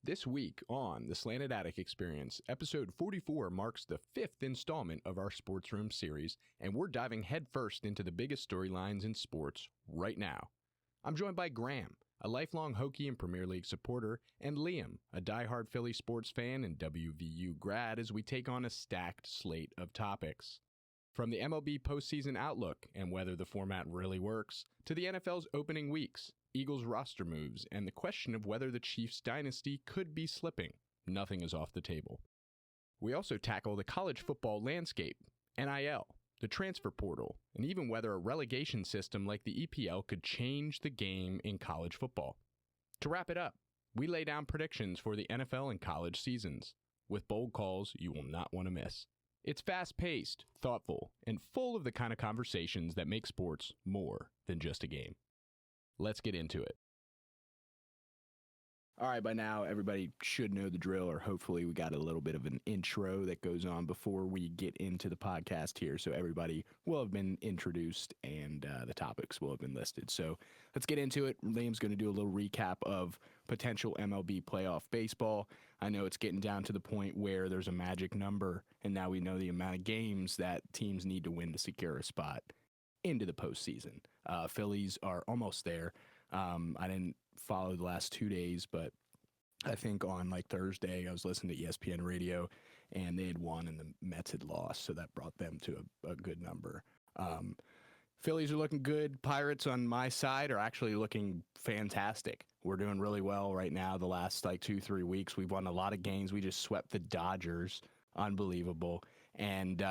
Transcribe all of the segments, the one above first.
This week on the Slanted Attic Experience, episode 44 marks the 5th installment of our Sports Room series, and we're diving headfirst into the biggest storylines in sports right now. I'm joined by Graham, a lifelong Hokie and Premier League supporter, and Liam, a diehard Philly sports fan and WVU grad, as we take on a stacked slate of topics. From the MLB postseason outlook and whether the format really works, to the NFL's opening weeks, Eagles roster moves, and the question of whether the Chiefs dynasty could be slipping, nothing is off the table. We also tackle the college football landscape, NIL, the transfer portal, and even whether a relegation system like the EPL could change the game in college football. To wrap it up, we lay down predictions for the NFL and college seasons, with bold calls you will not want to miss. It's fast-paced, thoughtful, and full of the kind of conversations that make sports more than just a game. Let's get into it. All right, by now, everybody should know the drill, or hopefully we got a little bit of an intro that goes on before we get into the podcast here, so everybody will have been introduced and the topics will have been listed. So let's get into it. Liam's going to do a little recap of potential MLB playoff baseball. I know it's getting down to the point where there's a magic number, and now we know the amount of games that teams need to win to secure a spot into the postseason. Phillies are almost there. I didn't follow the last 2 days, but I think on like Thursday I was listening to ESPN radio and they had won and the Mets had lost, so that brought them to a good number. Phillies are looking good. Pirates on my side are actually looking fantastic. We're doing really well right now. The last like 2-3 weeks we've won a lot of games. We just swept the Dodgers. Unbelievable. And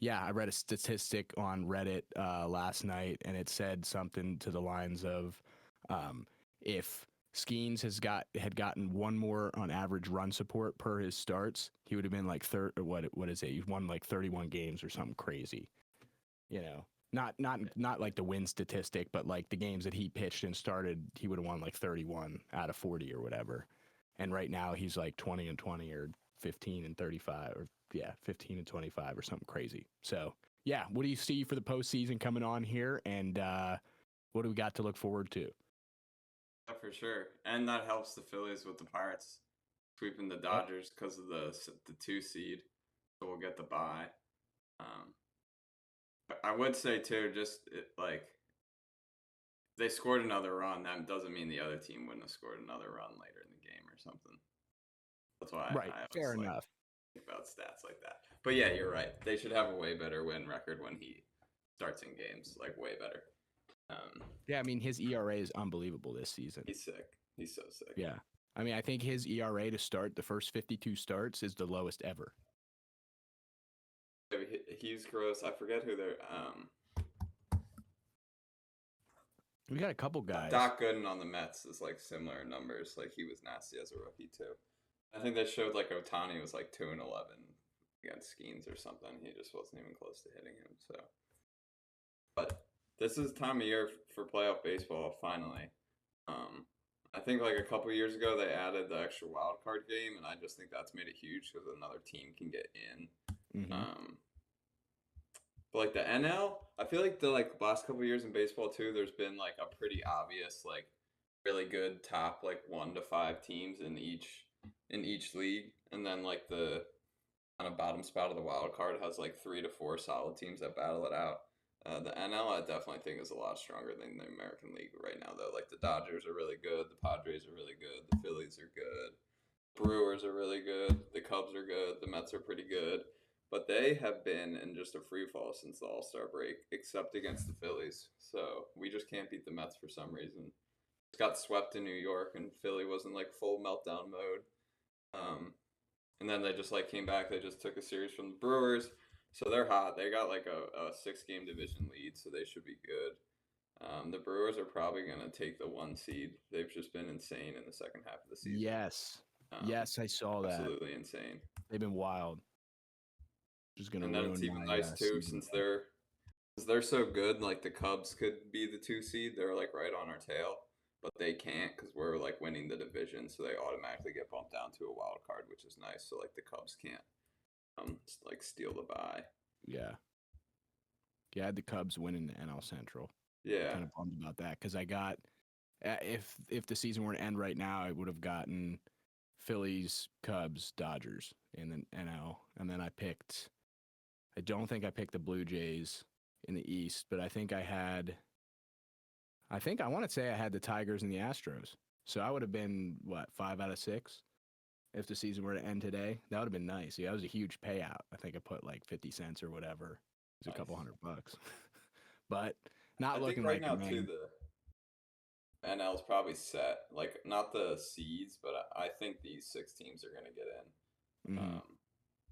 yeah, I read a statistic on Reddit last night, and it said something to the lines of if Skeens had gotten one more on average run support per his starts, he would have been like what is it? He's won like 31 games or something crazy. You know, not like the win statistic, but like the games that he pitched and started, he would have won like 31 out of 40 or whatever. And right now he's like 20-20 or 15-35 or 15-25 or something crazy. So yeah, what do you see for the postseason coming on here, and what do we got to look forward to? Yeah, for sure, and that helps the Phillies with the Pirates sweeping the Dodgers because of the 2 seed, so we'll get the bye. I would say too, like they scored another run, that doesn't mean the other team wouldn't have scored another run later in the game or something. That's why I fair enough. Think about stats like that. But yeah, you're right. They should have a way better win record when he starts in games, like way better. Yeah, I mean, his ERA is unbelievable this season. He's sick. He's so sick. Yeah. I mean, I think his ERA to start the first 52 starts is the lowest ever. He's gross. I forget who they're... We got a couple guys. Doc Gooden on the Mets is like similar numbers. Like he was nasty as a rookie too. I think they showed like Ohtani was like 2-11 against Skeens or something. He just wasn't even close to hitting him. So, but this is the time of year for playoff baseball. Finally, I think like a couple years ago they added the extra wild card game, and I just think that's made it huge because another team can get in. Mm-hmm. But like the NL, I feel like the last couple of years in baseball too, there's been like a pretty obvious like really good top like 1 to 5 teams in each league, and then like the kind of bottom spot of the wild card has like 3 to 4 solid teams that battle it out. The NL I definitely think is a lot stronger than the American League right now though. Like the Dodgers are really good, the Padres are really good, the Phillies are good, Brewers are really good, the Cubs are good, the Mets are pretty good. But they have been in just a free fall since the All-Star break, except against the Phillies. So we just can't beat the Mets for some reason. Just got swept in New York, and Philly was in like full meltdown mode. And then they just like came back. They just took a series from the Brewers, so they're hot. They got like a 6-game division lead, so they should be good. The Brewers are probably gonna take the 1 seed. They've just been insane in the second half of the season. Yes, I saw that. Absolutely insane. They've been wild. Just gonna and then it's even nice too, since they're so good. Like the Cubs could be the 2 seed. They're like right on our tail, but they can't because we're like winning the division, so they automatically get bumped down to a wild card, which is nice. So like the Cubs can't like steal the bye. Yeah, I had the Cubs winning the NL Central. Yeah, kind of bummed about that because I got if the season were to end right now, I would have gotten Phillies, Cubs, Dodgers in the NL, and then I don't think I picked the Blue Jays in the East, but I want to say I had the Tigers and the Astros. So I would have been, 5 out of 6 if the season were to end today. That would have been nice. Yeah, that was a huge payout. I think I put like 50 cents or whatever. It was a couple $100. But not I think looking right like it, now too man. the NL's probably set. Like not the seeds, but I think these 6 teams are going to get in. Mm-hmm.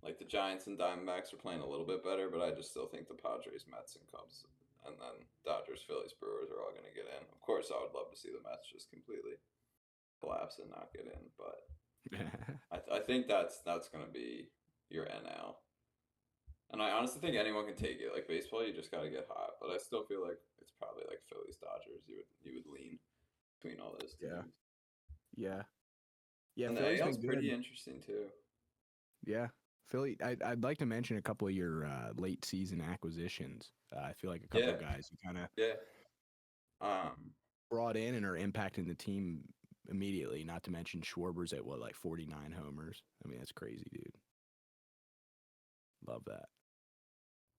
Like the Giants and Diamondbacks are playing a little bit better, but I just still think the Padres, Mets, and Cubs, and then Dodgers, Phillies, Brewers are all going to get in. Of course, I would love to see the Mets just completely collapse and not get in, but I think that's going to be your NL. And I honestly think anyone can take it. Like baseball, you just got to get hot. But I still feel like it's probably like Phillies, Dodgers. You would lean between all those Yeah. teams. Yeah. Yeah, And the Philly's AL's been good. pretty interesting too. Yeah. Philly, I'd like to mention a couple of your late season acquisitions. I feel like a couple Yeah, of guys you kind of yeah. Um, brought in and are impacting the team immediately, not to mention Schwarber's at like 49 homers. I mean, that's crazy, dude. Love that.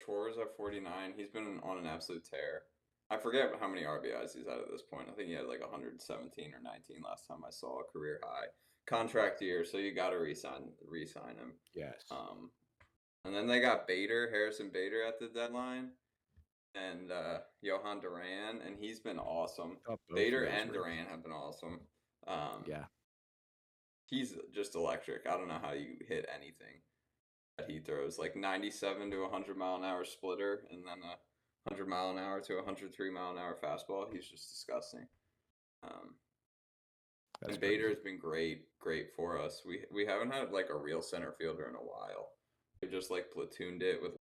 Torres at 49. He's been on an absolute tear. I forget how many RBIs he's at this point. I think he had like 117 or 19 last time I saw a career high. Contract year, so you got to re-sign him. Yes. Um, and then they got Harrison Bader at the deadline, and Johan Duran, and he's been awesome. Both Bader of those and were. Duran have been awesome. Yeah. He's just electric. I don't know how you hit anything that he throws, like 97 to 100 mile an hour splitter, and then a 100 mile an hour to 103 mile an hour fastball. He's just disgusting. Um, That's and Bader crazy. has been great for us. We haven't had like a real center fielder in a while. We just like platooned it with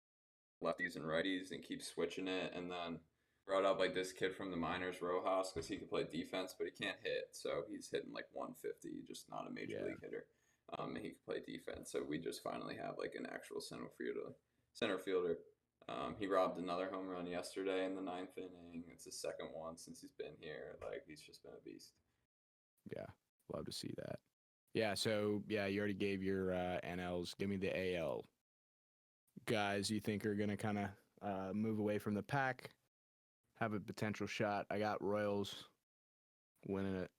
lefties and righties and keep switching it, and then brought up like this kid from the minors, Rojas, because he can play defense, but he can't hit. So he's hitting like 150, just not a major Yeah. league hitter. And he can play defense. So we just finally have like an actual center fielder. He robbed another home run yesterday in the 9th inning. It's his second one since he's been here. Like he's just been a beast. Yeah. Love to see that. Yeah. So, yeah, you already gave your NLs. Give me the AL guys you think are going to kind of move away from the pack, have a potential shot. I got Royals winning it.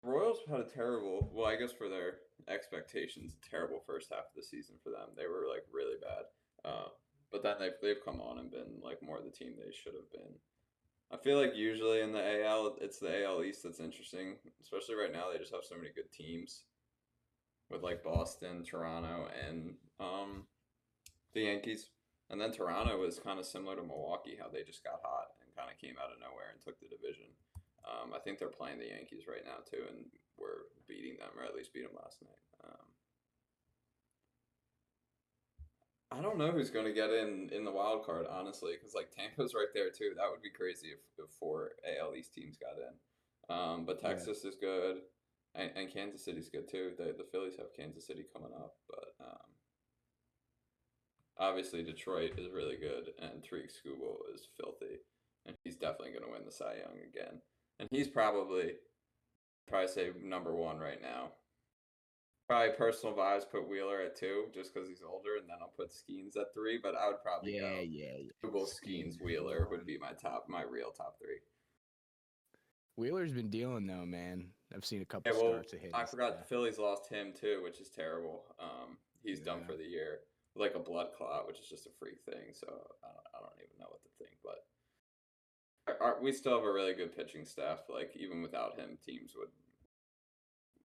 Royals had a terrible, well, I guess for their expectations, terrible first half of the season for them. They were like really bad. But then they've come on and been like more the team they should have been. I feel like usually in the AL, it's the AL East that's interesting, especially right now. They just have so many good teams with like Boston, Toronto, and the Yankees. And then Toronto was kind of similar to Milwaukee, how they just got hot and kind of came out of nowhere and took the division. I think they're playing the Yankees right now too, and we're beating them, or at least beat them last night. I don't know who's going to get in the wild card, honestly, because like Tampa's right there too. That would be crazy if 4 AL East teams got in. But Yeah. Texas is good, and Kansas City's good too. The Phillies have Kansas City coming up, but obviously Detroit is really good, and Tariq Skubal is filthy, and he's definitely going to win the Cy Young again. And he's probably say number one right now. Probably personal vibes put Wheeler at 2 just because he's older, and then I'll put Skeens at 3. But I would probably go Yeah. Google Skeens Skeens number Wheeler would one. be my real top 3. Wheeler's been dealing though, man. I've seen a couple Yeah, well, starts of his. I forgot the Phillies lost him too, which is terrible. He's done Yeah. for the year, like a blood clot, which is just a freak thing. So I don't even know what to think. But we still have a really good pitching staff. Like even without him, teams would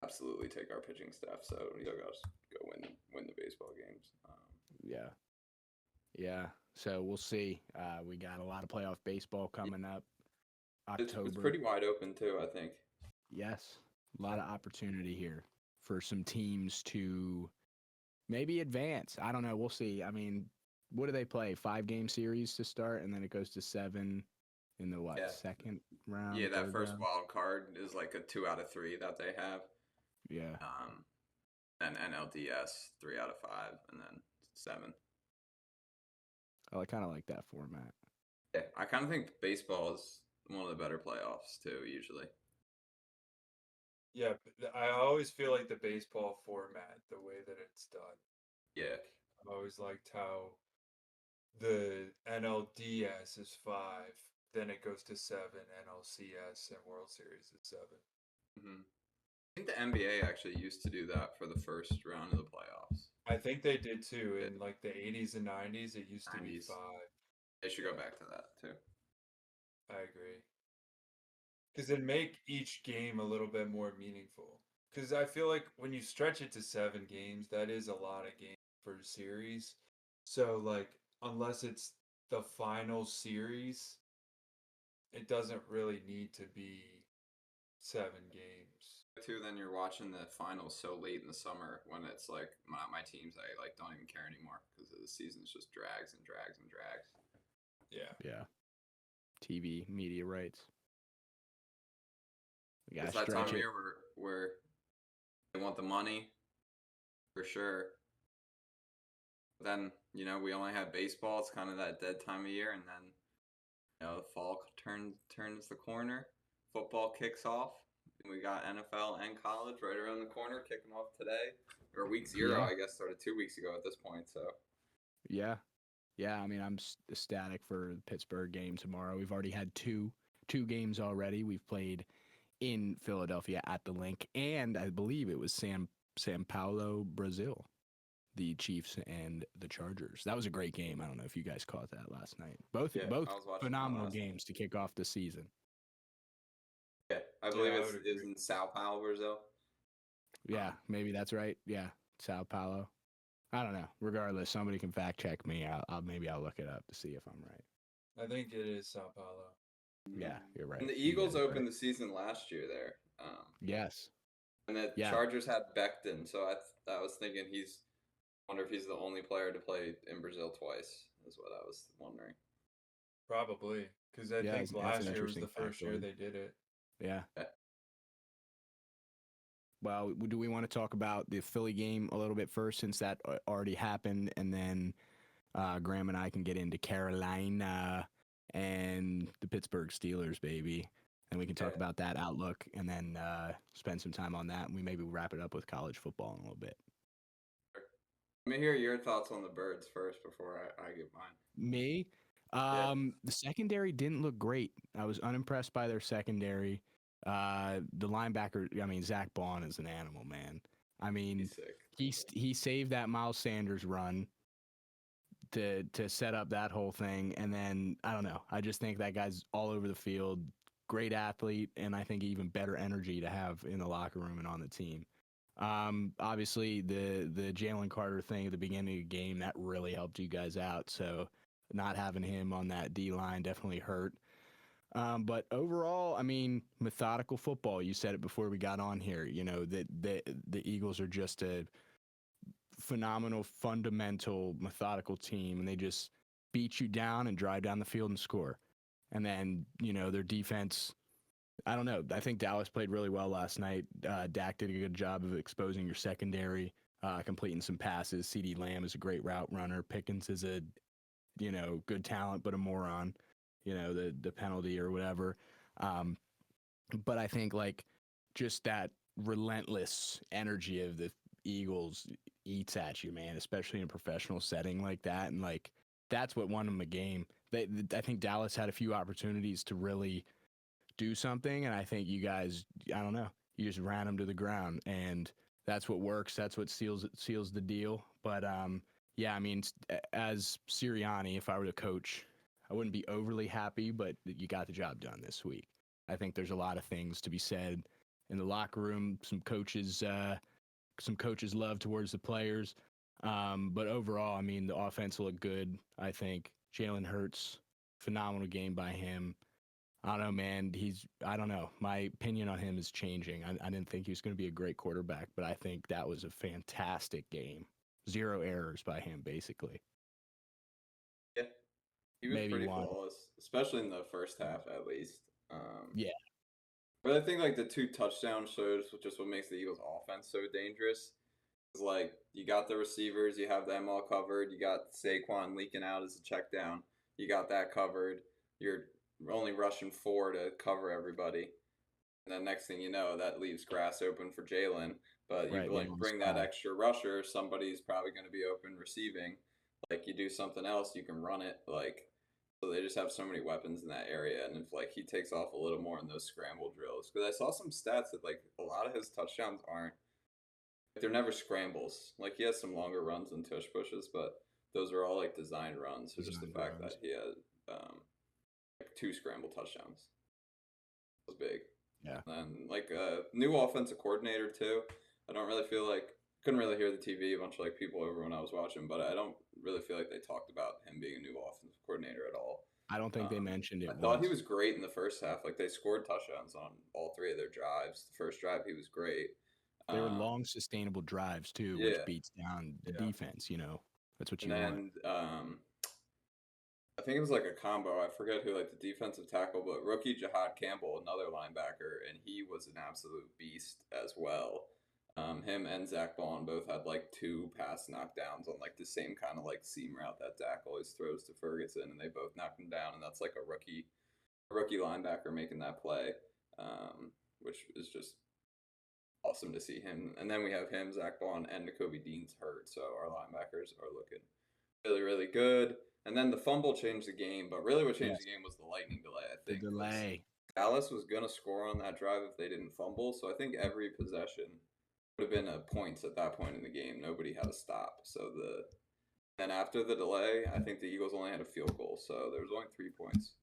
absolutely take our pitching staff. So we still got to go win the baseball games. Yeah. So we'll see. We got a lot of playoff baseball coming up. October. It's pretty wide open too, I think. Yes. A lot of opportunity here for some teams to maybe advance. I don't know. We'll see. I mean, what do they play? 5-game series to start, and then it goes to 7 in the second round? Yeah, that first round? wild card is like a 2 out of 3 that they have. Yeah. Then NLDS 3 out of 5, and then 7. Oh, I kind of like that format. Yeah, I kind of think baseball is one of the better playoffs too. Usually. Yeah, I always feel like the baseball format, the way that it's done. Yeah. I always liked how the NLDS is 5, then it goes to 7, NLCS and World Series is 7. Hmm. I think the NBA actually used to do that for the first round of the playoffs. I think they did too. Yeah. In like the 80s and 90s, it used to be 90s. 5. They should Yeah, go back to that too. I agree. Because it'd make each game a little bit more meaningful. Because I feel like when you stretch it to 7 games, that is a lot of games for a series. So, like, unless it's the final series, it doesn't really need to be 7 games. Too, then you're watching the finals so late in the summer when it's like my teams I like don't even care anymore because the season's just drags and drags and drags. Yeah. Yeah. TV media rights. We gotta It's that time stretch of it. year where they want the money for sure. But then we only have baseball. It's kind of that dead time of year, and then the fall turns the corner. Football kicks off. And we got NFL and college right around the corner, kicking off today. Or week 0, Yeah. I guess, started 2 weeks ago at this point. So Yeah. Yeah, I mean, I'm ecstatic for the Pittsburgh game tomorrow. We've already had two games already. We've played in Philadelphia at the Link, and I believe it was San Paulo, Brazil, the Chiefs and the Chargers. That was a great game. I don't know if you guys caught that last night. Both yeah, I was watching that phenomenal last night. games to kick off the season. Yeah, I believe I it's would is agree. in Sao Paulo, Brazil. Yeah, maybe that's right. Yeah, Sao Paulo. I don't know. Regardless, somebody can fact check me. I'll look it up to see if I'm right. I think it is Sao Paulo. Yeah, you're right. And the You Eagles guys are opened right. the season last year there. Yes. And the Yeah. Chargers had Becton, so I was thinking wonder if he's the only player to play in Brazil twice, is what I was wondering. Probably. Because I think That's last an year was interesting the first year factoid. they did it. Yeah. Yeah. Well, do we want to talk about the Philly game a little bit first, since that already happened, and then Graham and I can get into Carolina and the Pittsburgh Steelers, baby, and we can talk about that outlook, and then spend some time on that, and we maybe wrap it up with college football in a little bit. Let me hear your thoughts on the Birds first before I give mine. Me? The secondary didn't look great. I was unimpressed by their secondary. The linebacker, I mean, Zach Bond is an animal, man. I mean, He's sick. he saved that Miles Sanders run to set up that whole thing, and then I don't know. I just think that guy's all over the field, great athlete, and I think even better energy to have in the locker room and on the team. Obviously the Jalen Carter thing at the beginning of the game, that really helped you guys out. So not having him on that D line definitely hurt. But overall, I mean, methodical football. You said it before we got on here. You know that the Eagles are just a phenomenal, fundamental, methodical team, and they just beat you down and drive down the field and score. And then their defense. I don't know. I think Dallas played really well last night. Dak did a good job of exposing your secondary, completing some passes. CD Lamb is a great route runner. Pickens is a good talent, but a moron. The penalty or whatever. But I think like just that relentless energy of the Eagles eats at you, man, especially in a professional setting like that. And like that's what won them the game. I think Dallas had a few opportunities to really do something, and I think you guys, I don't know, you just ran them to the ground, and that's what works. That's what seals the deal. But yeah, I mean, as Sirianni, if I were the coach, I wouldn't be overly happy, but you got the job done this week. I think there's a lot of things to be said in the locker room. Some coaches love towards the players, but overall, I mean, the offense looked good. I think Jalen Hurts, phenomenal game by him. I don't know, man. I don't know. My opinion on him is changing. I didn't think he was going to be a great quarterback, but I think that was a fantastic game. 0 errors by him, basically. Yeah, he was Maybe pretty one. flawless, especially in the first half, at least. Yeah. But I think like the 2 touchdowns shows just what makes the Eagles' offense so dangerous. It's like you got the receivers, you have them all covered. You got Saquon leaking out as a check down. You got that covered. You're only rushing 4 to cover everybody. And then next thing you know, that leaves grass open for Jalen. But you Right, leave 'em on the bring that spot. extra rusher, somebody's probably going to be open receiving. Like you do something else, you can run it. Like so they just have so many weapons in that area. And if like he takes off a little more in those scramble drills, because I saw some stats that like a lot of his touchdowns aren't. They're never scrambles. Like he has some longer runs than tush pushes, but those are all like designed runs. So just the Designed fact runs. that he had like 2 scramble touchdowns was big. Yeah. And like a new offensive coordinator too. I don't really feel like couldn't really hear the TV, a bunch of like people over when I was watching, but I don't really feel like they talked about him being a new offensive coordinator at all. I don't think they mentioned it I thought he once. was great in the first half. Like they scored touchdowns on all 3 of their drives. The first drive he was great. They were long, sustainable drives too, which yeah. beats down the defense. You know, that's what And you then want. I think it was like a combo. I forget who, like the defensive tackle, but rookie Jahad Campbell, another linebacker, and he was an absolute beast as well. Him and Zach Bond both had like 2 pass knockdowns on like the same kind of like seam route that Dak always throws to Ferguson, and they both knocked him down. And that's like a rookie linebacker making that play, which is just awesome to see him. And then we have him, Zach Bond, and Nakobe Dean's hurt, so our linebackers are looking really, really good. And then the fumble changed the game, but really what changed the game was the lightning delay, I The think. delay. Dallas was going to score on that drive if they didn't fumble, so I think every possession would have been a points at that point in the game. Nobody had a stop. Then after the delay, I think the Eagles only had a field goal, so there was only 3 points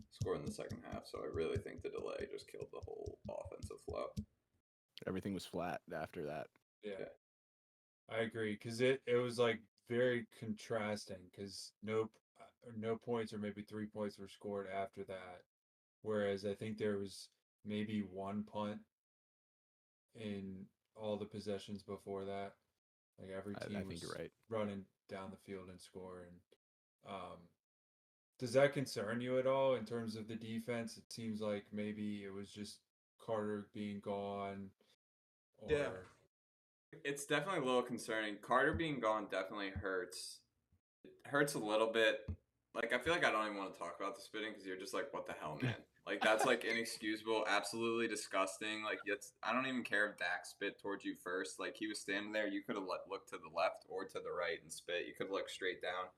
scored in the second half. So I really think the delay just killed the whole offensive flow. Everything was flat after that. Yeah. I agree, because it was like very contrasting, because no points or maybe 3 points were scored after that, whereas I think there was maybe 1 punt in all the possessions before that. Like every team I think was you're right. running down the field and scoring. Does that concern you at all in terms of the defense? It seems like maybe it was just Carter being gone. Or... Yeah. It's definitely a little concerning. Carter being gone definitely hurts. It hurts a little bit. Like, I feel like I don't even want to talk about the spitting because you're just like, what the hell, man? Like, that's like inexcusable, absolutely disgusting. Like, I don't even care if Dak spit towards you first. Like, he was standing there. You could have looked to the left or to the right and spit. You could have looked straight down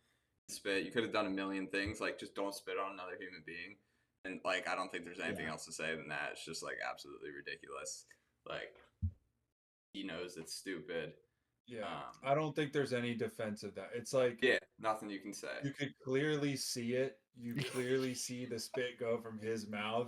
and spit. You could have done a million things. Like, just don't spit on another human being. And, like, I don't think there's anything else to say than that. It's just, like, absolutely ridiculous. Like, he knows it's stupid. Yeah, I don't think there's any defense of that. It's like, yeah, nothing you can say. You could clearly see it. You clearly see the spit go from his mouth,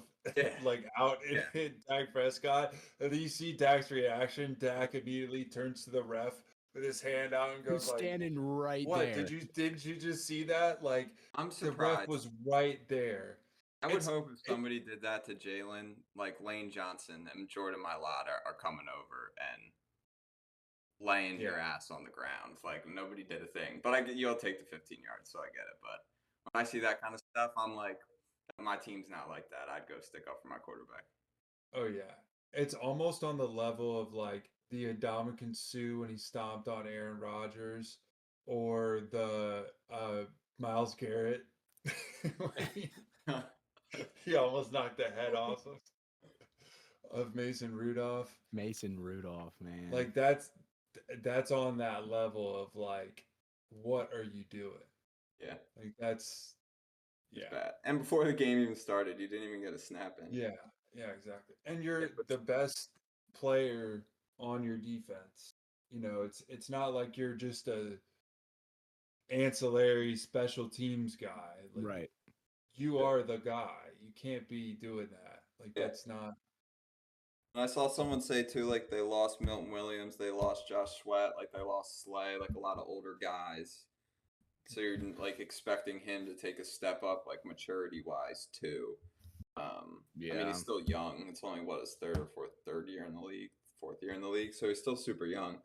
like out and hit Dak Prescott. And then you see Dak's reaction. Dak immediately turns to the ref with his hand out and goes, He's standing right "What? there. Did you just see that? Like, I'm surprised. The ref was right there." I would hope if somebody did that to Jalen, like Lane Johnson and Jordan Mailata are coming over and laying your ass on the ground. Like, nobody did a thing. But you'll take the 15 yards, so I get it. But when I see that kind of stuff, I'm like, my team's not like that. I'd go stick up for my quarterback. Oh, yeah. It's almost on the level of, like, the Ndamukong Suh when he stomped on Aaron Rodgers, or the Myles Garrett. He almost knocked the head off of Mason Rudolph. Mason Rudolph, man. Like, that's on that level of, like, what are you doing? Yeah. Like, that's bad. And before the game even started, you didn't even get a snap in. Yeah, exactly. And you're the best player on your defense. You know, it's not like you're just a ancillary special teams guy. Like, right. You are the guy. You can't be doing that. Like, that's not. And I saw someone say too, like they lost Milton Williams, they lost Josh Sweat, like they lost Slay, like a lot of older guys. So you're like expecting him to take a step up, like maturity wise too. I mean, he's still young. It's only his fourth year in the league. So he's still super young.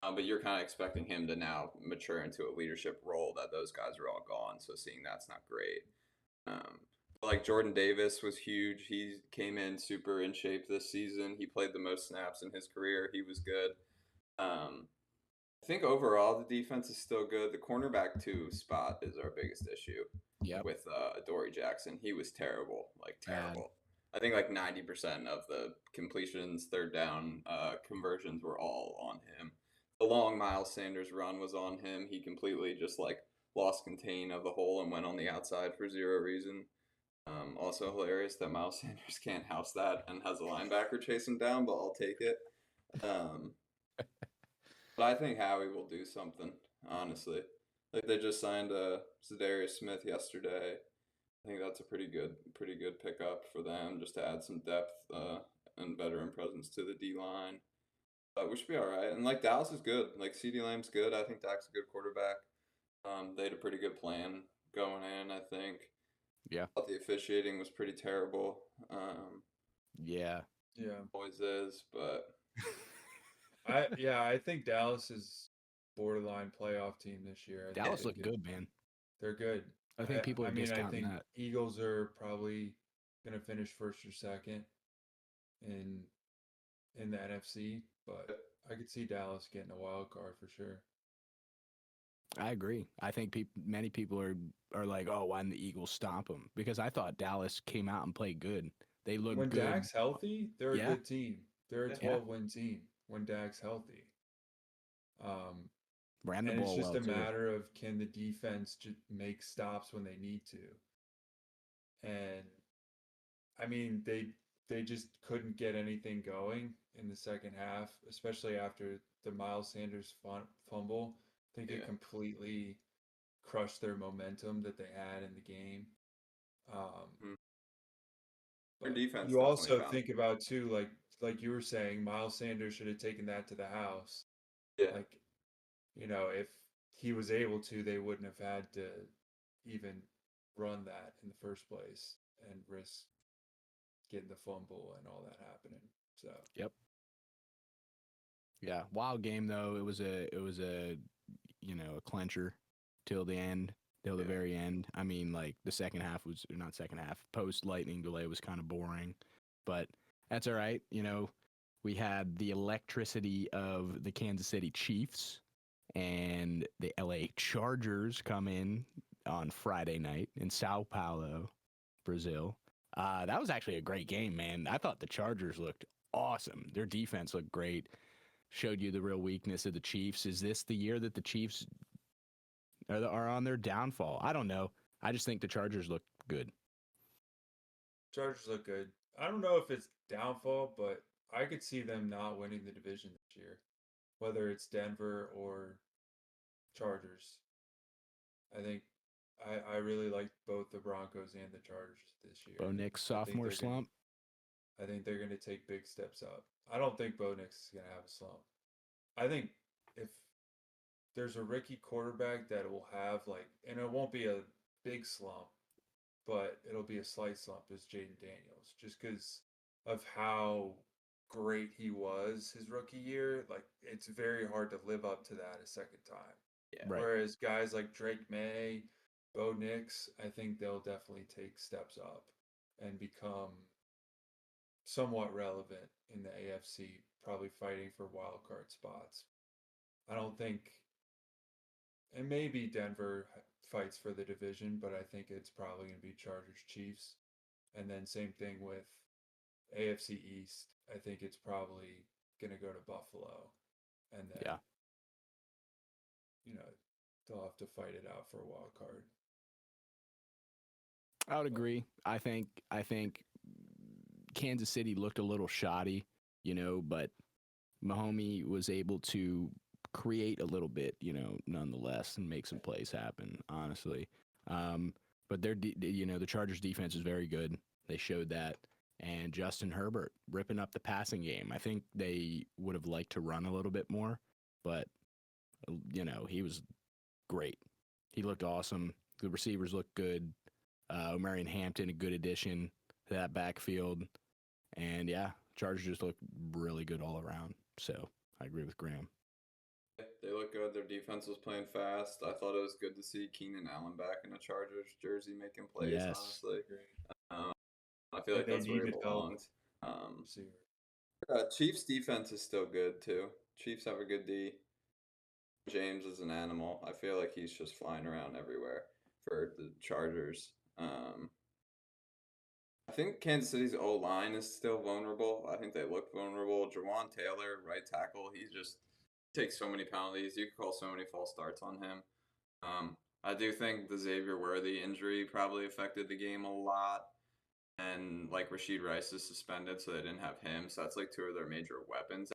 But you're kind of expecting him to now mature into a leadership role that those guys are all gone. So seeing that's not great. But like Jordan Davis was huge. He came in super in shape this season. He played the most snaps in his career. He was good. I think overall the defense is still good. The cornerback 2 spot is our biggest issue. Yep. With Adoree Jackson. He was terrible. Like terrible. I think like 90% of the completions, third down conversions were all on him. The long Miles Sanders run was on him. He completely just like lost contain of the hole and went on the outside for zero reason. Also hilarious that Miles Sanders can't house that and has a linebacker chase him down, but I'll take it. Um, but I think Howie will do something, honestly. Like they just signed Zadarius Smith yesterday. I think that's a pretty good pickup for them just to add some depth and veteran presence to the D line. But we should be all right. And like Dallas is good. Like CeeDee Lamb's good. I think Dak's a good quarterback. They had a pretty good plan going in, I think. Yeah. Thought the officiating was pretty terrible. Yeah. Yeah. Always is, but I think Dallas is borderline playoff team this year. Dallas looked good, man. They're good. I think people are I discounting think that. Eagles are probably gonna finish first or second in the NFC, but I could see Dallas getting a wild card for sure. I agree. I think many people are like, oh, why didn't the Eagles stop them? Because I thought Dallas came out and played good. They looked When good. Dak's healthy, they're Yeah. a good team. They're a 12-win team when Dak's healthy. Ran the And it's ball just well a too. matter of can the defense just make stops when they need to. And I mean, they just couldn't get anything going in the second half, especially after the Miles Sanders fumble. I think it completely crushed their momentum that they had in the game. their But defense you definitely also found. think about too, like you were saying, Miles Sanders should have taken that to the house. Yeah. Like, if he was able to, they wouldn't have had to even run that in the first place and risk getting the fumble and all that happening. So Yep. Yeah, wild game though. It was a a clincher till the end, till the very end. I mean, like the second half was not second half. Post lightning delay was kind of boring, but that's all right. We had the electricity of the Kansas City Chiefs and the LA Chargers come in on Friday night in Sao Paulo, Brazil. That was actually a great game, man. I thought the Chargers looked awesome. Their defense looked great. Showed you the real weakness of the Chiefs. Is this the year that the Chiefs are on their downfall? I don't know. I just think the Chargers look good. Chargers look good. I don't know if it's downfall, but I could see them not winning the division this year, whether it's Denver or Chargers. I think I really like both the Broncos and the Chargers this year. Bo Nix sophomore slump. I think they're going to take big steps up. I don't think Bo Nix is going to have a slump. I think if there's a rookie quarterback that will have and it won't be a big slump, but it'll be a slight slump, is Jaden Daniels, just because of how great he was his rookie year. Like, it's very hard to live up to that a second time. Yeah. Right. Whereas guys like Drake May, Bo Nix, I think they'll definitely take steps up and become somewhat relevant in the AFC, probably fighting for wild card spots. I don't think, and maybe Denver fights for the division, but I think it's probably going to be Chargers Chiefs. And then same thing with AFC East. I think it's probably going to go to Buffalo. And then, they'll have to fight it out for a wild card. I would agree. I think Kansas City looked a little shoddy, but Mahomes was able to create a little bit, nonetheless, and make some plays happen, honestly. But the Chargers defense is very good. They showed that. And Justin Herbert ripping up the passing game. I think they would have liked to run a little bit more, but, he was great. He looked awesome. The receivers looked good. Omarion Hampton, a good addition to that backfield. And yeah, Chargers just look really good all around. So I agree with Graham. They look good. Their defense was playing fast. I thought it was good to see Keenan Allen back in a Chargers jersey making plays, Yes. honestly. I feel like that's where he belongs. Chiefs defense is still good, too. Chiefs have a good D. James is an animal. I feel like he's just flying around everywhere for the Chargers. I think Kansas City's O-line is still vulnerable. I think they look vulnerable. Jawan Taylor, right tackle, he just takes so many penalties. You could call so many false starts on him. I do think the Xavier Worthy injury probably affected the game a lot. And like Rashid Rice is suspended, so they didn't have him. So that's like two of their major weapons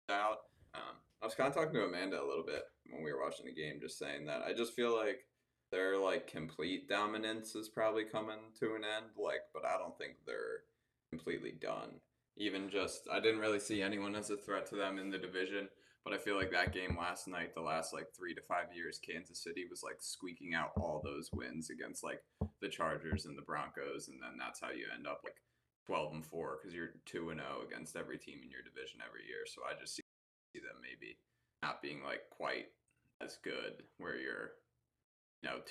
out. I was kind of talking to Amanda a little bit when we were watching the game, just saying that I just feel like their like complete dominance is probably coming to an end. Like, but I don't think they're completely done. Even just, I didn't really see anyone as a threat to them in the division. But I feel like that game last night, the last like 3 to 5 years, Kansas City was like squeaking out all those wins against like the Chargers and the Broncos, and then that's how you end up like 12-4 because you're 2-0 against every team in your division every year. So I just see them maybe not being like quite as good where you're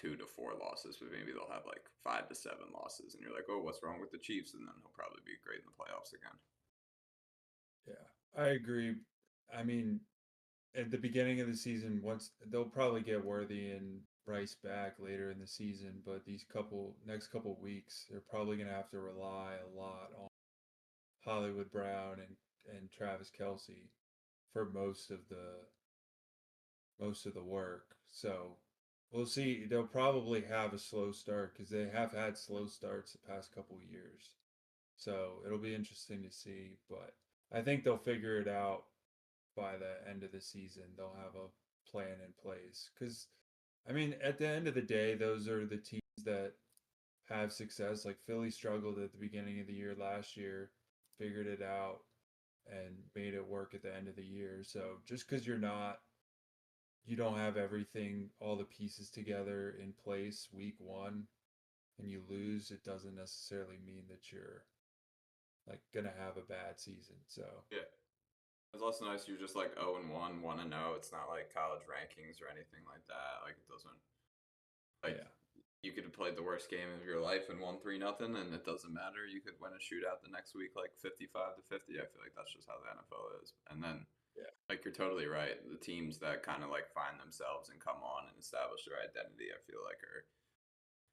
2 to 4 losses, but maybe they'll have like 5 to 7 losses, and you're like, oh, what's wrong with the Chiefs? And then he'll probably be great in the playoffs again. Yeah, I agree. I mean, at the beginning of the season, once they'll probably get Worthy and Rice back later in the season, but these next couple weeks, they're probably gonna have to rely a lot on Hollywood Brown and Travis Kelsey for most of the work. So we'll see. They'll probably have a slow start because they have had slow starts the past couple years. So it'll be interesting to see, but I think they'll figure it out by the end of the season. They'll have a plan in place because, I mean, at the end of the day, those are the teams that have success. Like Philly struggled at the beginning of the year last year, figured it out, and made it work at the end of the year. So just because you don't have everything, all the pieces together in place week one, and you lose, it doesn't necessarily mean that you're like gonna have a bad season. So Yeah. It's also nice you're just like 0-1, 1-0. It's not like college rankings or anything like that. Like it doesn't like yeah, you could have played the worst game of your life and won 3-0, and it doesn't matter. You could win a shootout the next week like 55-50. I feel like that's just how the NFL is. And then yeah, like you're totally right. The teams that kind of like find themselves and come on and establish their identity, I feel like are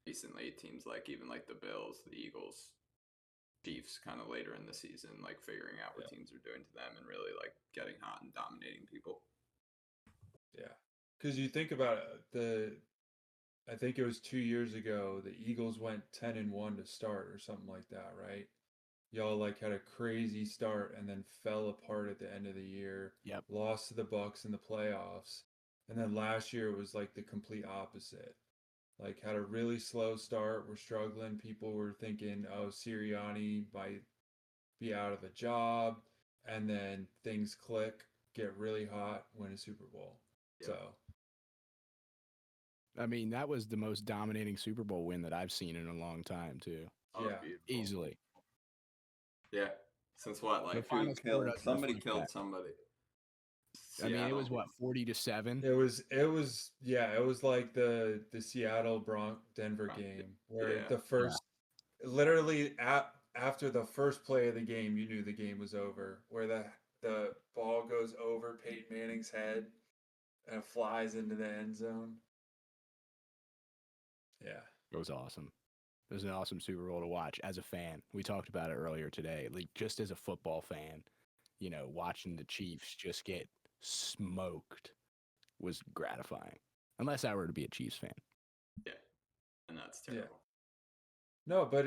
recently teams like even like the Bills, the Eagles, Chiefs kind of later in the season, like figuring out what yeah, teams are doing to them and really like getting hot and dominating people. yeah. Because you think about I think it was 2 years ago, the Eagles went 10-1 to start or something like that, right? Y'all like had a crazy start and then fell apart at the end of the year. Yep. Lost to the Bucks in the playoffs, and then last year was like the complete opposite. Like had a really slow start. We're struggling. People were thinking, oh, Sirianni might be out of a job, and then things click, get really hot, win a Super Bowl. Yep. So I mean, that was the most dominating Super Bowl win that I've seen in a long time, too. Oh, yeah, beautiful. Easily. Yeah. Since what? The Like who final score killed doesn't somebody? reflect Killed that. somebody. I mean, it was Seattle. what, 40-7? it was like the Seattle Denver game where Yeah. the first literally after the first play of the game, you knew the game was over. Where the ball goes over Peyton Manning's head and flies into the end zone. Yeah. It was awesome. It was an awesome Super Bowl to watch as a fan. We talked about it earlier today. Like, just as a football fan, watching the Chiefs just get smoked was gratifying. Unless I were to be a Chiefs fan. Yeah. And that's Yeah. terrible. No, but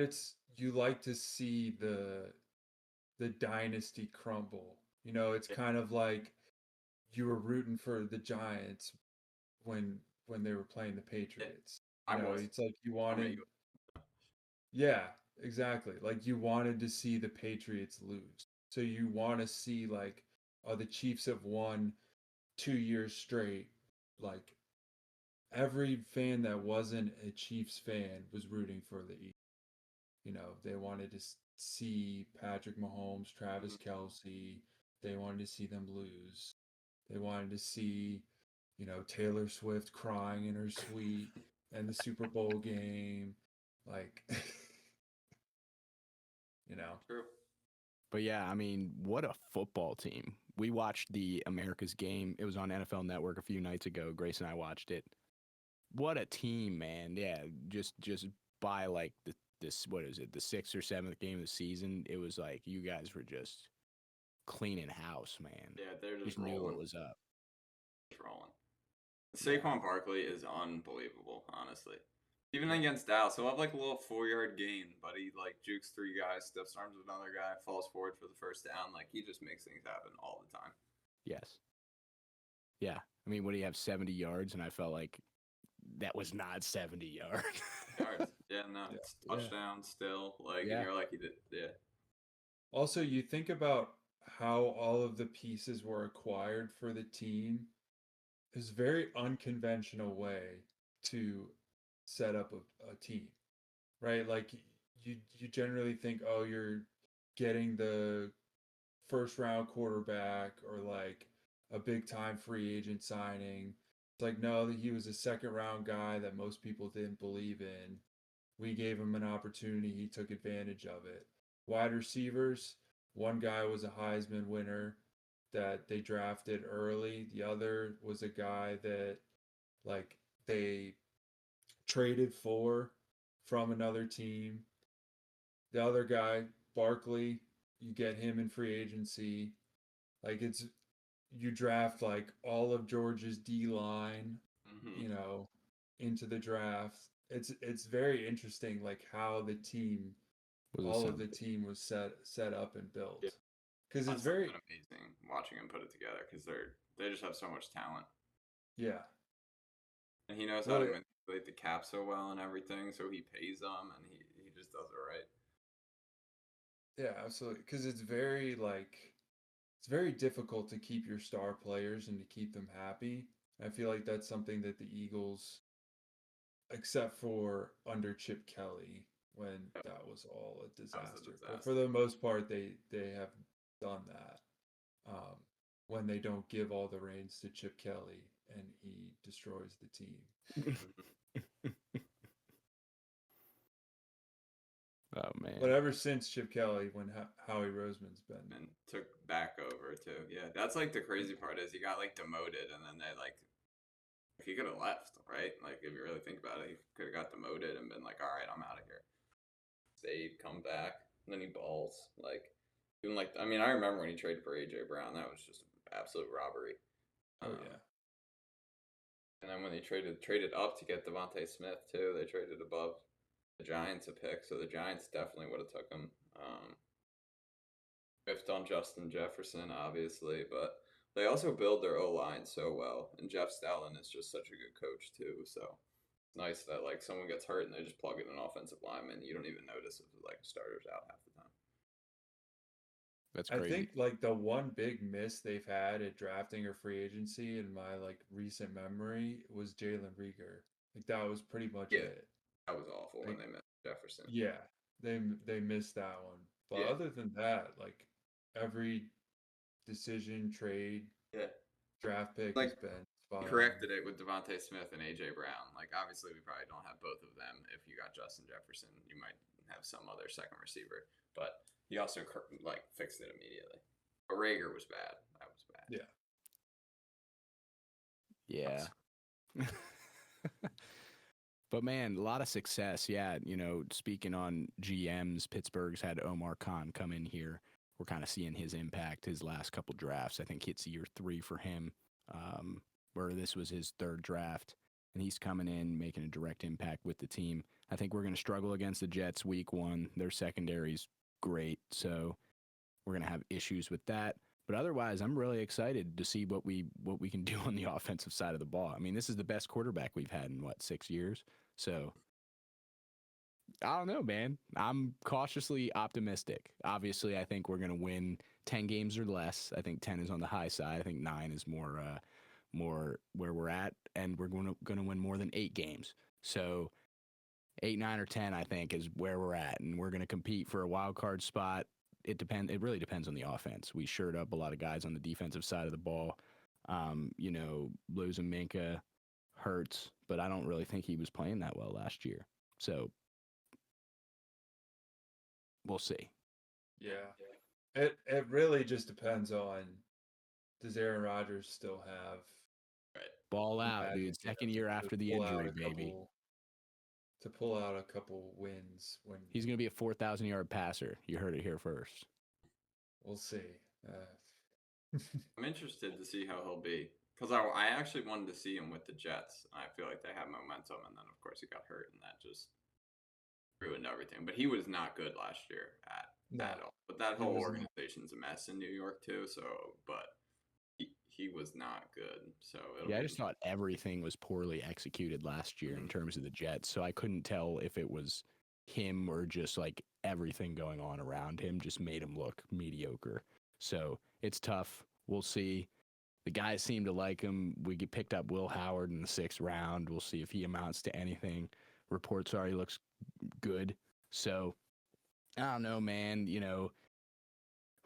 you like to see the dynasty crumble. It's Yeah. kind of like you were rooting for the Giants when they were playing the Patriots. It's like you wanted. Yeah, exactly. Like you wanted to see the Patriots lose. So you want to see like, oh, the Chiefs have won 2 years straight. Like every fan that wasn't a Chiefs fan was rooting for the Eagles. They wanted to see Patrick Mahomes, Travis Kelsey. They wanted to see them lose. They wanted to see, Taylor Swift crying in her suite and the Super Bowl game. Like, True. But yeah, I mean, what a football team. We watched the America's game. It was on NFL Network a few nights ago. Grace and I watched it. What a team, man. Yeah, just by like the this, what is it, the 6th or 7th game of the season, it was like you guys were just cleaning house, man. Yeah, they're just Knew what rolling. was up. Just rolling. Saquon Barkley is unbelievable, honestly. Even against Dallas, he'll have like a little 4-yard gain, but he like jukes 3 guys, stiffs arms another guy, falls forward for the first down. Like he just makes things happen all the time. Yes. Yeah. I mean, what do you have, 70 yards? And I felt like that was not 70 yards. Yards. Yeah, no, it's touchdown still. Like, and you're like, he did. Yeah. Also, you think about how all of the pieces were acquired for the team. It's a very unconventional way to set up a team, right? Like you generally think, oh, you're getting the first round quarterback or like a big time free agent signing. It's like, no, he was a second round guy that most people didn't believe in. We gave him an opportunity. He took advantage of it. Wide receivers, one guy was a Heisman winner that they drafted early. The other was a guy that like they traded for from another team. The other guy, Barkley, you get him in free agency. Like it's you draft like all of Georgia's D line, you know, into the draft. It's very interesting like how the team all of the team was set up and built. Because it's very amazing watching him put it together because they just have so much talent. Yeah. And he knows how to manipulate the cap so well and everything, so he pays them and he just does it right. Yeah, absolutely. Because it's very difficult to keep your star players and to keep them happy. I feel like that's something that the Eagles, except for under Chip Kelly, when that was all a disaster. But for the most part, they have done that. When they don't give all the reins to Chip Kelly and he destroys the team. Oh man! But ever since Chip Kelly, when Howie Roseman's been and took back over too, yeah, that's like the crazy part is he got like demoted, and then they like he could have left, right? Like if you really think about it, he could have got demoted and been like, all right, I'm out of here. Stayed, come back, and then he balls. Like even like I mean, I remember when he traded for AJ Brown, that was just an absolute robbery. Oh yeah. And then when they traded up to get Devontae Smith too, they traded above the Giants a pick, so the Giants definitely would have took him. Whiffed on Justin Jefferson, obviously, but they also build their O-line so well, and Jeff Stoutland is just such a good coach too. So it's nice that like someone gets hurt and they just plug in an offensive lineman. You don't even notice if like a starter's out half the time. That's crazy. I think like the one big miss they've had at drafting or free agency in my like recent memory was Jalen Reagor. Like that was pretty much it. That was awful when they missed Jefferson. Yeah, they missed that one. But other than that, like every decision, trade, draft pick has been spot on. Corrected it with Devontae Smith and AJ Brown. Like obviously we probably don't have both of them. If you got Justin Jefferson, you might have some other second receiver. But he also like fixed it immediately. But Reagor was bad. That was bad. Yeah. But man, a lot of success. Yeah, you know, speaking on GMs, Pittsburgh's had Omar Khan come in here. We're kind of seeing his impact his last couple drafts. I think it's year 3 for him, where this was his 3rd draft, and he's coming in, making a direct impact with the team. I think we're going to struggle against the Jets week 1. Their secondary's great, so we're going to have issues with that. But otherwise, I'm really excited to see what we can do on the offensive side of the ball. I mean, this is the best quarterback we've had in, 6 years? So, I don't know, man. I'm cautiously optimistic. Obviously, I think we're going to win 10 games or less. I think 10 is on the high side. I think 9 is more where we're at, and we're going to win more than 8 games. So, 8, 9, or 10, I think, is where we're at, and we're going to compete for a wild card spot. It really depends on the offense. We shored up a lot of guys on the defensive side of the ball. You know, losing Minka hurts, but I don't really think he was playing that well last year. So we'll see. Yeah. It really just depends on, does Aaron Rodgers still have ball out, dude? Second year after the injury, baby. to pull out a couple wins when He's going to be a 4,000-yard passer. You heard it here first. we'll see. I'm interested to see how he'll be because I actually wanted to see him with the Jets. And I feel like they have momentum, and then of course he got hurt, and that just ruined everything. But he was not good last year at all. But that whole organization's a mess in New York too. So, but he was not good. So yeah, I just thought everything was poorly executed last year in terms of the Jets. So I couldn't tell if it was him or just like everything going on around him just made him look mediocre. So it's tough. We'll see. The guys seem to like him. We picked up Will Howard in the 6th round. We'll see if he amounts to anything. Reports are he looks good. So I don't know, man. You know,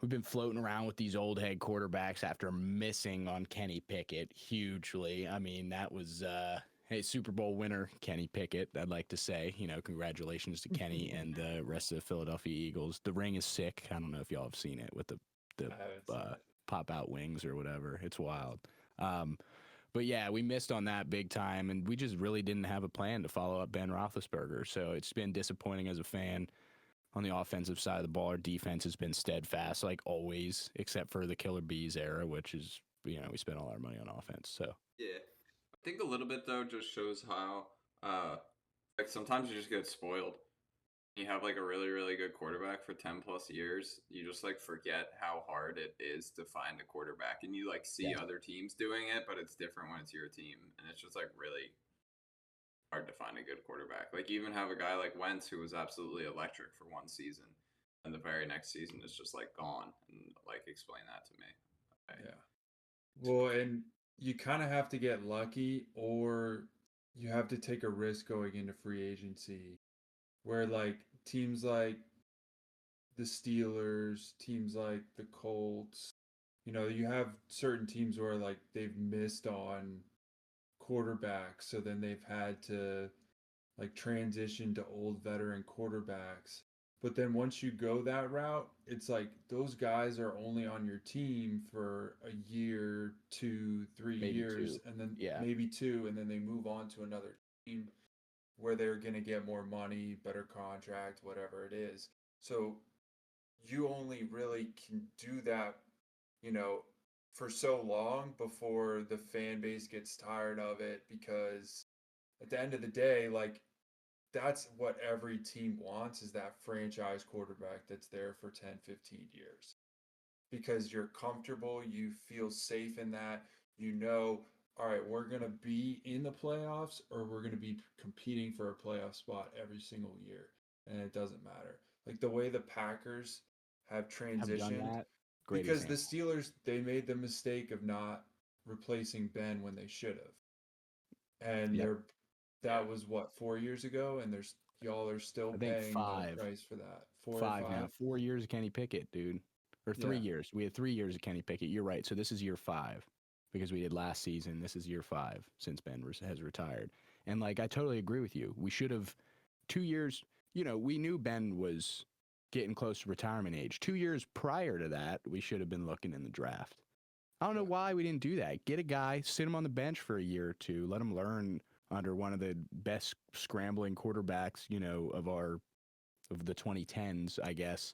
we've been floating around with these old head quarterbacks after missing on Kenny Pickett hugely. I mean, that was hey, Super Bowl winner Kenny Pickett. I'd like to say, you know, congratulations to Kenny and the rest of the Philadelphia Eagles. The ring is sick. I don't know if y'all have seen it with the pop out wings or whatever. It's wild. But yeah, we missed on that big time, and we just really didn't have a plan to follow up Ben Roethlisberger. So it's been disappointing as a fan. On the offensive side of the ball, our defense has been steadfast, like always, except for the Killer Bees era, which is, you know, we spent all our money on offense. So yeah, I think a little bit though just shows how like sometimes you just get spoiled. You have like a really, really good quarterback for 10 plus years. You just like forget how hard it is to find a quarterback, and you like see other teams doing it, but it's different when it's your team, and it's just like really hard to find a good quarterback. Like even have a guy like Wentz who was absolutely electric for one season, and the very next season is just like gone. And like explain that to me. Okay. Yeah. Well, and you kind of have to get lucky, or you have to take a risk going into free agency, where like teams like the Steelers, teams like the Colts, you know, you have certain teams where like they've missed on quarterbacks, so then they've had to like transition to old veteran quarterbacks. But then once you go that route, it's like those guys are only on your team for a year, 2, 3 maybe years, 2. and then Yeah. maybe 2, and then they move on to another team where they're going to get more money, better contract, whatever it is. So you only really can do that, you know, for so long before the fan base gets tired of it, because at the end of the day, like that's what every team wants, is that franchise quarterback that's there for 10, 15 years. Because you're comfortable, you feel safe in that, you know, all right, we're going to be in the playoffs or we're going to be competing for a playoff spot every single year. And it doesn't matter. Like the way the Packers have transitioned, because example. the Steelers, they made the mistake of not replacing Ben when they should have. And that was what, 4 years ago, and y'all are still paying the price for that. 4 or 5 now. 4 years of Kenny Pickett, dude, or 3 years. We had 3 years of Kenny Pickett. You're right. So this is year 5 because we did last season. This is year 5 since Ben has retired. And like I totally agree with you. We should have 2 years. You know, we knew Ben was getting close to retirement age. 2 years prior to that, we should have been looking in the draft. I don't know why we didn't do that. Get a guy, sit him on the bench for a year or two, let him learn under one of the best scrambling quarterbacks, you know, of the 2010s, I guess.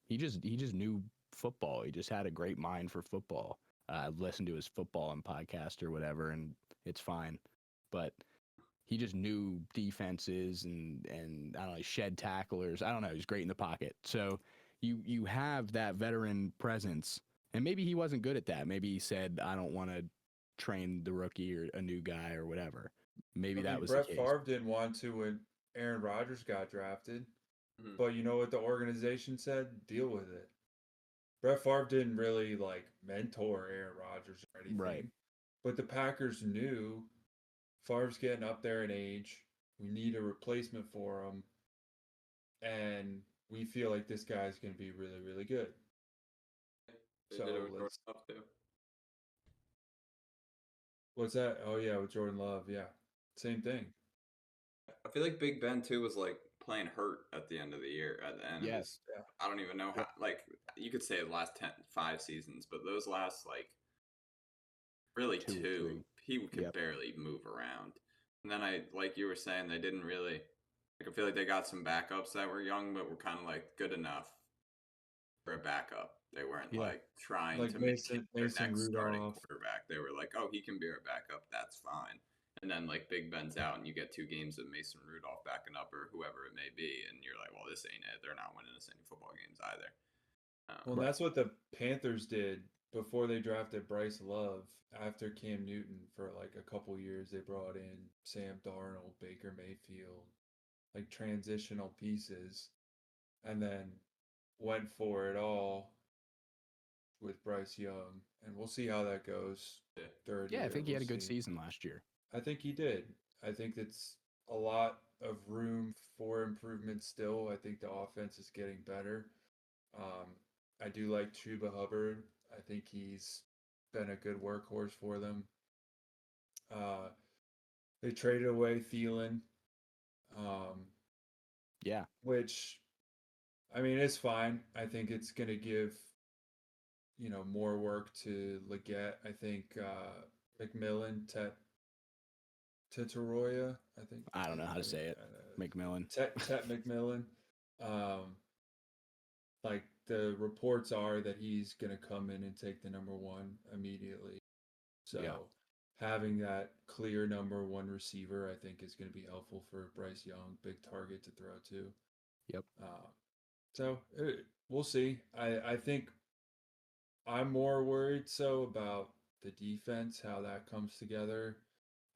He just knew football. He just had a great mind for football. I've listened to his football and podcast or whatever, and it's fine. But he just knew defenses and I don't know, shed tacklers. I don't know. He's great in the pocket. So you have that veteran presence, and maybe he wasn't good at that. Maybe he said, I don't want to train the rookie or a new guy or whatever. Maybe that was Brett the case. Favre didn't want to when Aaron Rodgers got drafted. But you know what the organization said? Deal with it. Brett Favre didn't really like mentor Aaron Rodgers or anything. Right. But the Packers knew Favre's getting up there in age. We need a replacement for him. And we feel like this guy's going to be really, really good. They did it with Jordan Love too. What's that? Oh yeah, with Jordan Love. Yeah. Same thing. I feel like Big Ben too was like playing hurt at the end of the year. At the end of his, I don't even know how. Like you could say the last 5 seasons, but those last like really 2, he could barely move around. And then like you were saying, they didn't really. Like, I feel like they got some backups that were young, but were kind of like good enough for a backup. They weren't like trying like to make it their Mason next starting Rudolph. quarterback. They were like, oh, he can be our backup. That's fine. And then like Big Ben's out, and you get 2 games of Mason Rudolph backing up, or whoever it may be, and you're like, well, this ain't it. They're not winning us any football games either. Well, that's what the Panthers did before they drafted Bryce Love. After Cam Newton for like a couple years, they brought in Sam Darnold, Baker Mayfield, like transitional pieces, and then went for it all with Bryce Young. And we'll see how that goes. Third Yeah, year, I think he we'll had a good see. season last year. I think he did. I think it's a lot of room for improvement still. I think the offense is getting better. I do like Chuba Hubbard. I think he's been a good workhorse for them. They traded away Thielen, Yeah. which, I mean, it's fine. I think it's going to give, more work to Leggett. I think McMillan, Tetaroya, I think. I don't know how to say it. McMillan. Tet McMillan. Like the reports are that he's going to come in and take the number one immediately. So having that clear number one receiver, I think, is going to be helpful for Bryce Young. Big target to throw to. Yep. So we'll see. I think I'm more worried about the defense, how that comes together.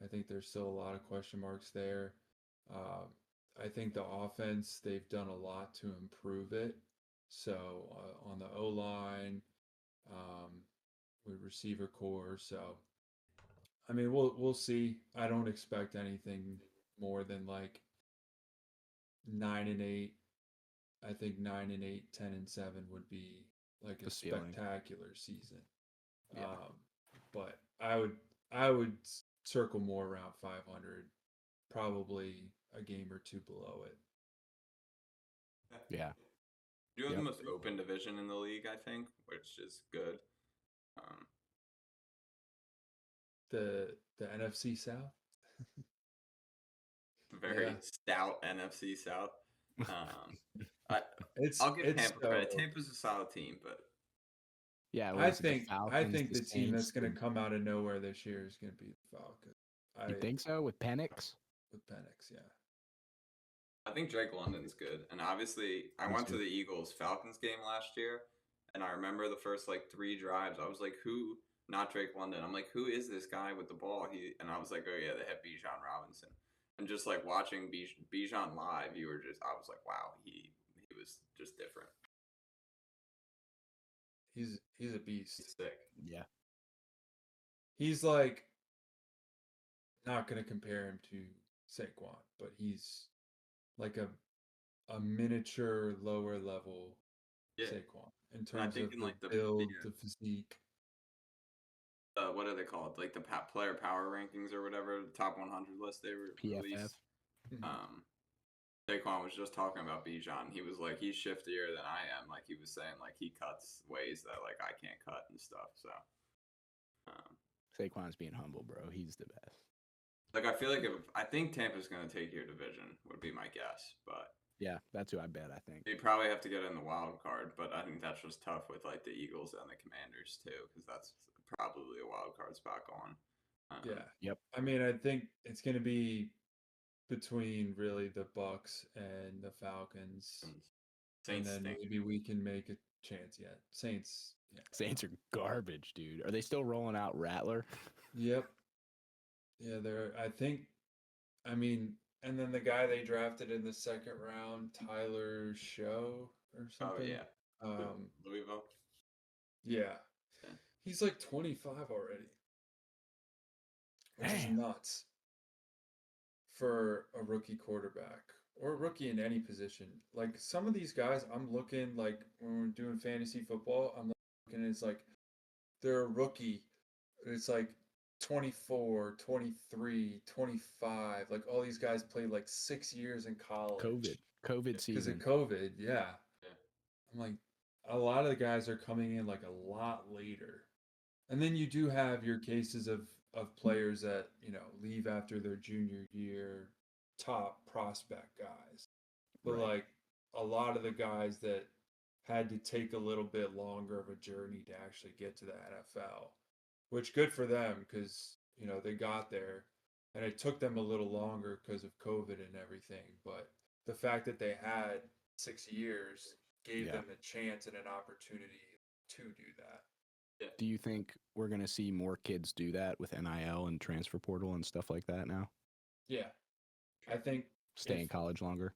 I think there's still a lot of question marks there. I think the offense, they've done a lot to improve it. So on the O-line, with receiver core. So, I mean, we'll see. I don't expect anything more than like 9-8. I think 9-8, 10-7 would be like a spectacular season. Yeah. But I would circle more around 500, probably a game or two below it. Yeah. You have the most open division in the league, I think, which is good. The NFC South. Very stout NFC South. It's I'll give Tampa so, credit. Tampa's a solid team, but yeah, I think the team that's Saints, going to come out of nowhere this year is going to be the Falcons. You think so with Penix? With Penix, yeah. I think Drake London's good, and obviously I went to the Eagles-Falcons game last year, and I remember the first like 3 drives. I was like, "Who? Not Drake London." I'm like, "Who is this guy with the ball?" And I was like, "Oh yeah, they have Bijan Robinson." And just like watching Bijan live, I was like, "Wow, he was just different." He's a beast. He's sick. Yeah. He's like, not going to compare him to Saquon, but he's like a miniature lower level Saquon in terms of the build, the physique. What do they call it? Like the player power rankings or whatever, the top 100 list they were released. Saquon was just talking about Bijan. He was like, he's shiftier than I am. Like he was saying, like he cuts ways that like I can't cut and stuff. So Saquon's being humble, bro. He's the best. Like I feel like I think Tampa's going to take your division would be my guess, but yeah, that's who I bet. I think you probably have to get in the wild card, but I think that's just tough with like the Eagles and the Commanders too, because that's probably a wild card spot going. Yeah. Yep. I mean, I think it's going to be between really the Bucks and the Falcons. Saints, and then maybe we can make a chance yet. Saints. Yeah. Saints are garbage, dude. Are they still rolling out Rattler? Yep. Yeah, and then the guy they drafted in the second round, Tyler Show or something. Oh yeah. Louisville. Yeah. He's like 25 already. Which is nuts for a rookie quarterback or a rookie in any position. Like some of these guys, I'm looking like when we're doing fantasy football, I'm looking, it's like they're a rookie. It's like 24, 23, 25. Like all these guys played like 6 years in college. COVID season. Because of COVID, yeah. I'm like, a lot of the guys are coming in like a lot later. And then you do have your cases of of players that, leave after their junior year, top prospect guys. But Right. like a lot of the guys that had to take a little bit longer of a journey to actually get to the NFL, which good for them because, they got there and it took them a little longer because of COVID and everything. But the fact that they had 6 years gave Yeah. them a chance and an opportunity to do that. Do you think we're going to see more kids do that with NIL and transfer portal and stuff like that now? Yeah. I think Stay in college longer?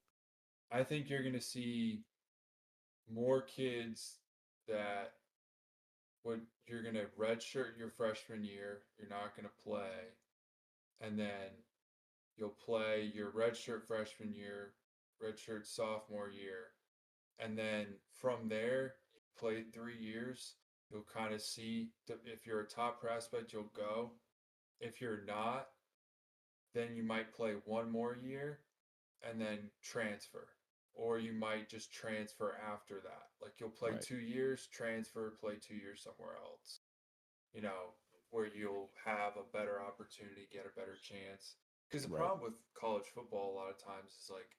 I think you're going to see more kids that you're going to redshirt your freshman year, you're not going to play, and then you'll play your redshirt freshman year, redshirt sophomore year, and then from there, you played 3 years. You'll kind of see if you're a top prospect, you'll go. If you're not, then you might play one more year and then transfer. Or you might just transfer after that. Like you'll play Right. 2 years, transfer, play 2 years somewhere else. Where you'll have a better opportunity, get a better chance. Because the Right. problem with college football a lot of times is like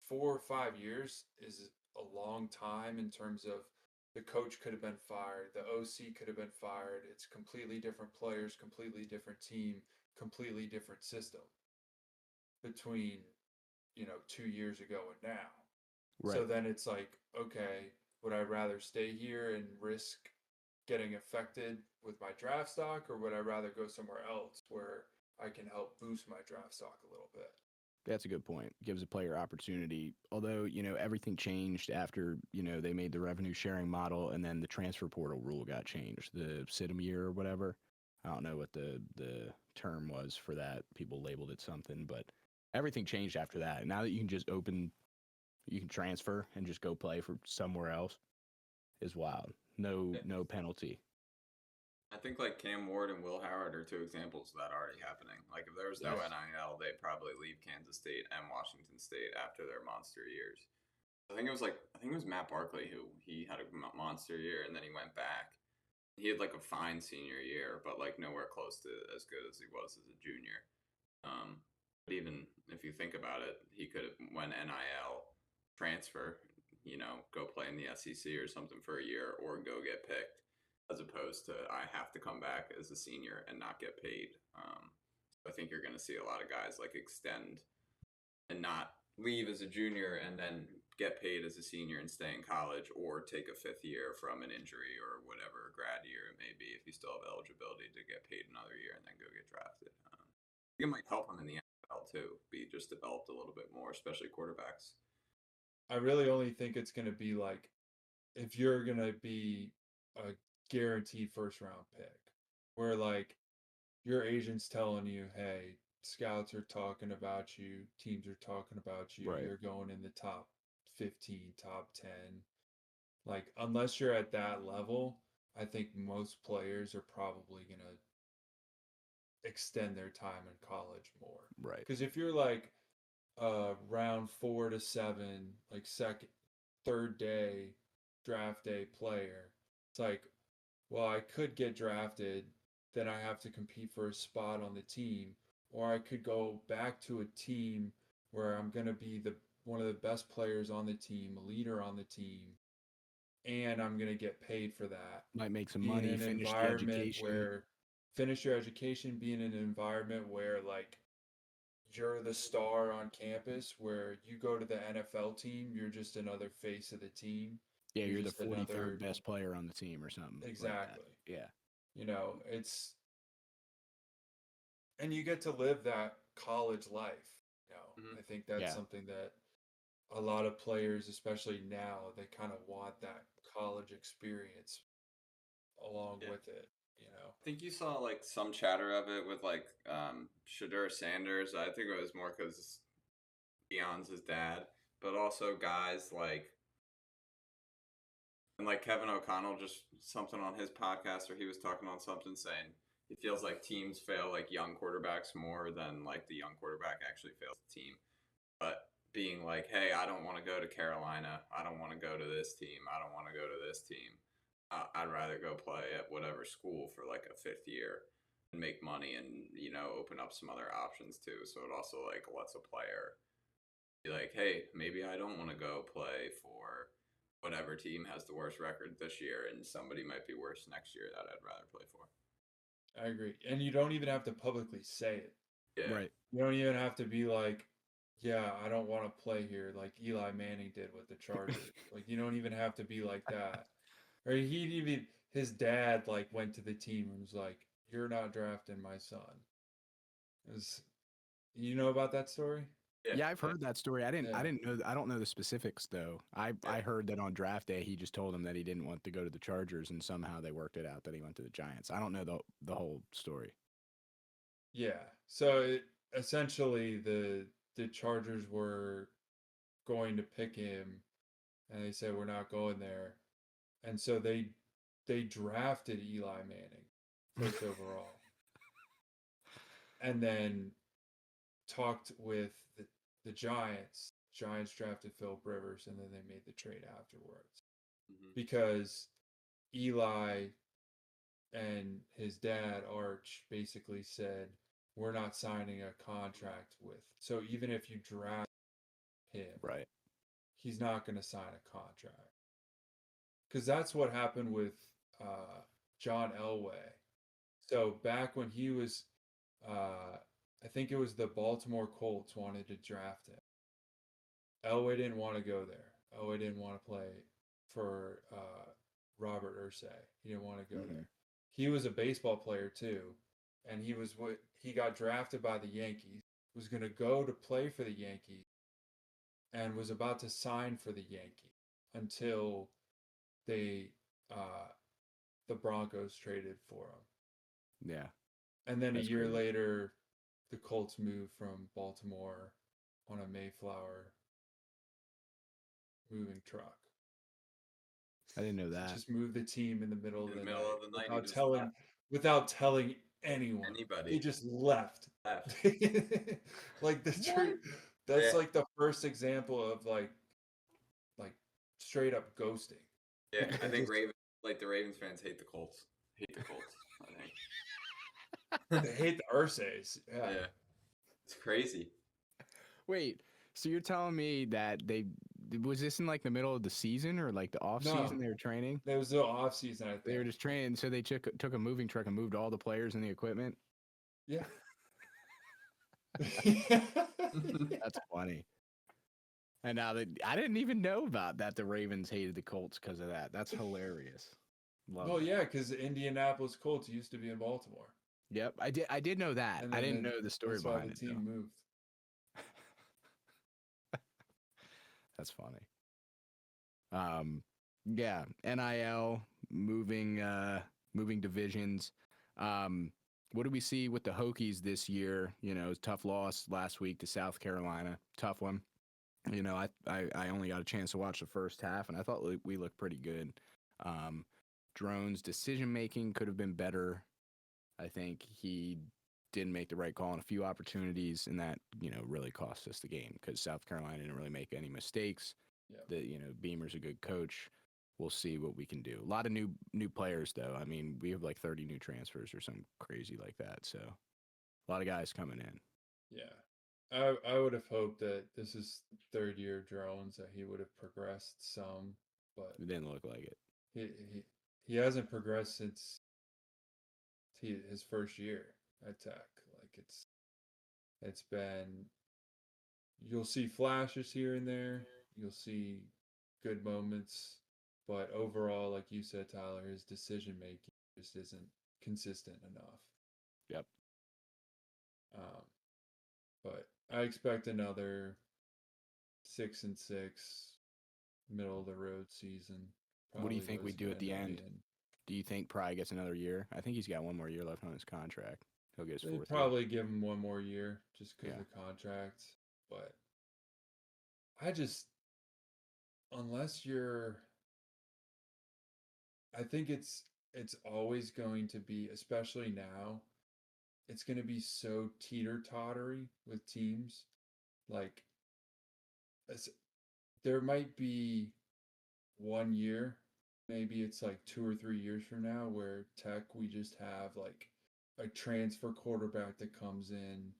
4 or 5 years is a long time in terms of the coach could have been fired, the OC could have been fired. It's completely different players, completely different team, completely different system between 2 years ago and now. Right. So then it's like, okay, would I rather stay here and risk getting affected with my draft stock, or would I rather go somewhere else where I can help boost my draft stock a little bit? That's a good point. Gives a player opportunity. Although, everything changed after, they made the revenue sharing model and then the transfer portal rule got changed, the Sidham year or whatever. I don't know what the term was for that. People labeled it something, but everything changed after that. Now that you can just you can transfer and just go play for somewhere else is wild. No penalty. I think like Cam Ward and Will Howard are two examples of that already happening. Like if there was no Yes. NIL, they'd probably leave Kansas State and Washington State after their monster years. I think it was Matt Barkley who he had a monster year and then he went back. He had like a fine senior year, but like nowhere close to as good as he was as a junior. But even if you think about it, he could have went NIL, transfer, go play in the SEC or something for a year, or go get picked, as opposed to I have to come back as a senior and not get paid. So I think you're going to see a lot of guys like extend and not leave as a junior and then get paid as a senior and stay in college, or take a fifth year from an injury or whatever grad year it may be if you still have eligibility to get paid another year and then go get drafted. I think it might help them in the NFL too, be just developed a little bit more, especially quarterbacks. I really only think it's going to be like if you're going to be a guaranteed first round pick, where like your agent's telling you, hey, scouts are talking about you, teams are talking about you, Right. you're going in the top 15, top 10. Like, unless you're at that level, I think most players are probably going to extend their time in college more. Right. Because if you're like round 4 to 7, like third day, draft day player, it's like, well, I could get drafted, then I have to compete for a spot on the team, or I could go back to a team where I'm going to be one of the best players on the team, a leader on the team, and I'm going to get paid for that. Might make some Be money, in an finish the environment education. where finish your education, be in an environment where like you're the star on campus, where you go to the NFL team, you're just another face of the team. Yeah, you're the just 43rd best player on the team or something. Exactly. Like that. Yeah. It's and you get to live that college life. I think that's something that a lot of players, especially now, they kind of want that college experience along with it. I think you saw like some chatter of it with like Shadur Sanders. I think it was more because Deion's his dad, but also guys like and like Kevin O'Connell, just something on his podcast where he was talking on something saying he feels like teams fail like young quarterbacks more than like the young quarterback actually fails the team. But being like, hey, I don't want to go to Carolina. I don't want to go to this team. I don't want to go to this team. I'd rather go play at whatever school for like a fifth year. and make money and, you know, open up some other options too. So it also like lets a player be like, hey, maybe I don't want to go play for whatever team has the worst record this year, and somebody might be worse next year that I'd rather play for. I agree. And you don't even have to publicly say it. Yeah. Right. You don't even have to be like, yeah, I don't want to play here like Eli Manning did with the Chargers. Like, you don't even have to be like that. Or his dad like went to the team and was like, you're not drafting my son. You know about that story? Yeah, I've heard that story. I didn't know. I don't know the specifics though. I heard that on draft day he just told him that he didn't want to go to the Chargers, and somehow they worked it out that he went to the Giants. I don't know the whole story. Yeah. So essentially the Chargers were going to pick him, and they said we're not going there, and so they drafted Eli Manning first overall, and then talked with the Giants. Giants drafted Philip Rivers, and then they made the trade afterwards because Eli and his dad Arch basically said we're not signing a contract with. So even if you draft him, Right, he's not going to sign a contract. Because that's what happened with John Elway. So back when he was, I think it was the Baltimore Colts wanted to draft him. Elway didn't want to go there. Elway didn't want to play for Robert Ursay. He didn't want to go there. He was a baseball player too, and he got drafted by the Yankees. Was going to go to play for the Yankees, and was about to sign for the Yankees until the Broncos traded for him. yeah. And then That's a year crazy. later, the Colts moved from Baltimore on a Mayflower moving truck. I didn't know that. Just moved the team in the middle of the night without without telling anyone. Anybody. They just left. Like that's like the first example of like straight up ghosting. Yeah, I think the Ravens fans hate the Colts. I think. They hate the Ursays. Yeah. It's crazy. Wait, so you're telling me that was this in like the middle of the season or like the off season they were training? It was the off season, I think. They were just training, so they took a moving truck and moved all the players and the equipment. Yeah. That's funny. And now I didn't even know about that. The Ravens hated the Colts because of that. That's hilarious. Well, yeah, because the Indianapolis Colts used to be in Baltimore. Yep, I did know that. I didn't know the story behind it. That's why the team moved. That's funny. Yeah, NIL moving divisions. What do we see with the Hokies this year? You know, tough loss last week to South Carolina. Tough one. You know, I only got a chance to watch the first half, and I thought we looked pretty good. Drone's decision making could have been better. I think he didn't make the right call on a few opportunities, and that, you know, really cost us the game because South Carolina didn't really make any mistakes. Yeah. You know, Beamer's a good coach. We'll see what we can do. A lot of new players, though. I mean, we have like 30 new transfers or something crazy like that. So a lot of guys coming in. Yeah. I would have hoped that this is third year Drones, that he would have progressed some, but it didn't look like it. He hasn't progressed since his first year at Tech. Like it's been, you'll see flashes here and there. You'll see good moments, but overall, like you said, Tyler, his decision making just isn't consistent enough. Yep. But I expect another 6-6 middle of the road season. What do you think we do at the end? Do you think Pry gets another year? I think he's got one more year left on his contract. He'll get his fourth year. Probably give him one more year just because of the contract. But unless I think it's always going to be, especially now, it's going to be so teeter-tottery with teams. Like, there might be 1 year, maybe it's like 2 or 3 years from now, where Tech, we just have like a transfer quarterback that comes in,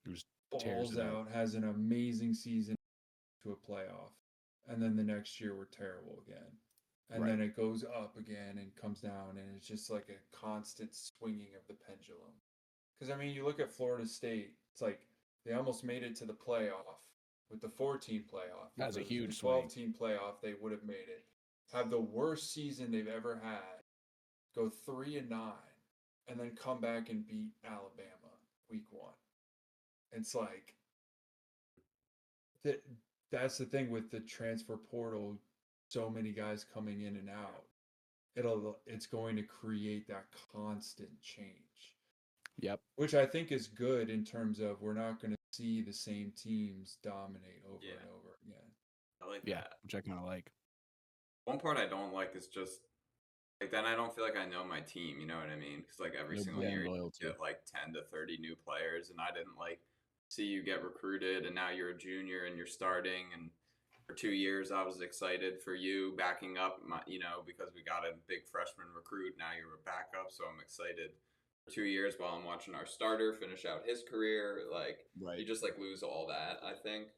Who's tears balls it up. out, has an amazing season to a playoff, and then the next year we're terrible again. And Right. then it goes up again and comes down, and it's just like a constant swinging of the pendulum. Because, I mean, you look at Florida State, it's like they almost made it to the playoff with the 14 playoff. That was a If it huge the 12 swing. team playoff, they would have made it. Have the worst season they've ever had, go 3-9, and then come back and beat Alabama week 1. It's like that's the thing with the transfer portal, so many guys coming in and out. It's going to create that constant change. Yep. Which I think is good in terms of we're not going to see the same teams dominate over and over again. I like Yeah, that. which I kind of like. One part I don't like is just like then I don't feel like I know my team. You know what I mean? Because like every No single brand year you loyalty. get like 10 to 30 new players, and I didn't like see you get recruited, and now you're a junior and you're starting. And for 2 years, I was excited for you backing up, because we got a big freshman recruit. Now you're a backup, so I'm excited for 2 years while I'm watching our starter finish out his career. Like Right. you just like lose all that. I think.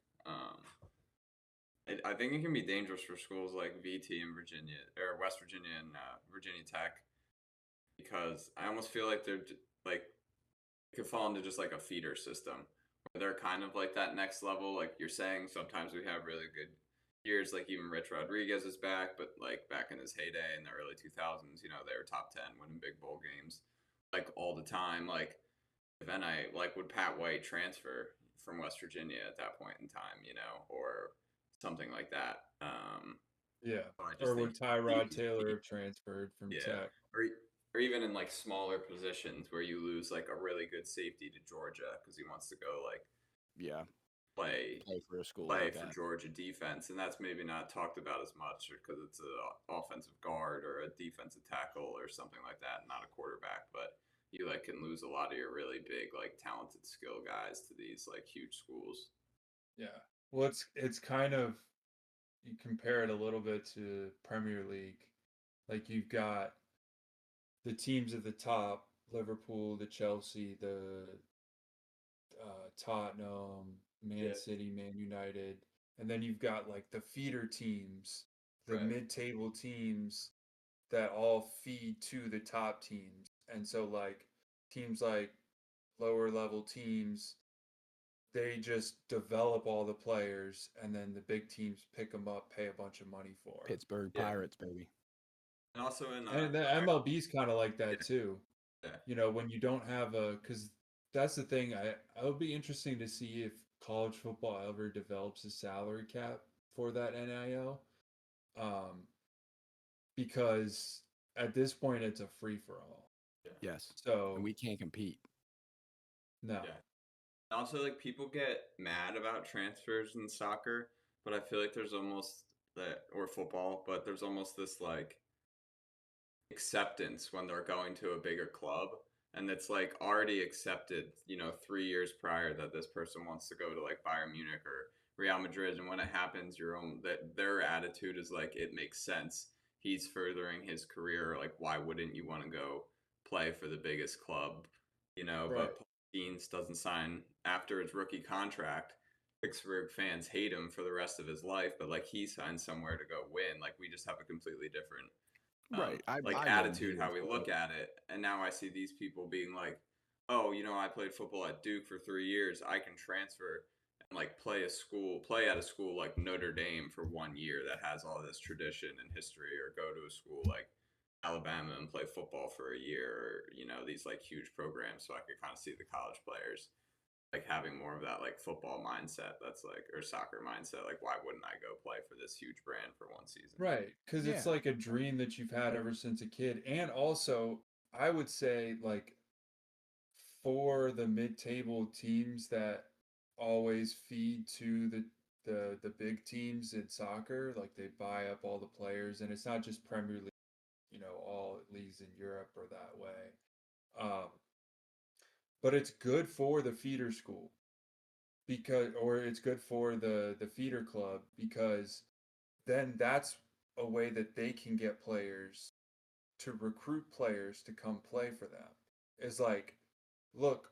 I think it can be dangerous for schools like VT in Virginia or West Virginia and Virginia Tech because I almost feel like they're like it could fall into just like a feeder system where they're kind of like that next level. Like you're saying, sometimes we have really good years, like even Rich Rodriguez is back, but like back in his heyday in the early 2000s, they were top 10 winning big bowl games like all the time. Like then would Pat White transfer from West Virginia at that point in time, or something like that. Yeah. So I Or just think would Tyrod Taylor have transferred from Tech? or even in like smaller positions where you lose like a really good safety to Georgia because he wants to go like play for a school play like for that. Georgia defense, and that's maybe not talked about as much because it's an offensive guard or a defensive tackle or something like that, not a quarterback, but you like can lose a lot of your really big like talented skill guys to these like huge schools. Yeah. Well, it's kind of, you compare it a little bit to Premier League. Like you've got the teams at the top, Liverpool, the Chelsea, the Tottenham, Man City, Man United, and then you've got like the feeder teams, the mid-table teams that all feed to the top teams. And so like teams like lower level teams, they just develop all the players, and then the big teams pick them up, pay a bunch of money for 'em. Pittsburgh Pirates, baby. And also in And the MLB's kind of like that too. When you don't have because that's the thing. It'll be interesting to see if college football ever develops a salary cap for that NIL, because at this point it's a free for all. Yes. So and we can't compete. No. Yeah. Also, like people get mad about transfers in soccer, but I feel like there's almost that, or football, but there's almost this like acceptance when they're going to a bigger club, and it's like already accepted 3 years prior that this person wants to go to like Bayern Munich or Real Madrid, and when it happens that their attitude is like it makes sense, he's furthering his career, like why wouldn't you want to go play for the biggest club, but Deans doesn't sign after his rookie contract. Pittsburgh fans hate him for the rest of his life, but like he signed somewhere to go win. Like we just have a completely different I attitude, how we look at it. And now I see these people being like, oh, I played football at Duke for 3 years. I can transfer and like play at a school like Notre Dame for 1 year that has all this tradition and history, or go to a school like Alabama and play football for a year, or, these like huge programs. So I could kind of see the college players like having more of that like football mindset that's like, or soccer mindset, like why wouldn't I go play for this huge brand for 1 season? Right, because it's like a dream that you've had ever since a kid. And also I would say like for the mid-table teams that always feed to the big teams in soccer, like they buy up all the players, and it's not just Premier League, all leagues in Europe are that way. But it's good for the feeder school or it's good for the feeder club, because then that's a way that they can get players to recruit players to come play for them. is like, look,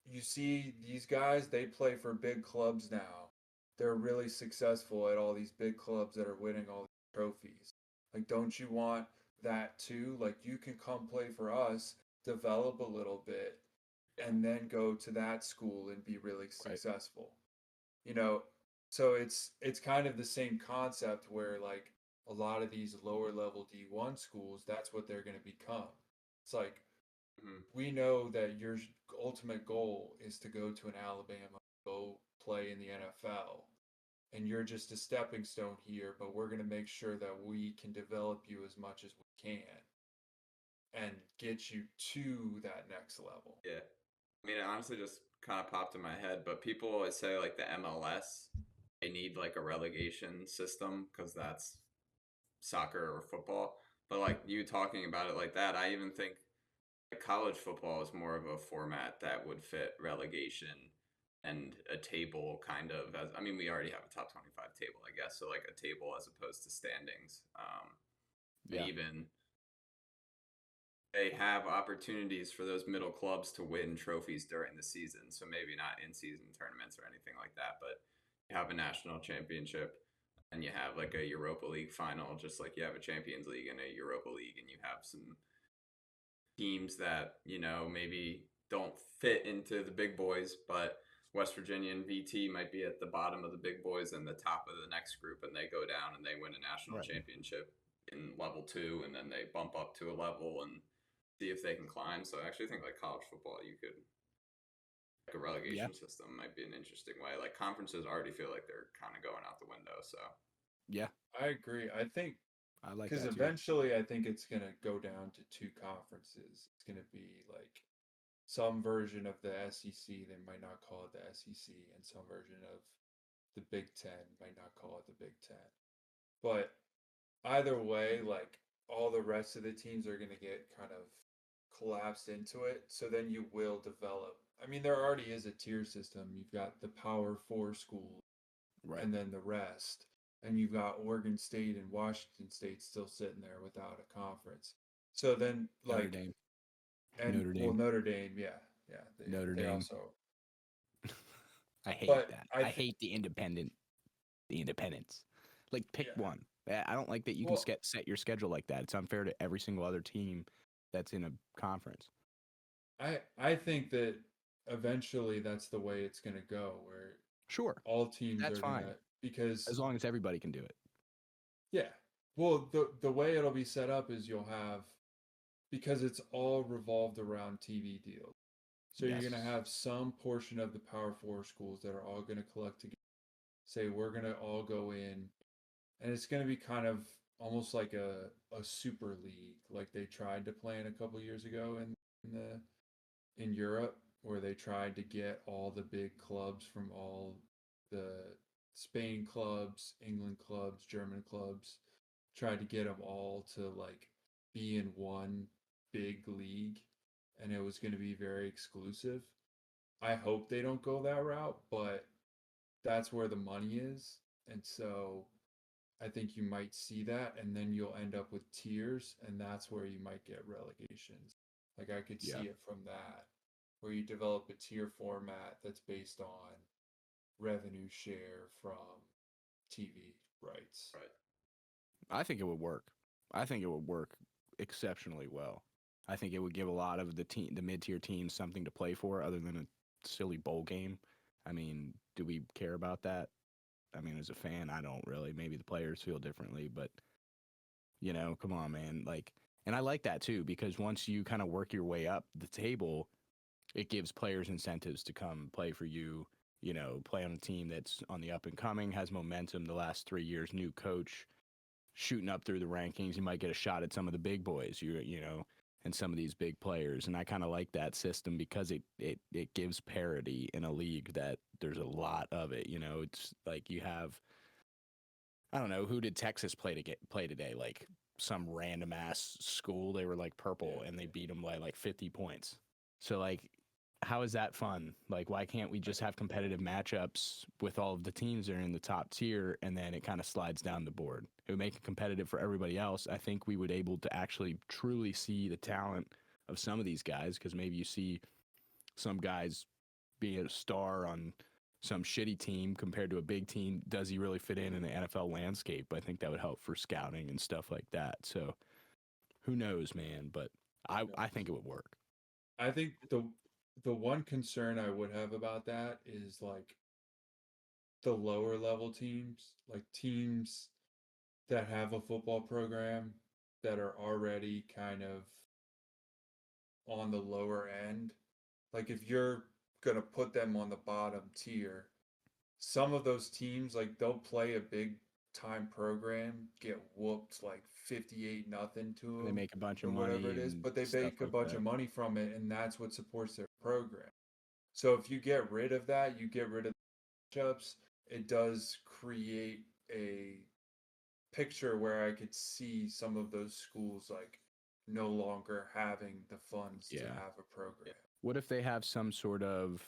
you see these guys, they play for big clubs now. They're really successful at all these big clubs that are winning all these trophies. Like, don't you want that too? Like, you can come play for us, develop a little bit, and then go to that school and be really Right. successful. You know, so it's kind of the same concept where like a lot of these lower level D1 schools, that's what they're going to become. It's like Mhm. we know that your ultimate goal is to go to an Alabama, go play in the NFL, and you're just a stepping stone here, but we're going to make sure that we can develop you as much as we can and get you to that next level. Yeah. I mean, it honestly just kind of popped in my head, but people always say like the MLS, they need like a relegation system because that's soccer or football. But like you talking about it like that, I even think like college football is more of a format that would fit relegation and a table kind of as I mean we already have a top 25 table I guess so like a table as opposed to standings and Yeah. even they have opportunities for those middle clubs to win trophies during the season. So maybe not in season tournaments or anything like that, but you have a national championship and you have like a Europa League final, just like you have a Champions League and a Europa League, and you have some teams that, you know, maybe don't fit into the big boys, but West Virginia and VT might be at the bottom of the big boys and the top of the next group, and they go down and they win a national Right. championship in level 2, and then they bump up to a level and see if they can climb. So I actually think like college football, you could like a Yeah. relegation system might be an interesting way. Like conferences already feel like they're kind of going out the window. So Yeah. I agree. I think I like because that too. eventually I think it's going to go down to two conferences. It's going to be like some version of the SEC. They might not call it the SEC, and some version of the Big Ten might not call it the Big Ten. But either way, like all the rest of the teams are going to get kind of collapsed into it. So then you will develop. I mean, there already is a tier system. You've got the Power Four schools Right. and then the rest. And you've got Oregon State and Washington State still sitting there without a conference. So then, Notre like, Dame. and Notre well, Dame. Notre Dame, yeah, Notre they Dame. also. I hate But that. I I think, hate the independence. Like pick yeah, one. I don't like that you can well, set your schedule like that. It's unfair to every single other team that's in a conference. I think that eventually that's the way it's going to go, where Sure, all teams that's are fine gonna because as long as everybody can do it. yeah, well the way it'll be set up is you'll have because it's all revolved around TV deals. So you're Yes. going to have some portion of the Power Four schools that are all going to collect together, say we're going to all go in, and it's going to be kind of almost like a super league, like they tried to plan a couple years ago in the in Europe, where they tried to get all the big clubs from all the Spain clubs, England clubs, German clubs, tried to get them all to like be in one big league, and it was going to be very exclusive. I hope they don't go that route, but that's where the money is. And so I think you might see that, and then you'll end up with tiers, and that's where you might get relegations. Like I could Yeah. see it from that, where you develop a tier format that's based on revenue share from TV rights. right. I think it would work. I think it would work exceptionally well. I think it would give a lot of the mid-tier teams something to play for other than a silly bowl game. I mean, do we care about that? I mean, as a fan, I don't really. Maybe the players feel differently, but come on, man. Like, and I like that too because once you kind of work your way up the table, it gives players incentives to come play for you. Play on a team that's on the up and coming, has momentum. The last 3 years, new coach, shooting up through the rankings. You might get a shot at some of the big boys. And some of these big players. And I kind of like that system because it gives parity in a league that there's a lot of it. It's like you have I don't know, who did Texas play today? Like some random ass school. They were like purple and they beat them by like 50 points. So like, how is that fun? Like, why can't we just have competitive matchups with all of the teams that are in the top tier, and then it kind of slides down the board? It would make it competitive for everybody else. I think we would able to actually truly see the talent of some of these guys, because maybe you see some guys being a star on some shitty team compared to a big team. Does he really fit in the NFL landscape? I think that would help for scouting and stuff like that. So who knows, man? But I think it would work. I think the one concern I would have about that is like the lower level teams, like teams that have a football program that are already kind of on the lower end. Like if you're gonna put them on the bottom tier, some of those teams like they'll play a big time program, get whooped like 58-0 to them, They make a bunch of or money, whatever it is, and but they stuff make a like bunch that. of money from it, and that's what supports their program. So if you get rid of that, you get rid of the matchups, it does create a picture where I could see some of those schools like no longer having the funds to Yeah. have a program. What if they have some sort of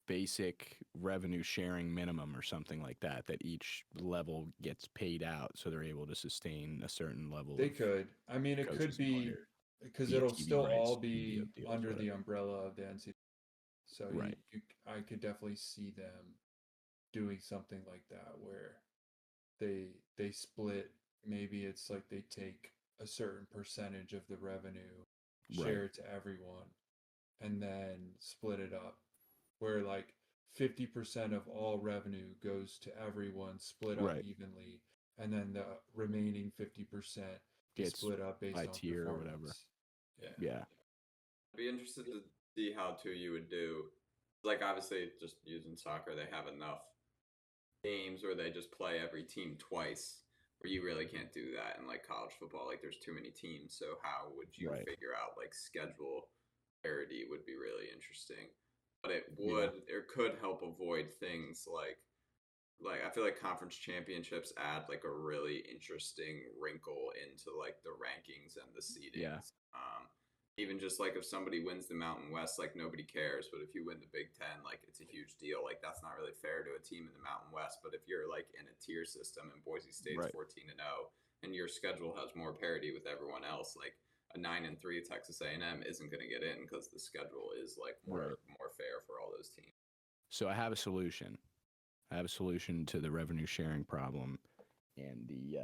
basic revenue sharing minimum or something like that, that each level gets paid out so they're able to sustain a certain level They of could. I mean, it coaches could be player, because via it'll TV still all rights, be TV deals, under the whatever. umbrella of the NCAA. So Right. I could definitely see them doing something like that where they split. Maybe it's like they take a certain percentage of the revenue, share Right. it to everyone, and then split it up. Where like 50% of all revenue goes to everyone, split up Right. evenly, and then the remaining 50% is Gets split up based by on tier or whatever. performance. Yeah. Yeah. I'd be interested to see how too you would do. Like obviously, just using soccer, they have enough games where they just play every team twice. Where you really can't do that in like college football. Like there's too many teams. So how would you Right. figure out like schedule parity would be really interesting. But it Yeah. would or could help avoid things like I feel like conference championships add like a really interesting wrinkle into like the rankings and the Yeah. seedings. Even just like if somebody wins the Mountain West, like nobody cares. But if you win the Big Ten, like it's a huge deal. Like that's not really fair to a team in the Mountain West. But if you're like in a tier system and Boise State's Right. 14-0, and your schedule has more parity with everyone else, like a 9-3 Texas A&M isn't going to get in because the schedule is like Right. more fair for all those teams. So I have a solution. I have a solution to the revenue sharing problem and the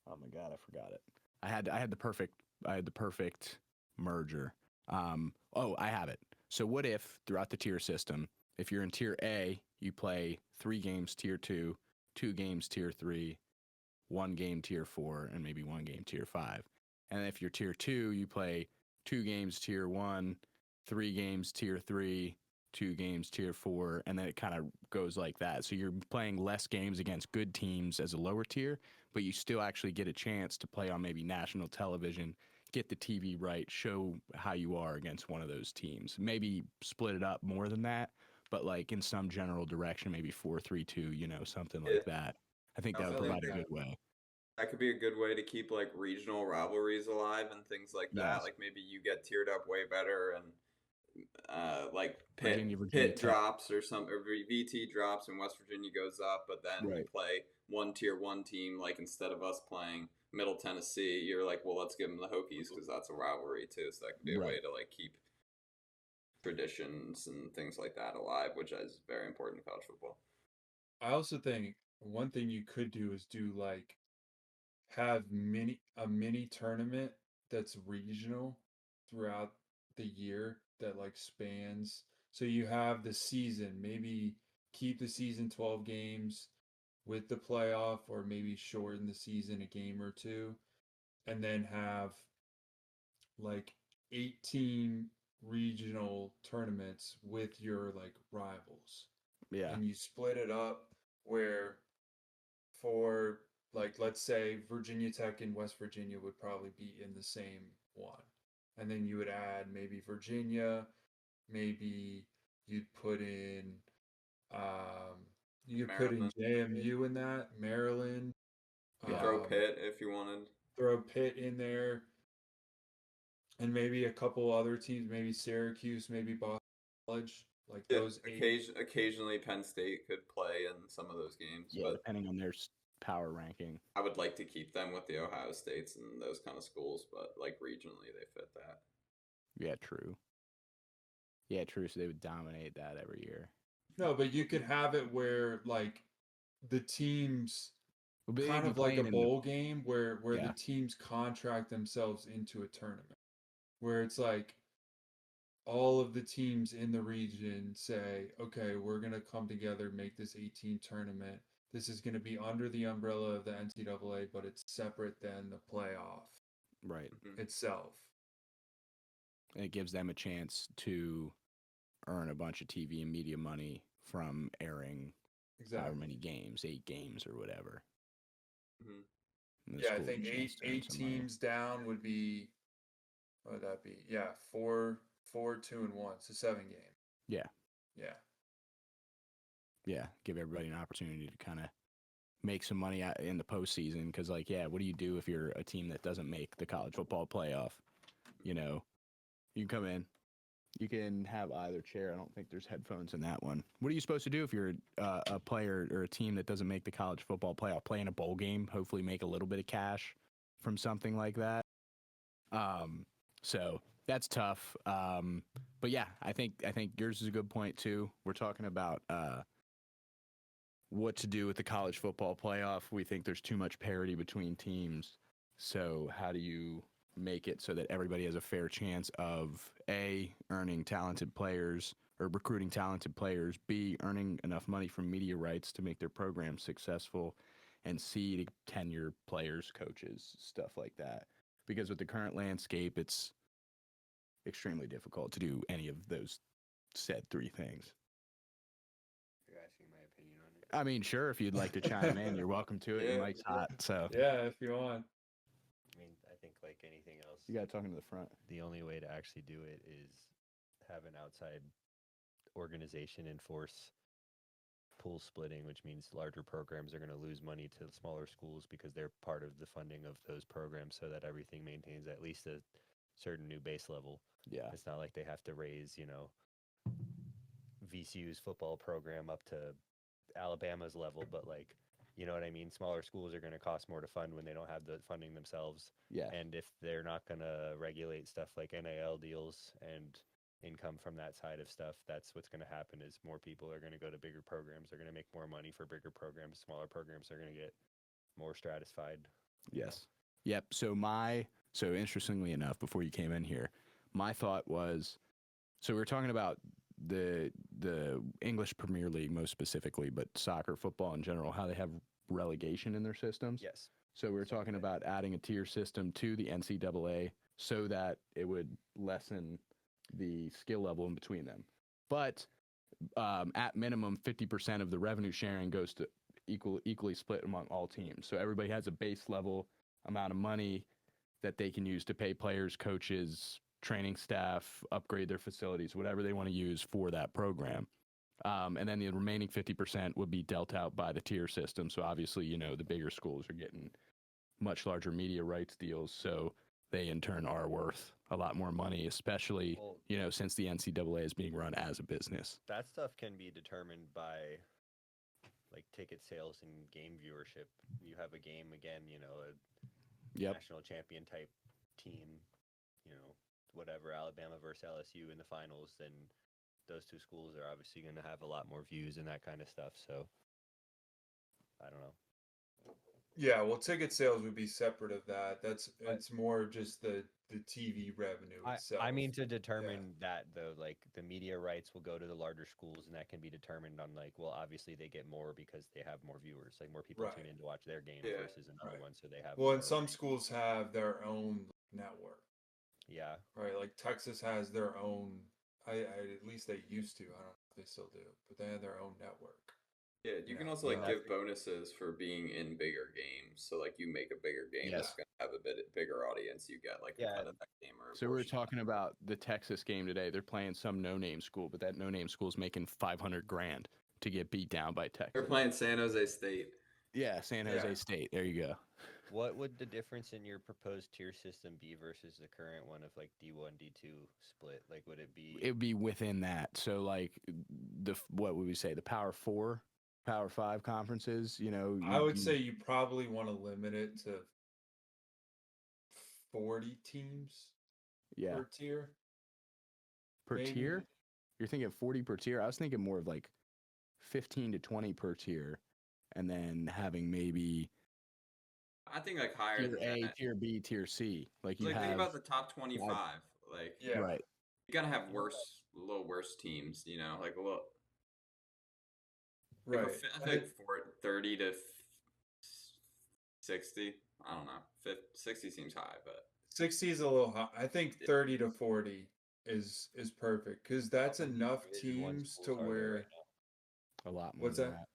oh my god, I forgot it. I had the perfect merger. I have it. So what if throughout the tier system, if you're in tier A, you play 3 games tier 2, 2 games tier 3, 1 game tier 4, and maybe 1 game tier 5. And if you're tier 2, you play 2 games tier 1, 3 games tier 3, 2 games tier 4, and then it kind of goes like that. So you're playing less games against good teams as a lower tier, but you still actually get a chance to play on maybe national television, get the TV right, show how you are against one of those teams. Maybe split it up more than that, but like in some general direction, maybe 4-3-2, something like that. I think I that would also think provide a good way. that could be a good way to keep like regional rivalries alive and things like that. Yes. Like maybe you get tiered up way better and like Virginia Pitt Tech. drops or VT drops and West Virginia goes up, but then we Right. play one tier 1 team. Like instead of us playing Middle Tennessee, you're like, well, let's give them the Hokies because that's a rivalry too. So that could be a way Right. to like keep traditions and things like that alive, which is very important in college football. I also think one thing you could do is do like have a mini tournament that's regional throughout the year that like spans. So you have the season, maybe keep the season 12 games with the playoff, or maybe shorten the season a game or two, and then have like 18 regional tournaments with your like rivals. Yeah. And you split it up where for like let's say Virginia Tech and West Virginia would probably be in the same one. And then you would add maybe Virginia, maybe you'd put in you could put in Maryland. JMU in that, Maryland. Yeah. Throw Pitt if you wanted. Throw Pitt in there, and maybe a couple other teams, maybe Syracuse, maybe Boston College, like Yeah, those eight. occasionally Penn State could play in some of those games, Yeah, but depending on their power ranking. I would like to keep them with the Ohio States and those kind of schools, but like regionally they fit that. Yeah, true. Yeah, true. So they would dominate that every year. No, but you could have it where like the teams Well, but they'd kind be of like a playing in the bowl game where Yeah. the teams contract themselves into a tournament. Where it's like all of the teams in the region say, okay, we're going to come together, make this 18 tournament. This is going to be under the umbrella of the NCAA, but it's separate than the playoff right. itself. And it gives them a chance to earn a bunch of TV and media money from airing however many games, 8 games or whatever. Mm-hmm. Yeah, I think eight teams down would be, what would that be? Yeah, 4, 2, and 1, so 7 games. Yeah. Yeah. Yeah, give everybody an opportunity to kind of make some money out in the postseason. Because, like, yeah, what do you do if you're a team that doesn't make the college football playoff? You know, you can come in. You can have either chair. I don't think there's headphones in that one. What are you supposed to do if you're a player or a team that doesn't make the college football playoff? Play in a bowl game, hopefully make a little bit of cash from something like that. So that's tough. But yeah, I think yours is a good point too. We're talking about what to do with the college football playoff. We think there's too much parity between teams. So how do you make it so that everybody has a fair chance of A, earning talented players or recruiting talented players, B, earning enough money from media rights to make their program successful, and C, to tenure players, coaches, stuff like that. Because with the current landscape, it's extremely difficult to do any of those said 3 things. You're asking my opinion on it? I mean, sure, if you'd like to chime in, you're welcome to it. Yeah. Your mic's hot, so. Yeah, if you want. I mean, I think like anything else, You got to talk into the front. the only way to actually do it is have an outside organization enforce pool splitting, which means larger programs are going to lose money to the smaller schools because they're part of the funding of those programs, so that everything maintains at least a certain new base level. Yeah. It's not like they have to raise, VCU's football program up to Alabama's level, but like, you know what I mean? Smaller schools are going to cost more to fund when they don't have the funding themselves. Yeah. And if they're not going to regulate stuff like NIL deals and income from that side of stuff, that's what's going to happen is more people are going to go to bigger programs. They're going to make more money for bigger programs. Smaller programs are going to get more stratified. Yes. Yep. So interestingly enough, before you came in here, my thought was, so we were talking about the English Premier League most specifically, but soccer, football in general, how they have relegation in their systems. Yes. So we were talking about adding a tier system to the NCAA so that it would lessen the skill level in between them. But at minimum, 50% of the revenue sharing goes to equally split among all teams. So everybody has a base level amount of money that they can use to pay players, coaches, training staff, upgrade their facilities, whatever they want to use for that program. And then the remaining 50% would be dealt out by the tier system. So obviously, the bigger schools are getting much larger media rights deals. So they in turn are worth a lot more money, especially, since the NCAA is being run as a business. That stuff can be determined by like ticket sales and game viewership. You have a game again, a national champion type team, whatever, Alabama versus LSU in the finals, then those two schools are obviously going to have a lot more views and that kind of stuff. So I don't know. Yeah, well, ticket sales would be separate of that. It's more just the TV revenue itself. I mean, to determine that though, like the media rights will go to the larger schools, and that can be determined on like, well, obviously they get more because they have more viewers, like more people tune in to watch their game versus another one, so they have. Well, and some schools have their own network. Yeah. Right, like Texas has their own. I at least they used to. I don't know if they still do, but they have their own network. Yeah, you can also give bonuses for being in bigger games. So like you make a bigger game that's going to have a bit bigger audience. You get like a cut of that game. So we were talking about the Texas game today. They're playing some no-name school, but that no-name school's making $500,000 to get beat down by Texas. They're playing San Jose State. Yeah, San Jose State. There you go. What would the difference in your proposed tier system be versus the current one of like D1, D2 split? Like, would it be? It would be within that. So like what would we say? The Power 4 Power 5 conferences, I would say you probably want to limit it to 40 teams per tier. Per maybe. tier? You're thinking 40 per tier? I was thinking more of like 15 to 20 per tier, and then having maybe I think like higher tier than A, that. tier B, tier C. Like you Like have think about the top 25. Like Yeah. right. you gotta have a little worse teams. Like a little. Right. I think 30 to 60. I don't know. 60 seems high, but 60 is a little high. I think 30 to 40 is perfect because that's How many enough Division I teams to schools are there where. right now? A lot more What's than that?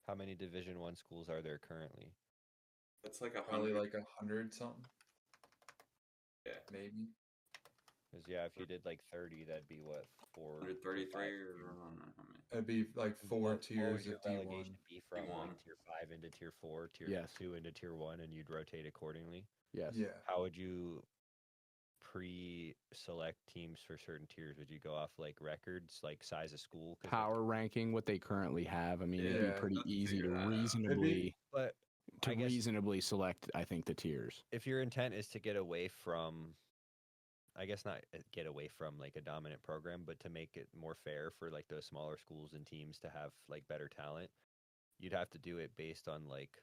How many Division I schools are there currently? that's like Probably 100. like 100 something. Yeah. Maybe. Because if you did like 30, that'd be what, 133 5 or teams? I don't know how many. It'd be like four What tiers would your of D1. relegation be from D1. like tier 5 into tier 4, tier Yes. 2 into tier 1, and you'd rotate accordingly? Yes. Yeah. How would you pre-select teams for certain tiers? Would you go off like records, like size of school? Power ranking what they currently have. I mean, it'd Yeah, be pretty let's easy figure to that out. reasonably But I guess reasonably select, I think, the tiers. if your intent is to get away from, I guess not get away from like a dominant program, but to make it more fair for like those smaller schools and teams to have like better talent, you'd have to do it based on like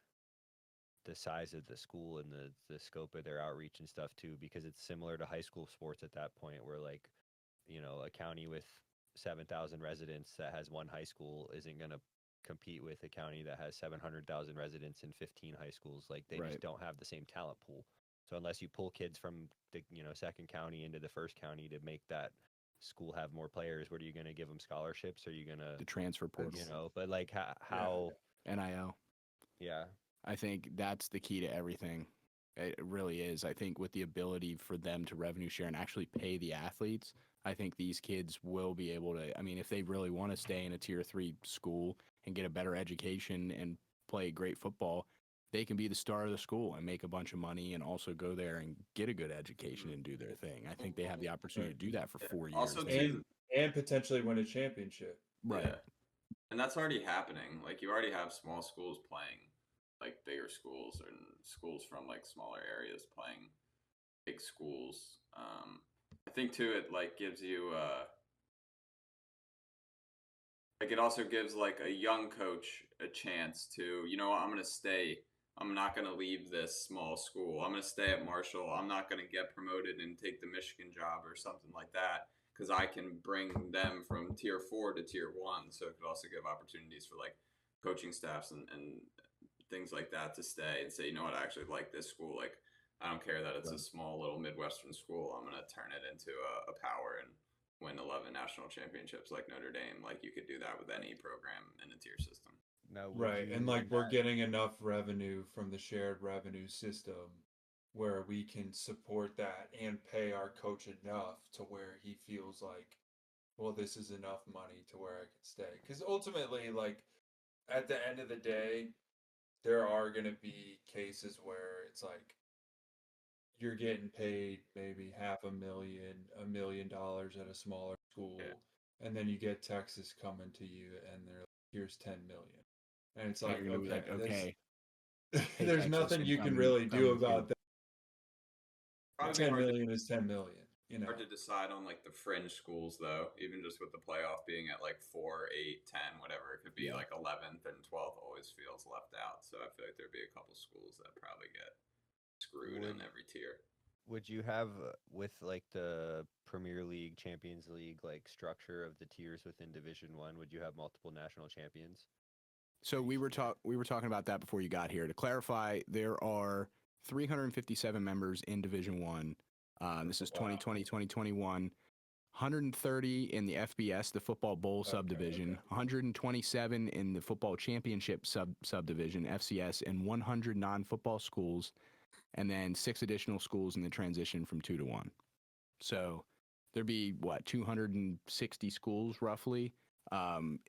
the size of the school and the scope of their outreach and stuff too, because it's similar to high school sports at that point where like, a county with 7,000 residents that has one high school isn't going to compete with a county that has 700,000 residents and 15 high schools. Like they Right. just don't have the same talent pool. So unless you pull kids from the second county into the first county to make that school have more players, what are you going to give them scholarships? Are you going The to, transfer portal, but like how, NIL. yeah. I think that's the key to everything. It really is. I think with the ability for them to revenue share and actually pay the athletes, I think these kids will be able to. I mean, if they really want to stay in a tier 3 school and get a better education and play great football, they can be the star of the school and make a bunch of money and also go there and get a good education and do their thing. I think they have the opportunity to do that for 4 years. Also, and potentially win a championship. Right. Yeah. And that's already happening. Like you already have small schools playing like bigger schools and schools from like smaller areas playing big schools. I think too it like gives you like it also gives like a young coach a chance to, I'm gonna stay. I'm not gonna leave this small school. I'm gonna stay at Marshall. I'm not gonna get promoted and take the Michigan job or something like that because I can bring them from tier 4 to tier 1. So it could also give opportunities for like coaching staffs and things like that to stay and say, you know what, I actually like this school. Like, I don't care that it's a small little Midwestern school. I'm going to turn it into a power and win 11 national championships like Notre Dame. Like, you could do that with any program in a tier system. No, Right. And like we're getting enough revenue from the shared revenue system where we can support that and pay our coach enough to where he feels like, well, this is enough money to where I can stay. Because ultimately, like, at the end of the day, there are going to be cases where it's like you're getting paid maybe $500,000, $1 million at a smaller school, and then you get Texas coming to you and they're like, here's 10 million. And it's like, You're gonna be like, okay. There's Texas nothing and you can come- really come do with about that. Probably 10 million is 10 million. Hard to decide on like the fringe schools though, even just with the playoff being at like 4, 8, 10, whatever. It could be like 11th and 12th always feels left out. So I feel like there'd be a couple schools that probably get screwed in every tier. Would you have with like the Premier League, Champions League, like structure of the tiers within Division 1, would you have multiple national champions? So we were talking about that before you got here. To clarify, there are 357 members in Division 1. This is 2020, 2021. 130 in the FBS, the Football Bowl subdivision, 127 in the Football Championship subdivision, FCS, and 100 non-football schools, and then 6 additional schools in the transition from 2 to 1. So there'd be, 260 schools roughly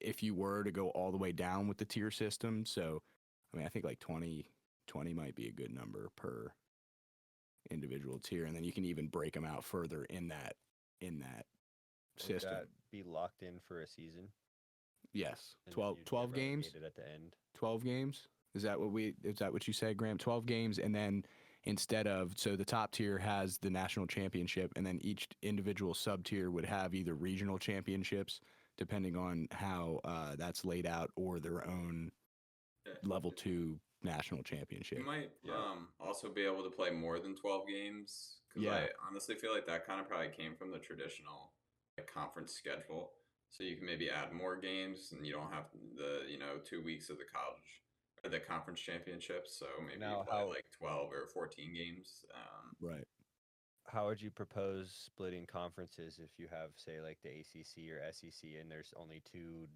if you were to go all the way down with the tier system. So, I mean, I think like 20 might be a good number per individual tier, and then you can even break them out further in that system. Would that be locked in for a season? Yes, and then 12, you'd get 12 games. relegated at the end. 12 games. Is that what you said, Graham? 12 games, and then instead of, so the top tier has the national championship, and then each individual sub tier would have either regional championships, depending on how that's laid out, or their own Yeah. level 2 national championship. You might Yeah. also be able to play more than 12 games, because Yeah. I honestly feel like that kind of probably came from the traditional conference schedule. So you can maybe add more games, and you don't have the 2 weeks of the college or the conference championships. So maybe you Now, play how like 12 or 14 games. Right. how would you propose splitting conferences if you have, say, like the ACC or SEC, and there's only two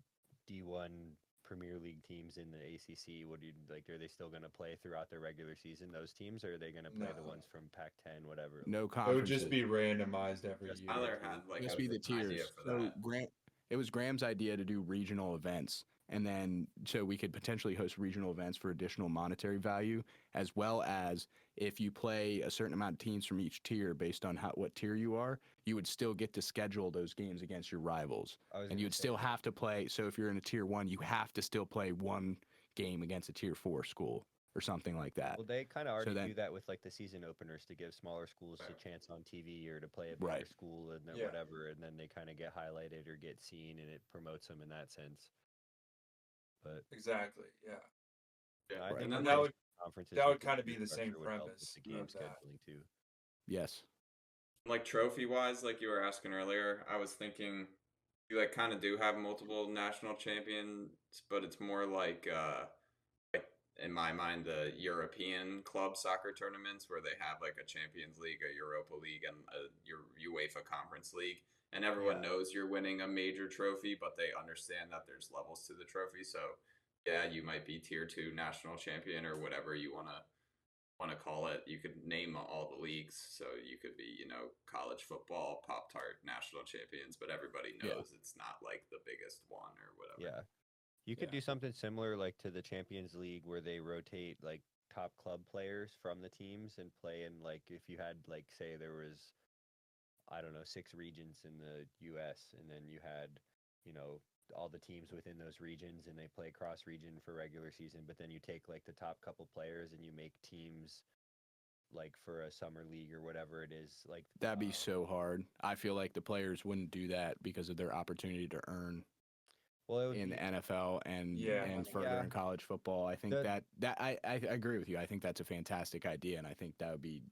D1 Premier League teams in the ACC? Would you like? Are they still going to play throughout their regular season, those teams, or are they going to play the No. ones from Pac-10, whatever? No It would conferences. just be randomized every Just year. Tyler had like Just a, be the an idea tiers. for So that. It was Graham's idea to do regional events, and then so we could potentially host regional events for additional monetary value, as well as if you play a certain amount of teams from each tier based on what tier you are, you would still get to schedule those games against your rivals, and you'd still have to play. So if you're in a tier 1, you have to still play one game against a tier 4 school or something like that. Well, they kind of already then- do that with like the season openers to give smaller schools a chance on TV or to play a bigger Right. school and then Yeah. whatever, and then they kind of get highlighted or get seen, and it promotes them in that sense. But Exactly. Yeah. Yeah. I Right. think And then that like, would conferences that would with the kind of be tier the same structure would help with premise the game of that. scheduling too. Yes. like trophy wise, like you were asking earlier, I was thinking you like kind of do have multiple national champions, but it's more like in my mind the European club soccer tournaments where they have like a Champions League, a Europa League, and a UEFA Conference League, and everyone Yeah. knows you're winning a major trophy, but they understand that there's levels to the trophy. So yeah, you might be tier 2 national champion or whatever you want to call it. You could name all the leagues, so you could be college football Pop Tart national champions, but everybody knows it's not like the biggest one or whatever. Yeah. You could Yeah. do something similar like to the Champions League where they rotate like top club players from the teams and play in, like, if you had like, say there was, I don't know, 6 regions in the US, and then you had, all the teams within those regions, and they play cross region for regular season, but then you take like the top couple players and you make teams like for a summer league or whatever it is, like That'd be so hard. I feel like the players wouldn't do that because of their opportunity to earn well, it would in be, the NFL and Yeah. and further Yeah. in college football. I think The- that I agree with you. I think that's a fantastic idea, and I think that would be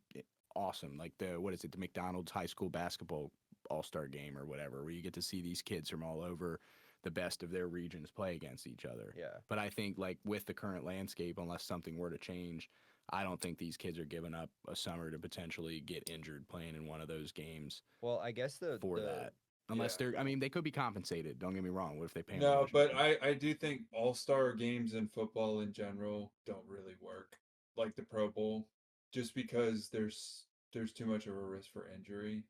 awesome. Like the McDonald's high school basketball all-star game or whatever, where you get to see these kids from all over the best of their regions play against each other. yeah. But I think like with the current landscape, unless something were to change, I don't think these kids are giving up a summer to potentially get injured playing in one of those games Well, I guess for that. Unless Yeah. they could be compensated. Don't get me wrong. What if they pay them? No, but I do think all-star games in football in general don't really work, like the Pro Bowl, just because there's too much of a risk for injury.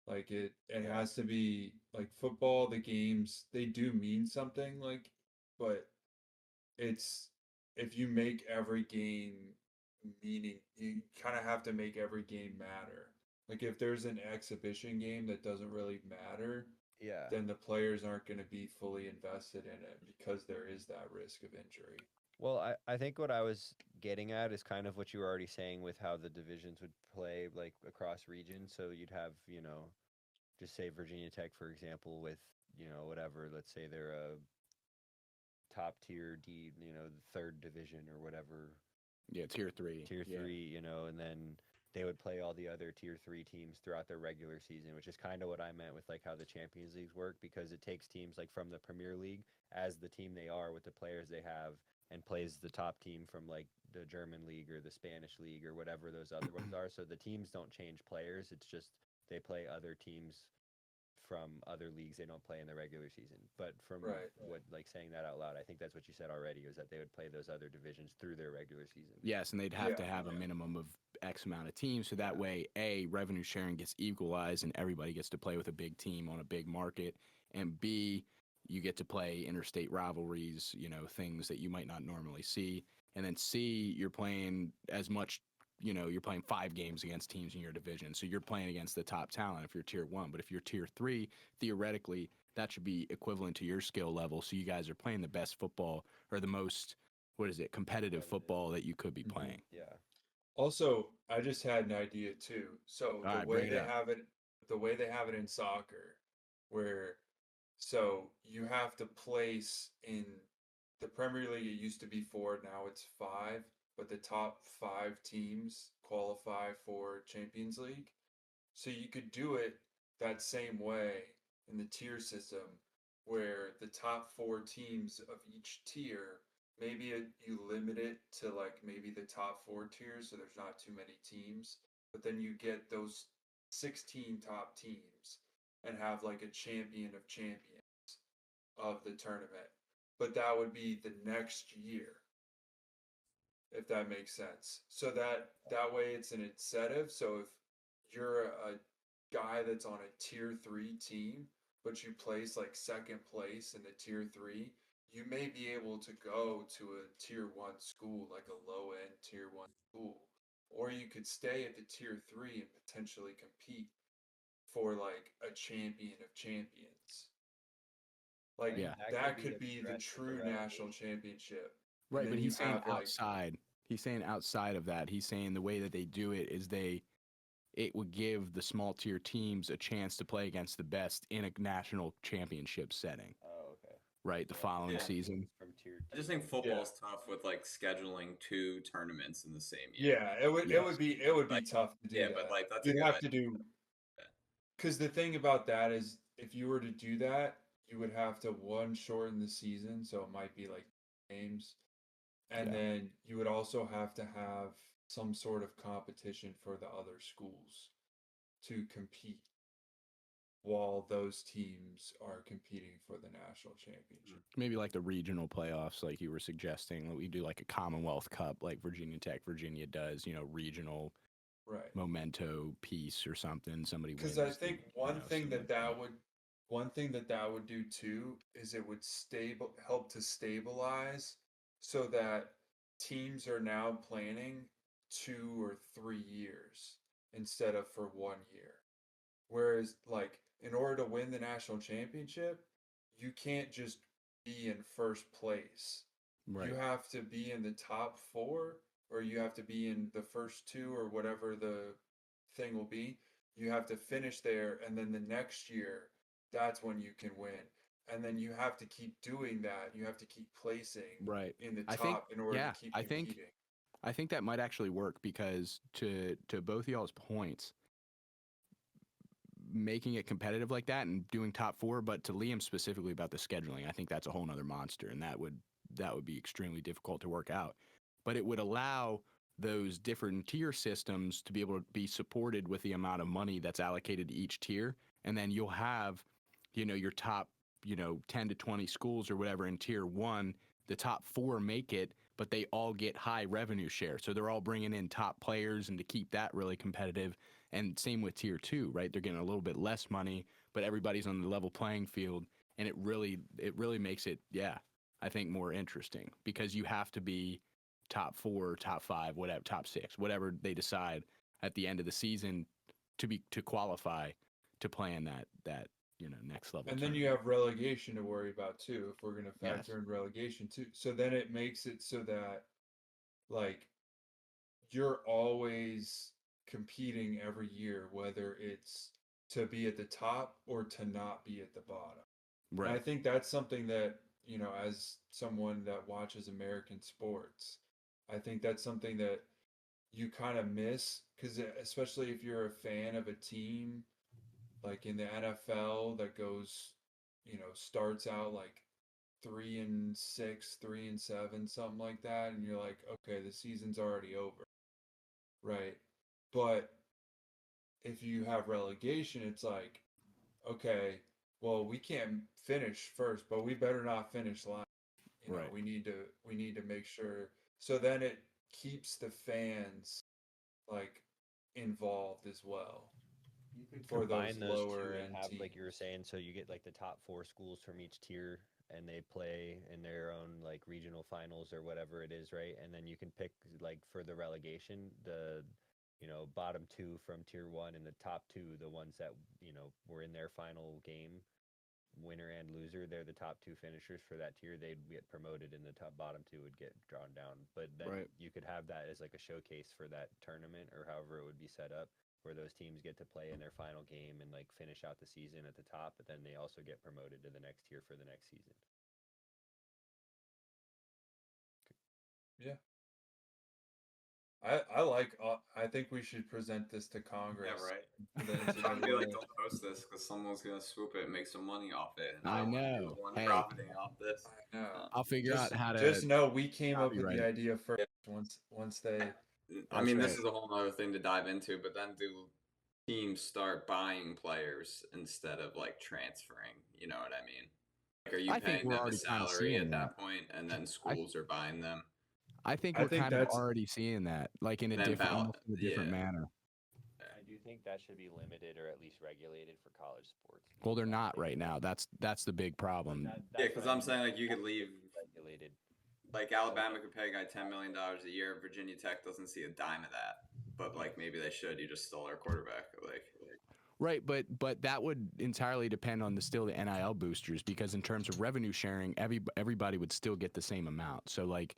Like it has to be like football, the games, they do mean something, like, but it's if you make every game meaning, you kind of have to make every game matter. Like if there's an exhibition game that doesn't really matter, Yeah. then the players aren't going to be fully invested in it because there is that risk of injury. Well, I think what I was getting at is kind of what you were already saying with how the divisions would play like across regions. So you'd have, just say Virginia Tech, for example, with, whatever, let's say they're a top tier D, the 3rd division or whatever. Yeah, tier 3. Tier 3, and then they would play all the other tier 3 teams throughout their regular season, which is kind of what I meant with like how the Champions Leagues work, because it takes teams like from the Premier League as the team they are with the players they have, and plays the top team from like the German league or the Spanish league or whatever those other ones are. So the teams don't change players. It's just they play other teams from other leagues they don't play in the regular season. But from what, like, saying that out loud, I think that's what you said already, was that they would play those other divisions through their regular season. Yes, and they'd have to have a minimum of X amount of teams, so that way, A, revenue sharing gets equalized and everybody gets to play with a big team on a big market, and B, you get to play interstate rivalries, things that you might not normally see, and then C, you're playing as much you're playing 5 games against teams in your division. So you're playing against the top talent if you're tier 1. But if you're tier 3, theoretically, that should be equivalent to your skill level. So you guys are playing the best football or the most, competitive football that you could be playing. Yeah. Also, I just had an idea too. So All right, bring it up. the way they have it in soccer, where so you have to place in the Premier League. It used to be 4, now it's 5, but the top 5 teams qualify for Champions League. So you could do it that same way in the tier system, where the top 4 teams of each tier, you limit it to like maybe the top 4 tiers, so there's not too many teams, but then you get those 16 top teams and have like a champion of champions of the tournament. But that would be the next year, if that makes sense. So that way it's an incentive. So if you're a guy that's on a tier 3 team, but you place like second place in the tier 3, you may be able to go to a tier 1 school, like a low end tier 1 school. Or you could stay at the tier 3 and potentially compete for like a champion of champions. Like Yeah. that could be the true national championship. Right, but he's saying outside. He's saying outside of that. He's saying the way that they do it is it would give the small tier teams a chance to play against the best in a national championship setting. Oh, okay. Right, the following season. From tier I just think football's tough with like scheduling 2 tournaments in the same year. Yeah, it would be tough to do. Yeah, that. but like that's you'd have to do. Because the thing about that is, if you were to do that, you would have to shorten the season, so it might be like games, and then you would also have to have some sort of competition for the other schools to compete while those teams are competing for the national championship. Maybe like the regional playoffs, like you were suggesting. We do like a Commonwealth Cup, like Virginia does, regional memento piece or something. Somebody wins. Because I think one thing that would do too is it would help to stabilize, so that teams are now planning 2 or 3 years instead of for 1 year. Whereas, like, in order to win the national championship, you can't just be in first place. Right. You have to be in the top 4, or you have to be in the first 2, or whatever the thing will be. You have to finish there, and then the next year, that's when you can win. And then you have to keep doing that. You have to keep placing in the top in order to keep competing. I think that might actually work, because to both of y'all's points, making it competitive like that and doing top 4, but to Liam specifically about the scheduling, I think that's a whole nother monster, and that would be extremely difficult to work out. But it would allow those different tier systems to be able to be supported with the amount of money that's allocated to each tier, and then you'll have, your top, 10 to 20 schools or whatever in tier 1, the top 4 make it, but they all get high revenue share. So they're all bringing in top players, and to keep that really competitive. And same with tier 2, right? They're getting a little bit less money, but everybody's on the level playing field. And it really makes it, I think, more interesting, because you have to be top 4, top 5, whatever, top 6, whatever they decide at the end of the season to qualify to play in that next level. And then you have relegation to worry about too, if we're going to factor in relegation too. So then it makes it so that, like, you're always competing every year, whether it's to be at the top or to not be at the bottom. Right. And I think that's something that, as someone that watches American sports, I think that's something that you kind of miss, because especially if you're a fan of a team like in the NFL that goes, starts out like 3-6, 3-7, something like that, and you're like, okay, the season's already over, right? But if you have relegation, it's like, okay, well, we can't finish first, but we better not finish last. Right. We need to make sure. So then it keeps the fans like involved as well. You could for those combine those two lower and end have, teams. like you were saying, so you get like the top 4 schools from each tier, and they play in their own like regional finals or whatever it is, right? And then you can pick like for the relegation, the bottom 2 from tier 1 and the top 2, the ones that were in their final game, winner and loser. They're the top 2 finishers for that tier. They'd get promoted, and the top bottom 2 would get drawn down. But then Right. you could have that as like a showcase for that tournament or however it would be set up, where those teams get to play in their final game and like finish out the season at the top, but then they also get promoted to the next tier for the next season. Yeah. I think we should present this to Congress. Yeah, right. The I feel like NCAA. don't post this because someone's gonna swoop it and make some money off it. And I don't wanna be know. the one Hey. profiting off this. I know. I'll figure out how to Just know we came up with copyright the it. idea first. Once they. I mean, That's this is a whole other thing to dive into, but then do teams start buying players instead of like transferring? You know what I mean? Like, are you I think paying we're them a already kinda salary seeing at that. that point, and then schools are buying them? I think I we're think kind of that's- already seeing that, like in a Then different, ballot- almost in a different yeah. manner. I do think that should be limited or at least regulated for college sports. Well, they're not right now. That's the big problem. Yeah, because I'm saying like you could leave. Regulated. Like Alabama could pay a guy $10 million a year. Virginia Tech doesn't see a dime of that, but like maybe they should. You just stole our quarterback. Like Right, but that would entirely depend on the NIL boosters, because in terms of revenue sharing, everybody would still get the same amount. So like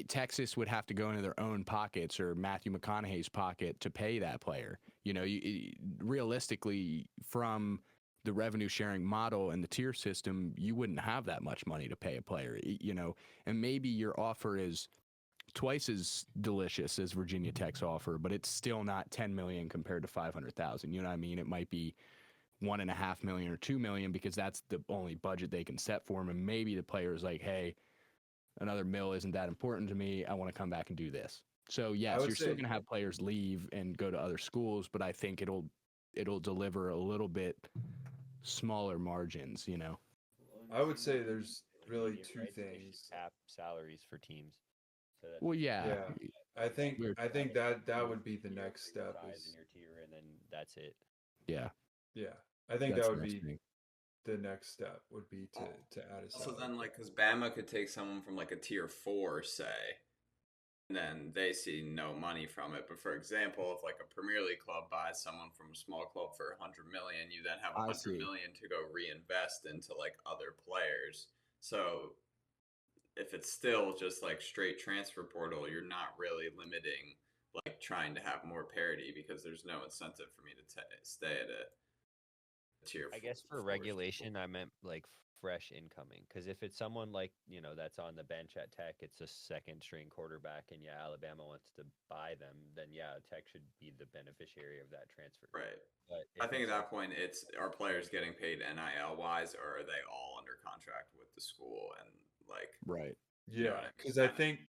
Texas would have to go into their own pockets or Matthew McConaughey's pocket to pay that player. Realistically, from the revenue sharing model and the tier system, you wouldn't have that much money to pay a player, and maybe your offer is twice as delicious as Virginia Tech's offer, but it's still not 10 million compared to 500,000. You know what I mean? It might be 1.5 million or 2 million because that's the only budget they can set for him. And maybe the player is like, hey, another mil isn't that important to me. I want to come back and do this. So yes, you're still going to have players leave and go to other schools, but I think it'll deliver a little bit smaller margins, I would say there's really two things. Cap salaries for teams. So that Well, yeah. I think that would be the next step. Rise in your tier, and then that's it. Yeah. Yeah, I think That's that would the be next thing. the next step. Would be to add a also salary. then like because Bama could take someone from like a tier 4, say, and then they see no money from it. But for example, if like a Premier League club buys someone from a small club for 100 million, you then have I 100 see. million to go reinvest into like other players. So if it's still just like straight transfer portal, you're not really limiting like trying to have more parity because there's no incentive for me to stay at a tier. I guess for regulation, I meant like fresh incoming. Because if it's someone like that's on the bench at Tech, it's a second string quarterback, and Alabama wants to buy them, then Tech should be the beneficiary of that transfer. Right. But I think at that point, it's are players getting paid NIL wise, or are they all under contract with the school and like Right. Yeah, because I think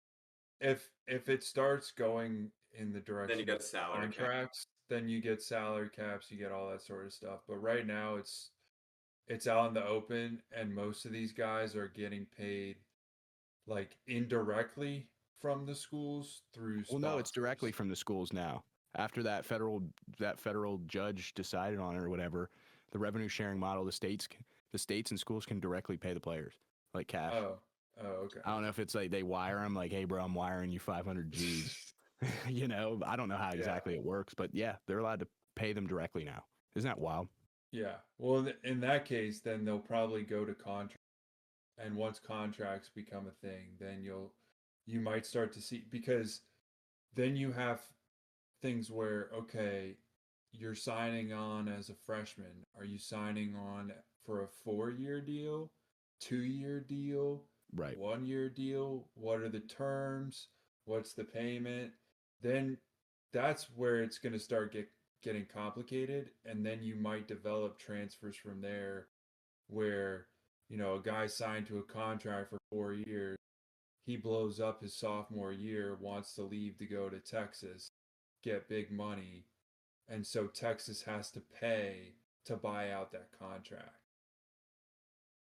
if it starts going in the direction then you get of salary cap. contracts, then you get salary caps, you get all that sort of stuff. But right now, it's out in the open, and most of these guys are getting paid like indirectly from the schools through. Well, no, it's directly sponsors. from the schools now. After that federal judge decided on it or whatever, the revenue sharing model, the states and schools can directly pay the players like cash. Oh, okay. I don't know if it's like they wire them like, hey, bro, I'm wiring you 500 G's. I don't know how exactly it works, but yeah, they're allowed to pay them directly now. Isn't that wild? Yeah. Well, in that case, then they'll probably go to contract, and once contracts become a thing, then you might start to see, because then you have things where, okay, you're signing on as a freshman. Are you signing on for a 4-year deal, 2-year deal, Right. 1-year deal? What are the terms? What's the payment? Then that's where it's going to start getting complicated, and then you might develop transfers from there where a guy signed to a contract for 4 years, he blows up his sophomore year, wants to leave to go to Texas, get big money, and so Texas has to pay to buy out that contract.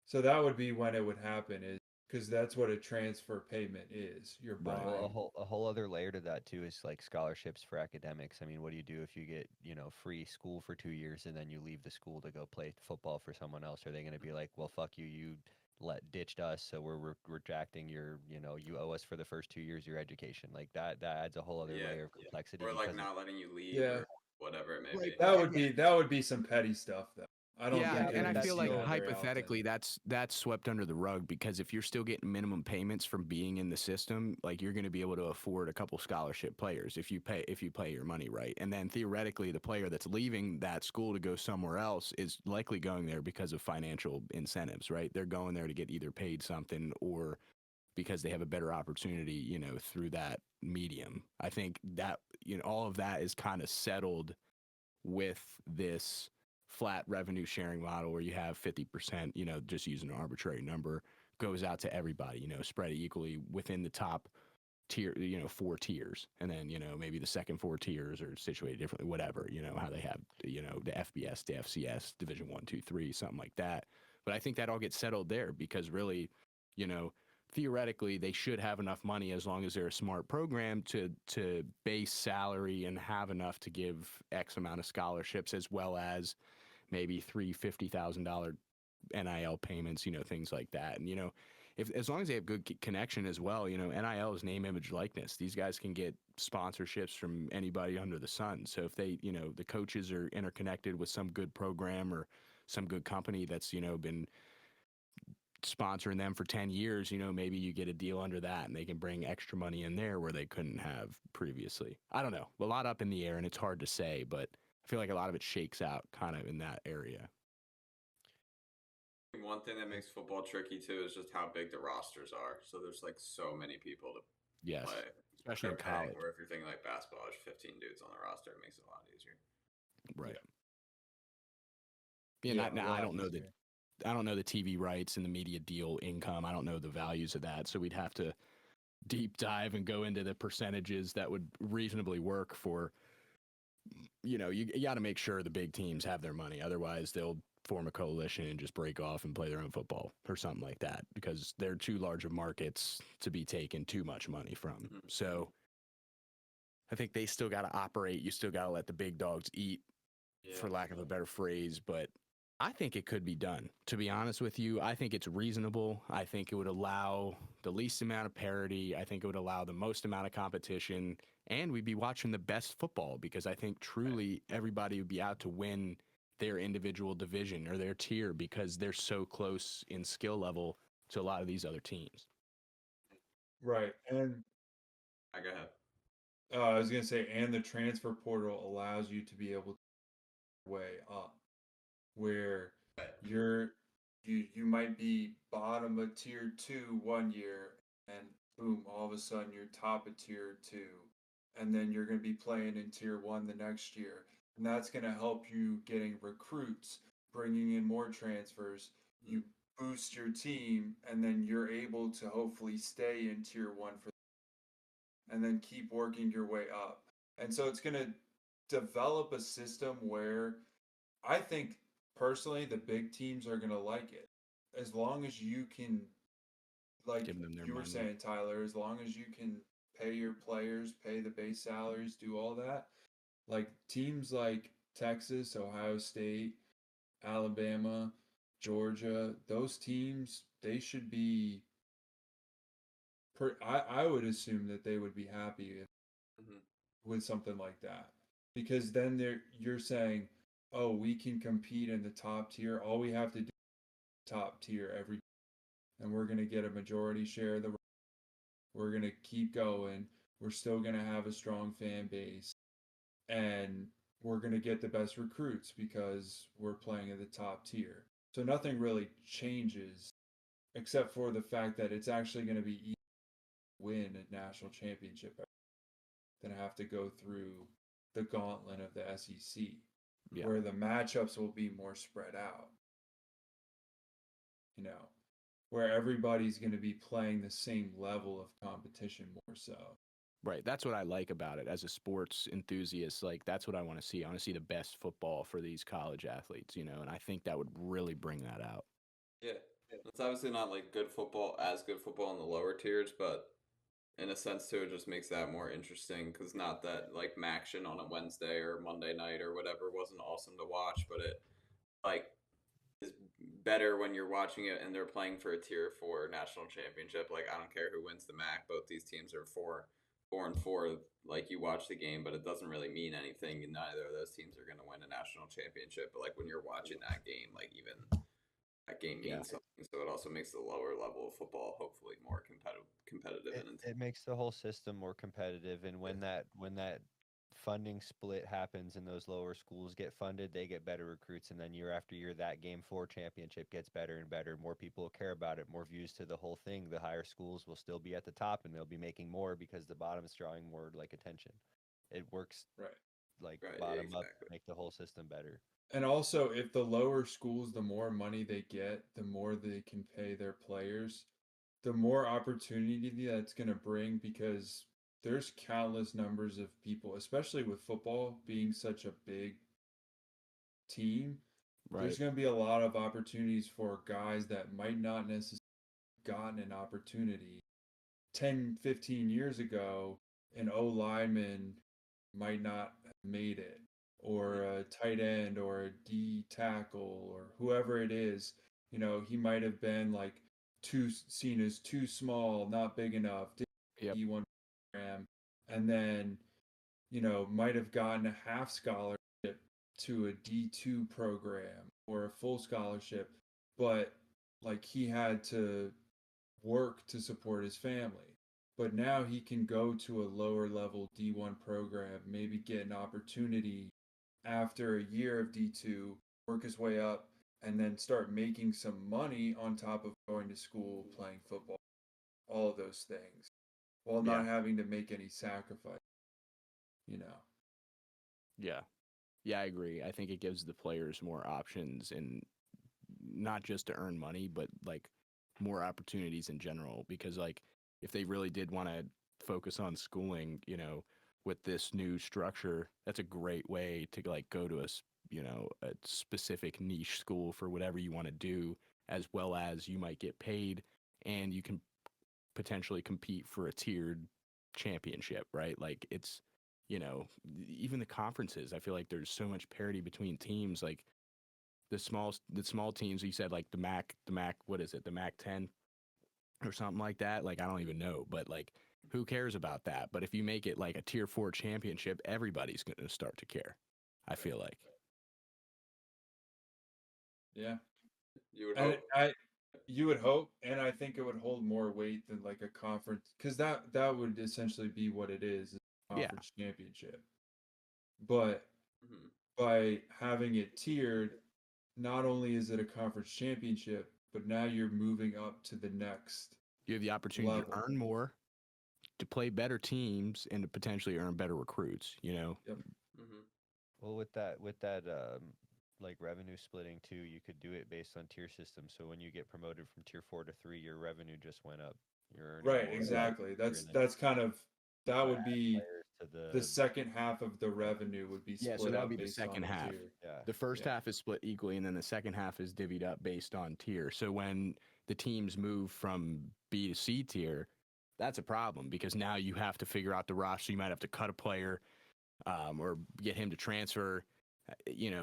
So that would be when it would happen, is because that's what a transfer payment is. You're Right. buying. Well, a whole other layer to that too is like scholarships for academics. I mean, what do you do if you get, free school for 2 years and then you leave the school to go play football for someone else? Are they going to be like, well, fuck you, you ditched us, so we're retracting your, you owe us for the first 2 years of your education. Like that adds a whole other layer of complexity. Or like because not letting you leave Yeah. or whatever it may Right, be. That would be some petty stuff though. I don't Yeah, think and I you'll feel see like that very hypothetically often. that's swept under the rug, because if you're still getting minimum payments from being in the system, like you're going to be able to afford a couple scholarship players if you pay your money right. And then theoretically the player that's leaving that school to go somewhere else is likely going there because of financial incentives, right? They're going there to get either paid something or because they have a better opportunity, through that medium. I think that, all of that is kind of settled with this flat revenue sharing model where you have 50%, just using an arbitrary number, goes out to everybody, spread equally within the top tier, 4 tiers. And then, maybe the second 4 tiers are situated differently, whatever, how they have, the FBS, the FCS, Division 1, 2, 3, something like that. But I think that all gets settled there because really, theoretically they should have enough money as long as they're a smart program to base salary and have enough to give X amount of scholarships, as well as maybe $350,000 NIL payments, things like that. And if as long as they have good connection as well, NIL is name, image, likeness. These guys can get sponsorships from anybody under the sun. So if they, the coaches are interconnected with some good program or some good company that's, been sponsoring them for 10 years, maybe you get a deal under that and they can bring extra money in there where they couldn't have previously. I don't know. A lot up in the air and it's hard to say, but I feel like a lot of it shakes out kind of in that area. One thing that makes football tricky too is just how big the rosters are. So there's like so many people to play, especially in college. Or if you're thinking like basketball, there's 15 dudes on the roster, it makes it a lot easier. Right. I don't know that. I don't know the TV rights and the media deal income. I don't know the values of that. So we'd have to deep dive and go into the percentages that would reasonably work for, you got to make sure the big teams have their money. Otherwise, they'll form a coalition and just break off and play their own football or something like that because they're too large of markets to be taking too much money from. Mm-hmm. So I think they still got to operate. You still got to let the big dogs eat, for lack of a better phrase. But I think it could be done. To be honest with you, I think it's reasonable. I think it would allow the least amount of parity. I think it would allow the most amount of competition. And we'd be watching the best football because I think truly everybody would be out to win their individual division or their tier because they're so close in skill level to a lot of these other teams. Right. And go ahead. I was going to say, and the transfer portal allows you to be able to way up where you might be bottom of tier 2 one year and boom, all of a sudden you're top of tier 2 and then you're going to be playing in tier 1 the next year, and that's going to help you getting recruits, bringing in more transfers. You boost your team and then you're able to hopefully stay in tier 1 for and then keep working your way up. And so it's going to develop a system where I think personally the big teams are going to like it as long as you can, like you were saying, Tyler, as long as you can pay your players, pay the base salaries, do all that. Like teams like Texas, Ohio State, Alabama, Georgia, those teams, they should be I would assume that they would be happy with something like that, because then you're saying, oh, we can compete in the top tier. All we have to do is top tier every, and we're going to get a majority share of the. We're going to keep going. We're still going to have a strong fan base, and we're going to get the best recruits because we're playing at the top tier. So nothing really changes except for the fact that it's actually going to be easy to win a national championship than have to go through the gauntlet of the SEC, where the matchups will be more spread out. Where everybody's going to be playing the same level of competition more so. Right. That's what I like about it as a sports enthusiast. Like, that's what I want to see. I want to see the best football for these college athletes, and I think that would really bring that out. Yeah. It's obviously not like good football, as good football in the lower tiers, but in a sense too, it just makes that more interesting because not that like Maction on a Wednesday or Monday night or whatever wasn't awesome to watch, but it like is better when you're watching it and they're playing for a tier 4 national championship. Like I don't care who wins the MAC, both these teams are 4-4. Like you watch the game, but it doesn't really mean anything. Neither of those teams are going to win a national championship. But like when you're watching that game, like even that game means something. So it also makes the lower level of football hopefully more competitive and It makes the whole system more competitive, and when that funding split happens and those lower schools get funded, they get better recruits, and then year after year that game 4 championship gets better and better. More people will care about it, more views to the whole thing. The higher schools will still be at the top and they'll be making more because the bottom is drawing more like attention. It works like bottom up to make the whole system better. And also, if the lower schools, the more money they get, the more they can pay their players, the more opportunity that's going to bring, because there's countless numbers of people, especially with football being such a big team. There's going to be a lot of opportunities for guys that might not necessarily gotten an opportunity 10, 15 years ago. An O lineman might not have made it, or a tight end, or a D tackle, or whoever it is. You know, he might have been like seen as too small, not big enough, D1 program, and then might have gotten a half scholarship to a D2 program or a full scholarship, but like he had to work to support his family. But now he can go to a lower level D1 program, maybe get an opportunity after a year of D2, work his way up, and then start making some money on top of going to school, playing football, all of those things, while not having to make any sacrifice, Yeah, I agree. I think it gives the players more options, and not just to earn money, but like more opportunities in general. Because like if they really did want to focus on schooling, with this new structure, that's a great way to like go to a specific niche school for whatever you want to do, as well as you might get paid and you can potentially compete for a tiered championship, right? Like it's, even the conferences, I feel like there's so much parity between teams. Like the small teams, you said like the MAC, what is it? The MAC 10 or something like that. Like, I don't even know, but like, who cares about that? But if you make it like a tier 4 championship, everybody's going to start to care. I feel like. Yeah. You would hope. You would hope, and I think it would hold more weight than like a conference, because that would essentially be what it is a conference championship. But by having it tiered, not only is it a conference championship, but now you're moving up to the next. You have the opportunity to earn more, to play better teams, and to potentially earn better recruits. Yep. Well, with that like revenue splitting too, you could do it based on tier system. So when you get promoted from tier 4 to 3, your revenue just went up. You're earning right, exactly. That's kind of that would be the second half of the revenue would be split so that up would be the based second on half. tier. The first half is split equally, and then the second half is divvied up based on tier. So when the teams move from B to C tier, that's a problem because now you have to figure out the roster. You might have to cut a player, or get him to transfer,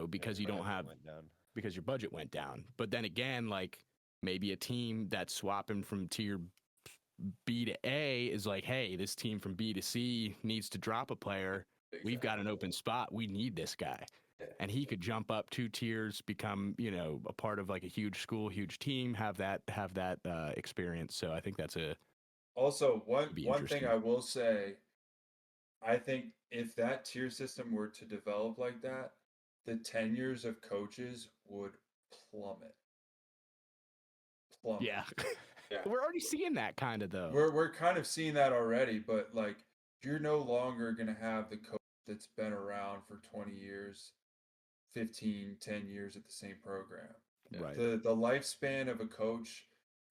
because you don't have, because your budget went down. But then again, like maybe a team that's swapping from tier B to A is like, hey, this team from B to C needs to drop a player. Exactly. We've got an open spot. We need this guy. And he could jump up 2 tiers, become, a part of like a huge school, huge team, have that experience. So I think that's also one thing I will say. I think if that tier system were to develop like that, the tenures of coaches would plummet. Yeah. We're already seeing that kind of though. We're kind of seeing that already, but like you're no longer going to have the coach that's been around for 20 years, 15, 10 years at the same program. Right. The lifespan of a coach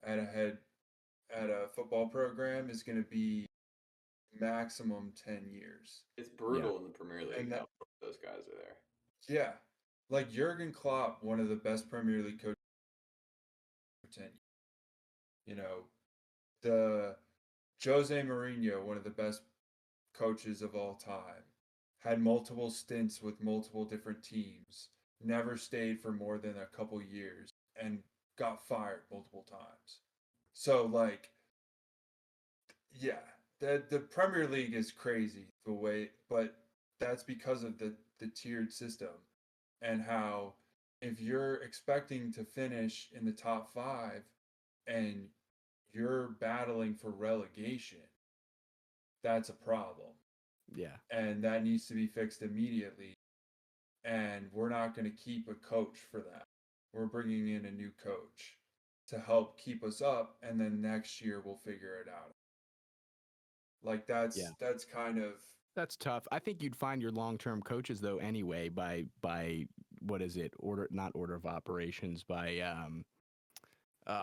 at a football program is going to be maximum 10 years. It's brutal in the Premier League and those guys are there. Yeah. Like Jurgen Klopp, one of the best Premier League coaches for 10 years. The Jose Mourinho, one of the best coaches of all time, had multiple stints with multiple different teams, never stayed for more than a couple years, and got fired multiple times. So, like, yeah, the Premier League is crazy the way, but that's because of the tiered system and how if you're expecting to finish in the top 5 and you're battling for relegation, that's a problem. Yeah. And that needs to be fixed immediately. And we're not going to keep a coach for that. We're bringing in a new coach to help keep us up, and then next year we'll figure it out. Like that's kind of that's tough. I think you'd find your long-term coaches though anyway by what is it? Not order of operations, by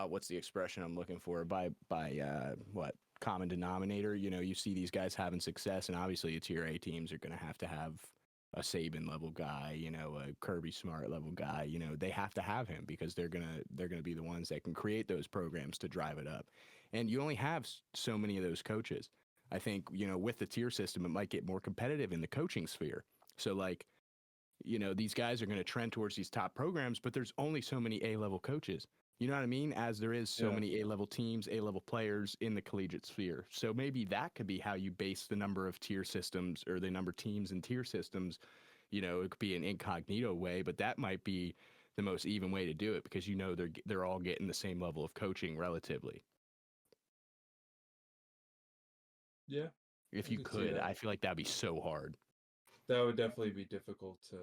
what's the expression I'm looking for? By what? Common denominator. You see these guys having success, and obviously your tier A teams are going to have a Saban level guy, a Kirby Smart level guy. They have to have him because they're gonna be the ones that can create those programs to drive it up. And you only have so many of those coaches. I think with the tier system, it might get more competitive in the coaching sphere. So like, these guys are going to trend towards these top programs, but there's only so many A-level coaches. You know what I mean? As there is so many A-level teams, A-level players in the collegiate sphere. So maybe that could be how you base the number of tier systems or the number of teams and tier systems. It could be an incognito way, but that might be the most even way to do it because they're all getting the same level of coaching relatively. Yeah. If you could, I feel like that'd be so hard. That would definitely be difficult to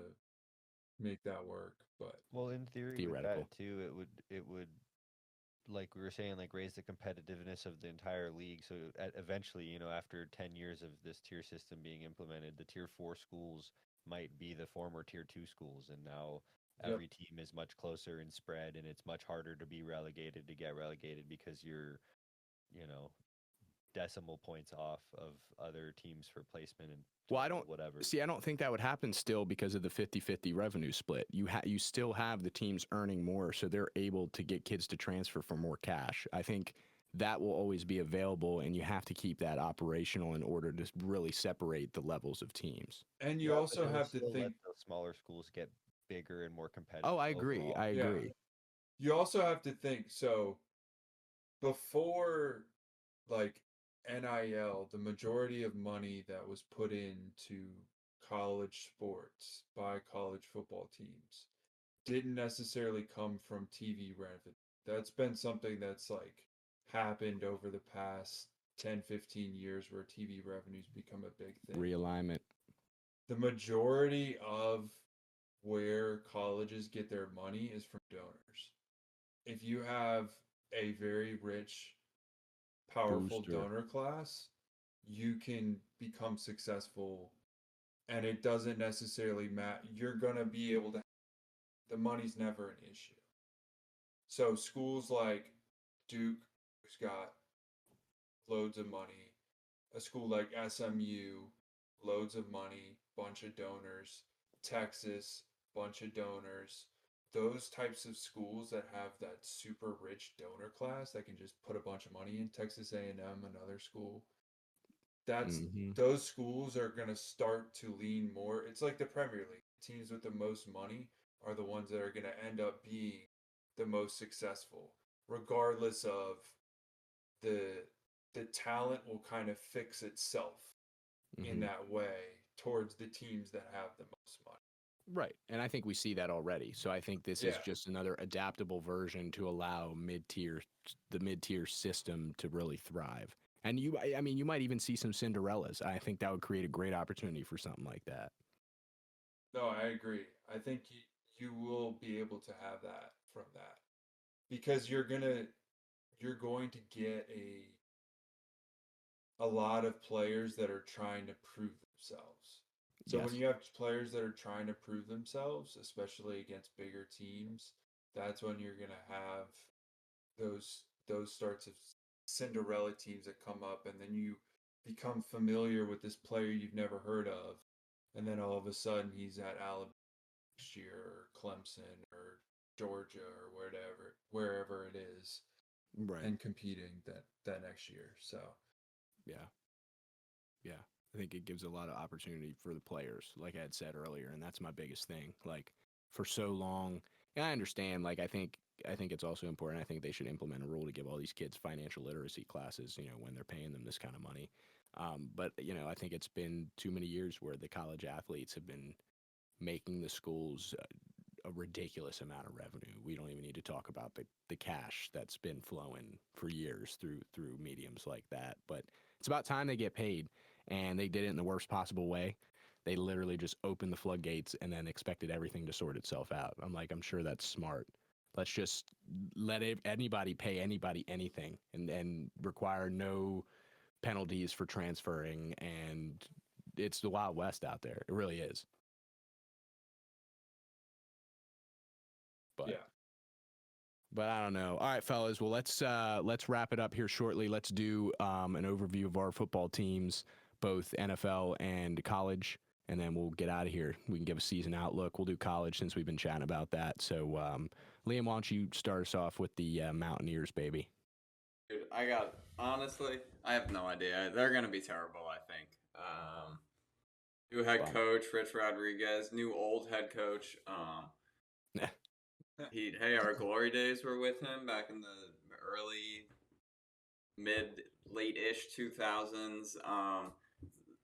make that work, but well, in theory, with that too, it would, like we were saying, like raise the competitiveness of the entire league. So eventually, after 10 years of this tier system being implemented, the tier 4 schools might be the former tier 2 schools, and now every team is much closer in spread, and it's much harder to get relegated because you're, decimal points off of other teams for placement and I don't think that would happen still because of the 50-50 revenue split. You still have the teams earning more, so they're able to get kids to transfer for more cash. I think that will always be available, and you have to keep that operational in order to really separate the levels of teams. And you also have to think let the smaller schools get bigger and more competitive. Oh, I agree. Overall. I agree. You also have to think, so before like NIL, the majority of money that was put into college sports by college football teams didn't necessarily come from TV revenue. That's been something that's like happened over the past 10-15 years where TV revenues become a big thing. Realignment. The majority of where colleges get their money is from donors. If you have a very rich, powerful donor class, you can become successful, and it doesn't necessarily matter. You're going to be able to, the money's never an issue. So schools like Duke, who's got loads of money, a school like SMU, loads of money, bunch of donors, Texas, bunch of donors. Those types of schools that have that super rich donor class that can just put a bunch of money in, Texas A&M, another school, those schools are going to start to lean more. It's like the Premier League. Teams with the most money are the ones that are going to end up being the most successful, regardless of the talent will kind of fix itself in that way towards the teams that have the most money. Right. And I think we see that already. So I think this is just another adaptable version to allow the mid-tier system to really thrive. And you might even see some Cinderellas. I think that would create a great opportunity for something like that. No, I agree. I think you will be able to have that from that because you're going to get a lot of players that are trying to prove themselves. So when you have players that are trying to prove themselves, especially against bigger teams, that's when you're going to have those sorts of Cinderella teams that come up, and then you become familiar with this player you've never heard of, and then all of a sudden he's at Alabama next year, or Clemson, or Georgia, or wherever it is, right. and competing that next year. So Yeah. Yeah. I think it gives a lot of opportunity for the players, like I had said earlier, and that's my biggest thing. Like for so long, and I understand, like I think it's also important. I think they should implement a rule to give all these kids financial literacy classes, when they're paying them this kind of money. But I think it's been too many years where the college athletes have been making the schools a ridiculous amount of revenue. We don't even need to talk about the cash that's been flowing for years through mediums like that. But it's about time they get paid, and they did it in the worst possible way. They literally just opened the floodgates and then expected everything to sort itself out. I'm sure that's smart. Let's just let anybody pay anybody anything and require no penalties for transferring. And it's the Wild West out there. It really is. But yeah. But I don't know. All right, fellas. Well, let's wrap it up here shortly. Let's do an overview of our football teams, both NFL and college, and then we'll get out of here. We can give a season outlook. We'll do college since we've been chatting about that. So, Liam, why don't you start us off with the Mountaineers, baby? Dude, honestly, I have no idea. They're gonna be terrible, I think. New head coach, Rich Rodriguez. New old head coach. Our glory days were with him back in the early, late-ish 2000s.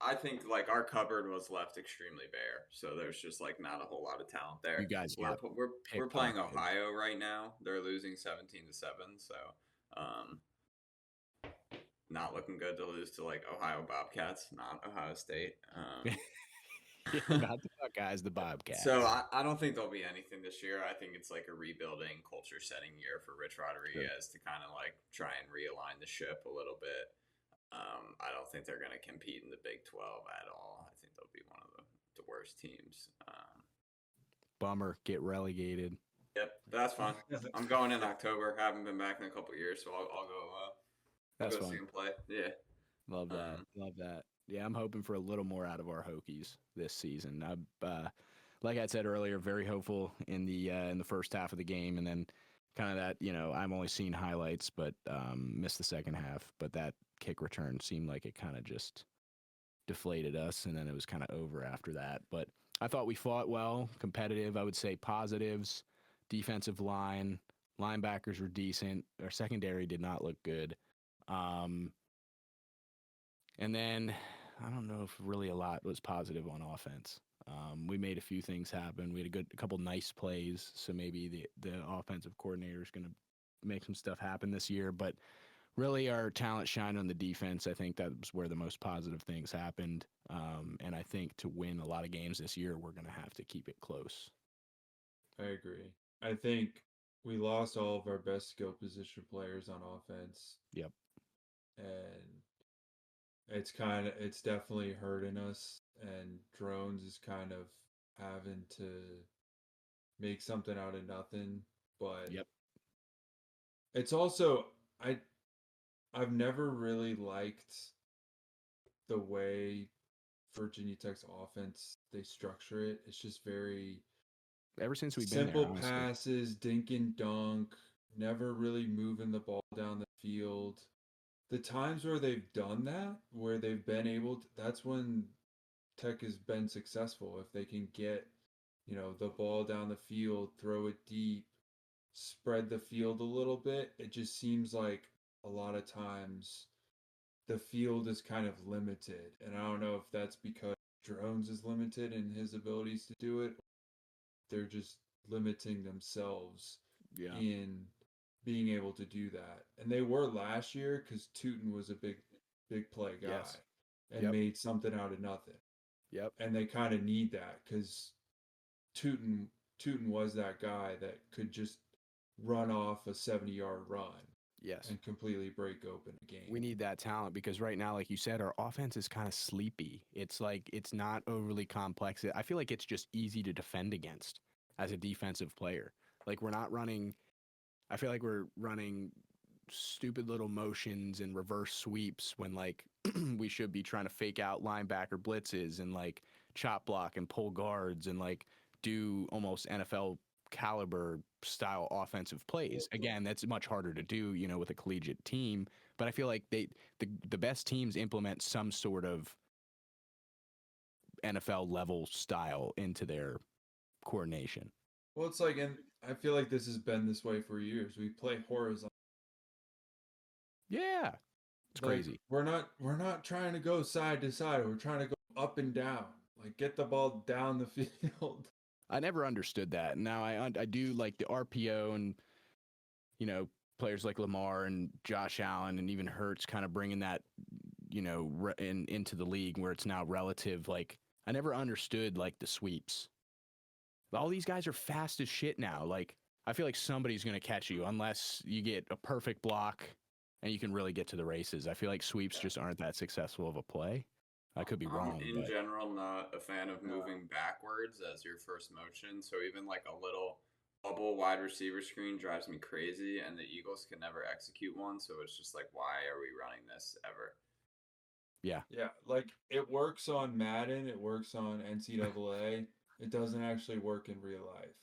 I think like our cupboard was left extremely bare, so there's just like not a whole lot of talent there. You guys, we're playing Ohio right now. They're losing 17-7, so not looking good to lose to like Ohio Bobcats, not Ohio State. Not the Buckeyes, the Bobcats. So I don't think there'll be anything this year. I think it's like a rebuilding, culture setting year for Rich Rodriguez to kind of like try and realign the ship a little bit. I don't think they're going to compete in the Big 12 at all. I think they'll be one of the worst teams. Bummer, get relegated. Yep, that's fine. I'm going in October. Haven't been back in a couple of years, so I'll go. That's go fun. see him play. Yeah, love that. Love that. Yeah, I'm hoping for a little more out of our Hokies this season. Like I said earlier, very hopeful in the first half of the game, and then kind of that, I've only seen highlights, but missed the second half. But that kick return seemed like it kind of just deflated us, and then it was kind of over after that. But I thought we fought well, competitive. I would say positives, defensive line, linebackers were decent. Our secondary did not look good. And then I don't know if really a lot was positive on offense. We made a few things happen. We had a couple nice plays, so maybe the offensive coordinator is going to make some stuff happen this year. But really, our talent shined on the defense. I think that was where the most positive things happened. And I think to win a lot of games this year, we're going to have to keep it close. I agree. I think we lost all of our best skill position players on offense. Yep. And it's definitely hurting us, and Drones is kind of having to make something out of nothing. But yep. It's also I've never really liked the way Virginia Tech's offense, they structure it. It's just very ever since we've been there, simple passes, dink and dunk, never really moving the ball down the field. The times where they've done that, where they've been able to, that's when Tech has been successful. If they can get, the ball down the field, throw it deep, spread the field a little bit, it just seems like a lot of times the field is kind of limited. And I don't know if that's because Drones is limited in his abilities to do it. They're just limiting themselves in being able to do that. And they were last year because Tootin was a big play guy and made something out of nothing. Yep. And they kind of need that because Tootin was that guy that could just run off a 70-yard run. Yes. And completely break open a game. We need that talent because right now, like you said, our offense is kind of sleepy. It's like it's not overly complex. I feel like it's just easy to defend against as a defensive player. Like we're not running – I feel like we're running stupid little motions and reverse sweeps when like we should be trying to fake out linebacker blitzes and like chop block and pull guards and like do almost NFL caliber style offensive plays. Again, that's much harder to do, with a collegiate team. But I feel like the best teams implement some sort of NFL level style into their coordination. Well, it's like, and I feel like this has been this way for years. We play horizontal. Yeah, it's crazy. We're not trying to go side to side. We're trying to go up and down. Like, get the ball down the field. I never understood that. Now I do like the RPO and players like Lamar and Josh Allen and even Hurts kind of bringing that into the league where it's now relative. Like, I never understood like the sweeps. All these guys are fast as shit now. Like, I feel like somebody's going to catch you unless you get a perfect block and you can really get to the races. I feel like sweeps just aren't that successful of a play. I could be wrong. In general, not a fan of moving backwards as your first motion. So even like a little bubble wide receiver screen drives me crazy, and the Eagles can never execute one. So it's just like, why are we running this ever? Yeah. Yeah, like it works on Madden, it works on NCAA. It doesn't actually work in real life.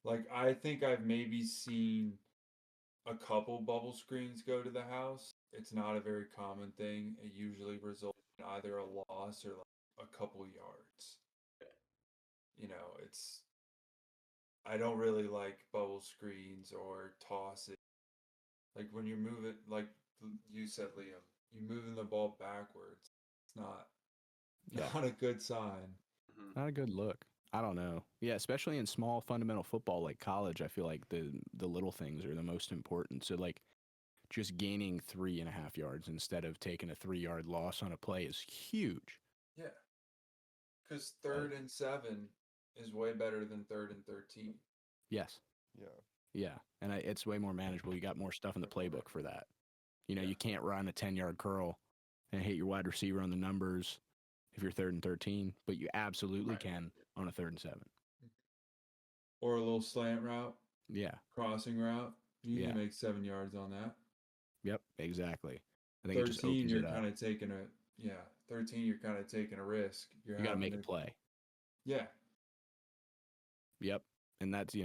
Like, I think I've maybe seen a couple bubble screens go to the house. It's not a very common thing. It usually results in either a loss or like a couple yards. I don't really like bubble screens or tossing. Like, when you move it, like you said, Liam, you're moving the ball backwards. It's not a good sign. Not a good look. I don't know. Yeah, especially in small fundamental football like college, I feel like the little things are the most important. So like just gaining 3.5 yards instead of taking a 3-yard loss on a play is huge. Yeah. Because 3rd and 7 is way better than 3rd and 13. Yes. Yeah. Yeah. And it's way more manageable. You got more stuff in the playbook for that. You can't run a 10-yard curl and hit your wide receiver on the numbers if you're 3rd and 13, but you absolutely can on a 3rd and 7. Or a little slant route. Yeah. Crossing route. You can make 7 yards on that. Yep, exactly. I think 13, it just opens you're it up. kind of taking 13, you're kind of taking a risk. You got to make a play. Yeah. Yep. And that's,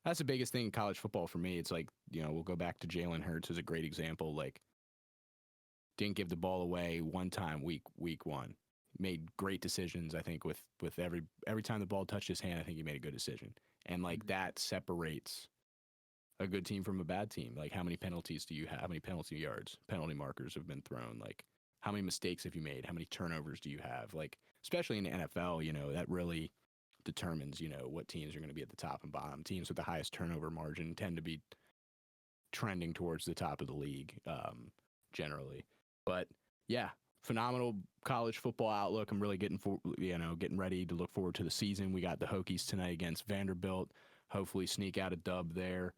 that's the biggest thing in college football for me. It's like, we'll go back to Jalen Hurts as a great example. Like, didn't give the ball away one time week one. Made great decisions, I think, with every time the ball touched his hand, I think he made a good decision. And like that separates a good team from a bad team. Like, how many penalties do you have? How many penalty yards, penalty markers have been thrown? Like, how many mistakes have you made? How many turnovers do you have? Like, especially in the NFL, that really determines, what teams are going to be at the top and bottom. Teams with the highest turnover margin tend to be trending towards the top of the league, generally. But yeah, phenomenal college football outlook. I'm really getting ready to look forward to the season. We got the Hokies tonight against Vanderbilt. Hopefully sneak out a dub there.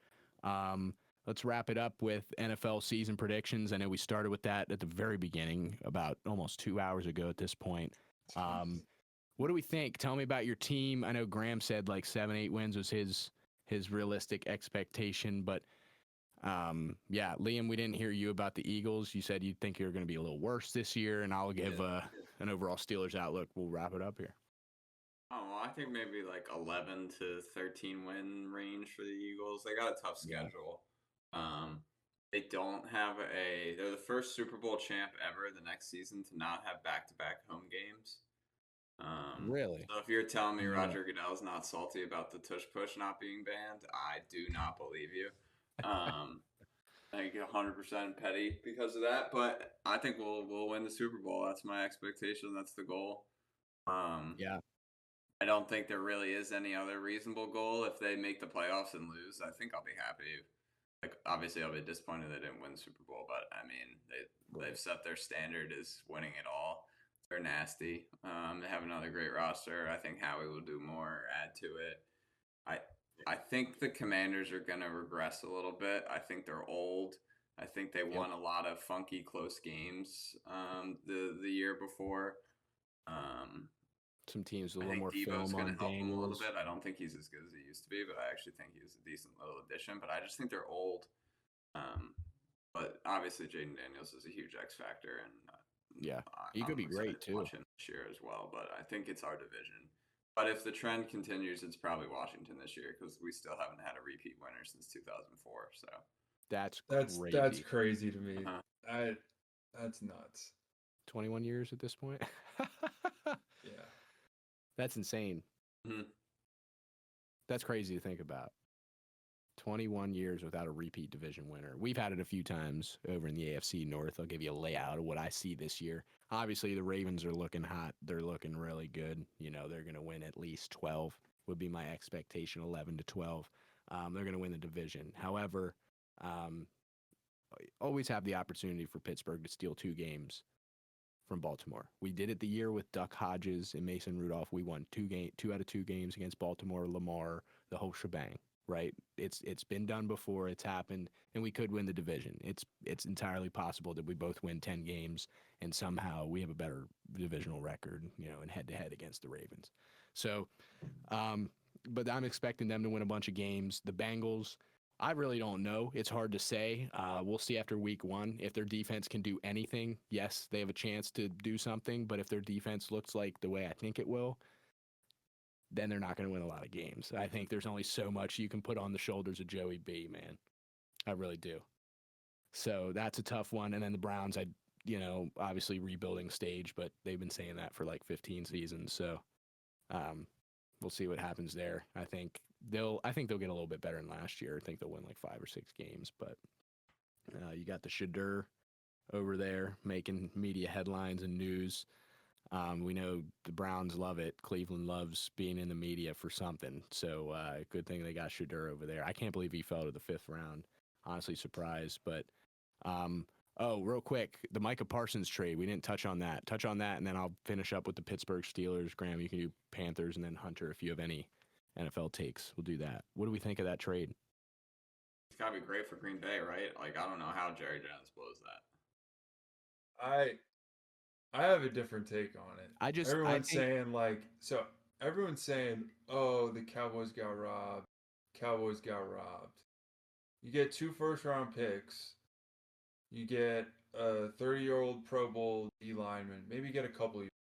Let's wrap it up with NFL season predictions. I know we started with that at the very beginning, about almost 2 hours ago at this point. What do we think? Tell me about your team. I know Graham said like 7-8 wins was his realistic expectation, but yeah, Liam, we didn't hear you about the Eagles. You said you think you're going to be a little worse this year, and I'll give an overall Steelers outlook. We'll wrap it up here. Oh, well, I think maybe like 11 to 13 win range for the Eagles. They got a tough schedule. They don't have they're the first Super Bowl champ ever the next season to not have back-to-back home games. Really? So if you're telling me Roger Goodell's not salty about the tush push not being banned, I do not believe you. I get 100% petty because of that, but I think we'll win the Super Bowl. That's my expectation. That's the goal. Yeah. I don't think there really is any other reasonable goal. If they make the playoffs and lose, I think I'll be happy. Like, obviously, I'll be disappointed they didn't win the Super Bowl, but I mean, they've set their standard as winning it all. They're nasty. They have another great roster. I think Howie will do more, add to it. I think the Commanders are going to regress a little bit. I think they're old. I think they won a lot of funky close games the year before. Some teams a little more film on help him a little Daniels. bit. I don't think he's as good as he used to be, but I actually think he's a decent little addition. But I just think they're old. But obviously, Jaden Daniels is a huge X factor, and he could be great too. Watch him this year as well, but I think it's our division. But if the trend continues, it's probably Washington this year because we still haven't had a repeat winner since 2004. So That's That's crazy to me. Uh-huh. That's nuts. 21 years at this point. Yeah. That's insane. Mhm. That's crazy to think about. 21 years without a repeat division winner. We've had it a few times over in the AFC North. I'll give you a layout of what I see this year. Obviously, the Ravens are looking hot. They're looking really good. You know, they're going to win at least 12 would be my expectation, 11 to 12. They're going to win the division. However, always have the opportunity for Pittsburgh to steal 2 games from Baltimore. We did it the year with Duck Hodges and Mason Rudolph. We won 2 out of 2 games against Baltimore, Lamar, the whole shebang. Right? It's been done before. It's happened, and we could win the division. It's entirely possible that we both win 10 games, and somehow we have a better divisional record, you know, in head-to-head against the Ravens. So, but I'm expecting them to win a bunch of games. The Bengals, I really don't know. It's hard to say. We'll see after week 1. If their defense can do anything, yes, they have a chance to do something. But if their defense looks like the way I think it will, then they're not going to win a lot of games. I think there's only so much you can put on the shoulders of Joey B, man. I really do. So that's a tough one. And then the Browns, obviously rebuilding stage, but they've been saying that for like 15 seasons. So we'll see what happens there. I think they'll get a little bit better than last year. I think they'll win like 5 or 6 games. But you got the Shadur over there making media headlines and news. We know the Browns love it. Cleveland loves being in the media for something. So good thing they got Shadur over there. I can't believe he fell to the 5th round. Honestly surprised. But, real quick, the Micah Parsons trade. We didn't touch on that. And then I'll finish up with the Pittsburgh Steelers. Graham, you can do Panthers, and then Hunter, if you have any NFL takes, we'll do that. What do we think of that trade? It's got to be great for Green Bay, right? Like, I don't know how Jerry Jones blows that. I have a different take on it. Everyone's saying, oh, the Cowboys got robbed. You get 2 first-round picks. You get a 30-year-old Pro Bowl D lineman. Maybe get a couple. You're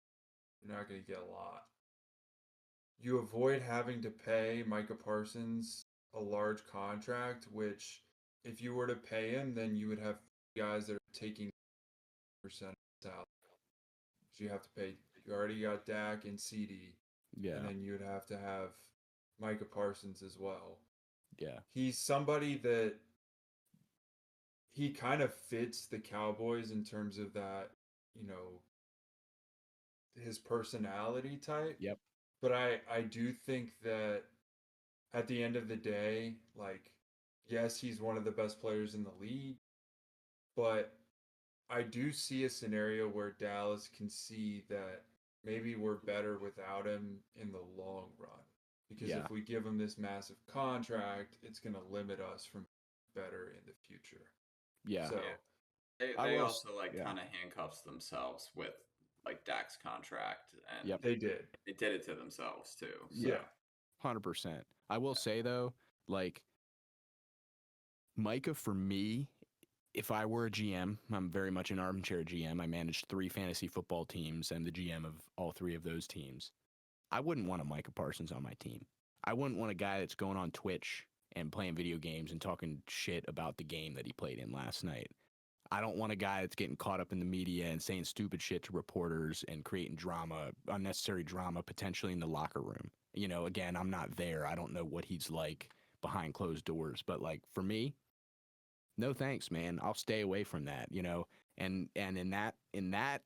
not going to get a lot. You avoid having to pay Micah Parsons a large contract, which if you were to pay him, then you would have guys that are taking percent salary. So you have to pay. You already got Dak and CD. Yeah. And then you would have to have Micah Parsons as well. Yeah. He's somebody that he kind of fits the Cowboys in terms of that, his personality type. Yep. But I do think that at the end of the day, like, yes, he's one of the best players in the league, but I do see a scenario where Dallas can see that maybe we're better without him in the long run. Because if we give him this massive contract, it's going to limit us from better in the future. Yeah. So they also kind of handcuffs themselves with like Dak's contract, and they did it to themselves too. So. Yeah, 100%. I will say though, like Micah, for me, if I were a GM, I'm very much an armchair GM. I managed 3 fantasy football teams and the GM of all 3 of those teams. I wouldn't want a Micah Parsons on my team. I wouldn't want a guy that's going on Twitch and playing video games and talking shit about the game that he played in last night. I don't want a guy that's getting caught up in the media and saying stupid shit to reporters and creating drama, unnecessary drama, potentially in the locker room. You know, again, I'm not there. I don't know what he's like behind closed doors. But, like, for me, no thanks, man. I'll stay away from that, you know. And in that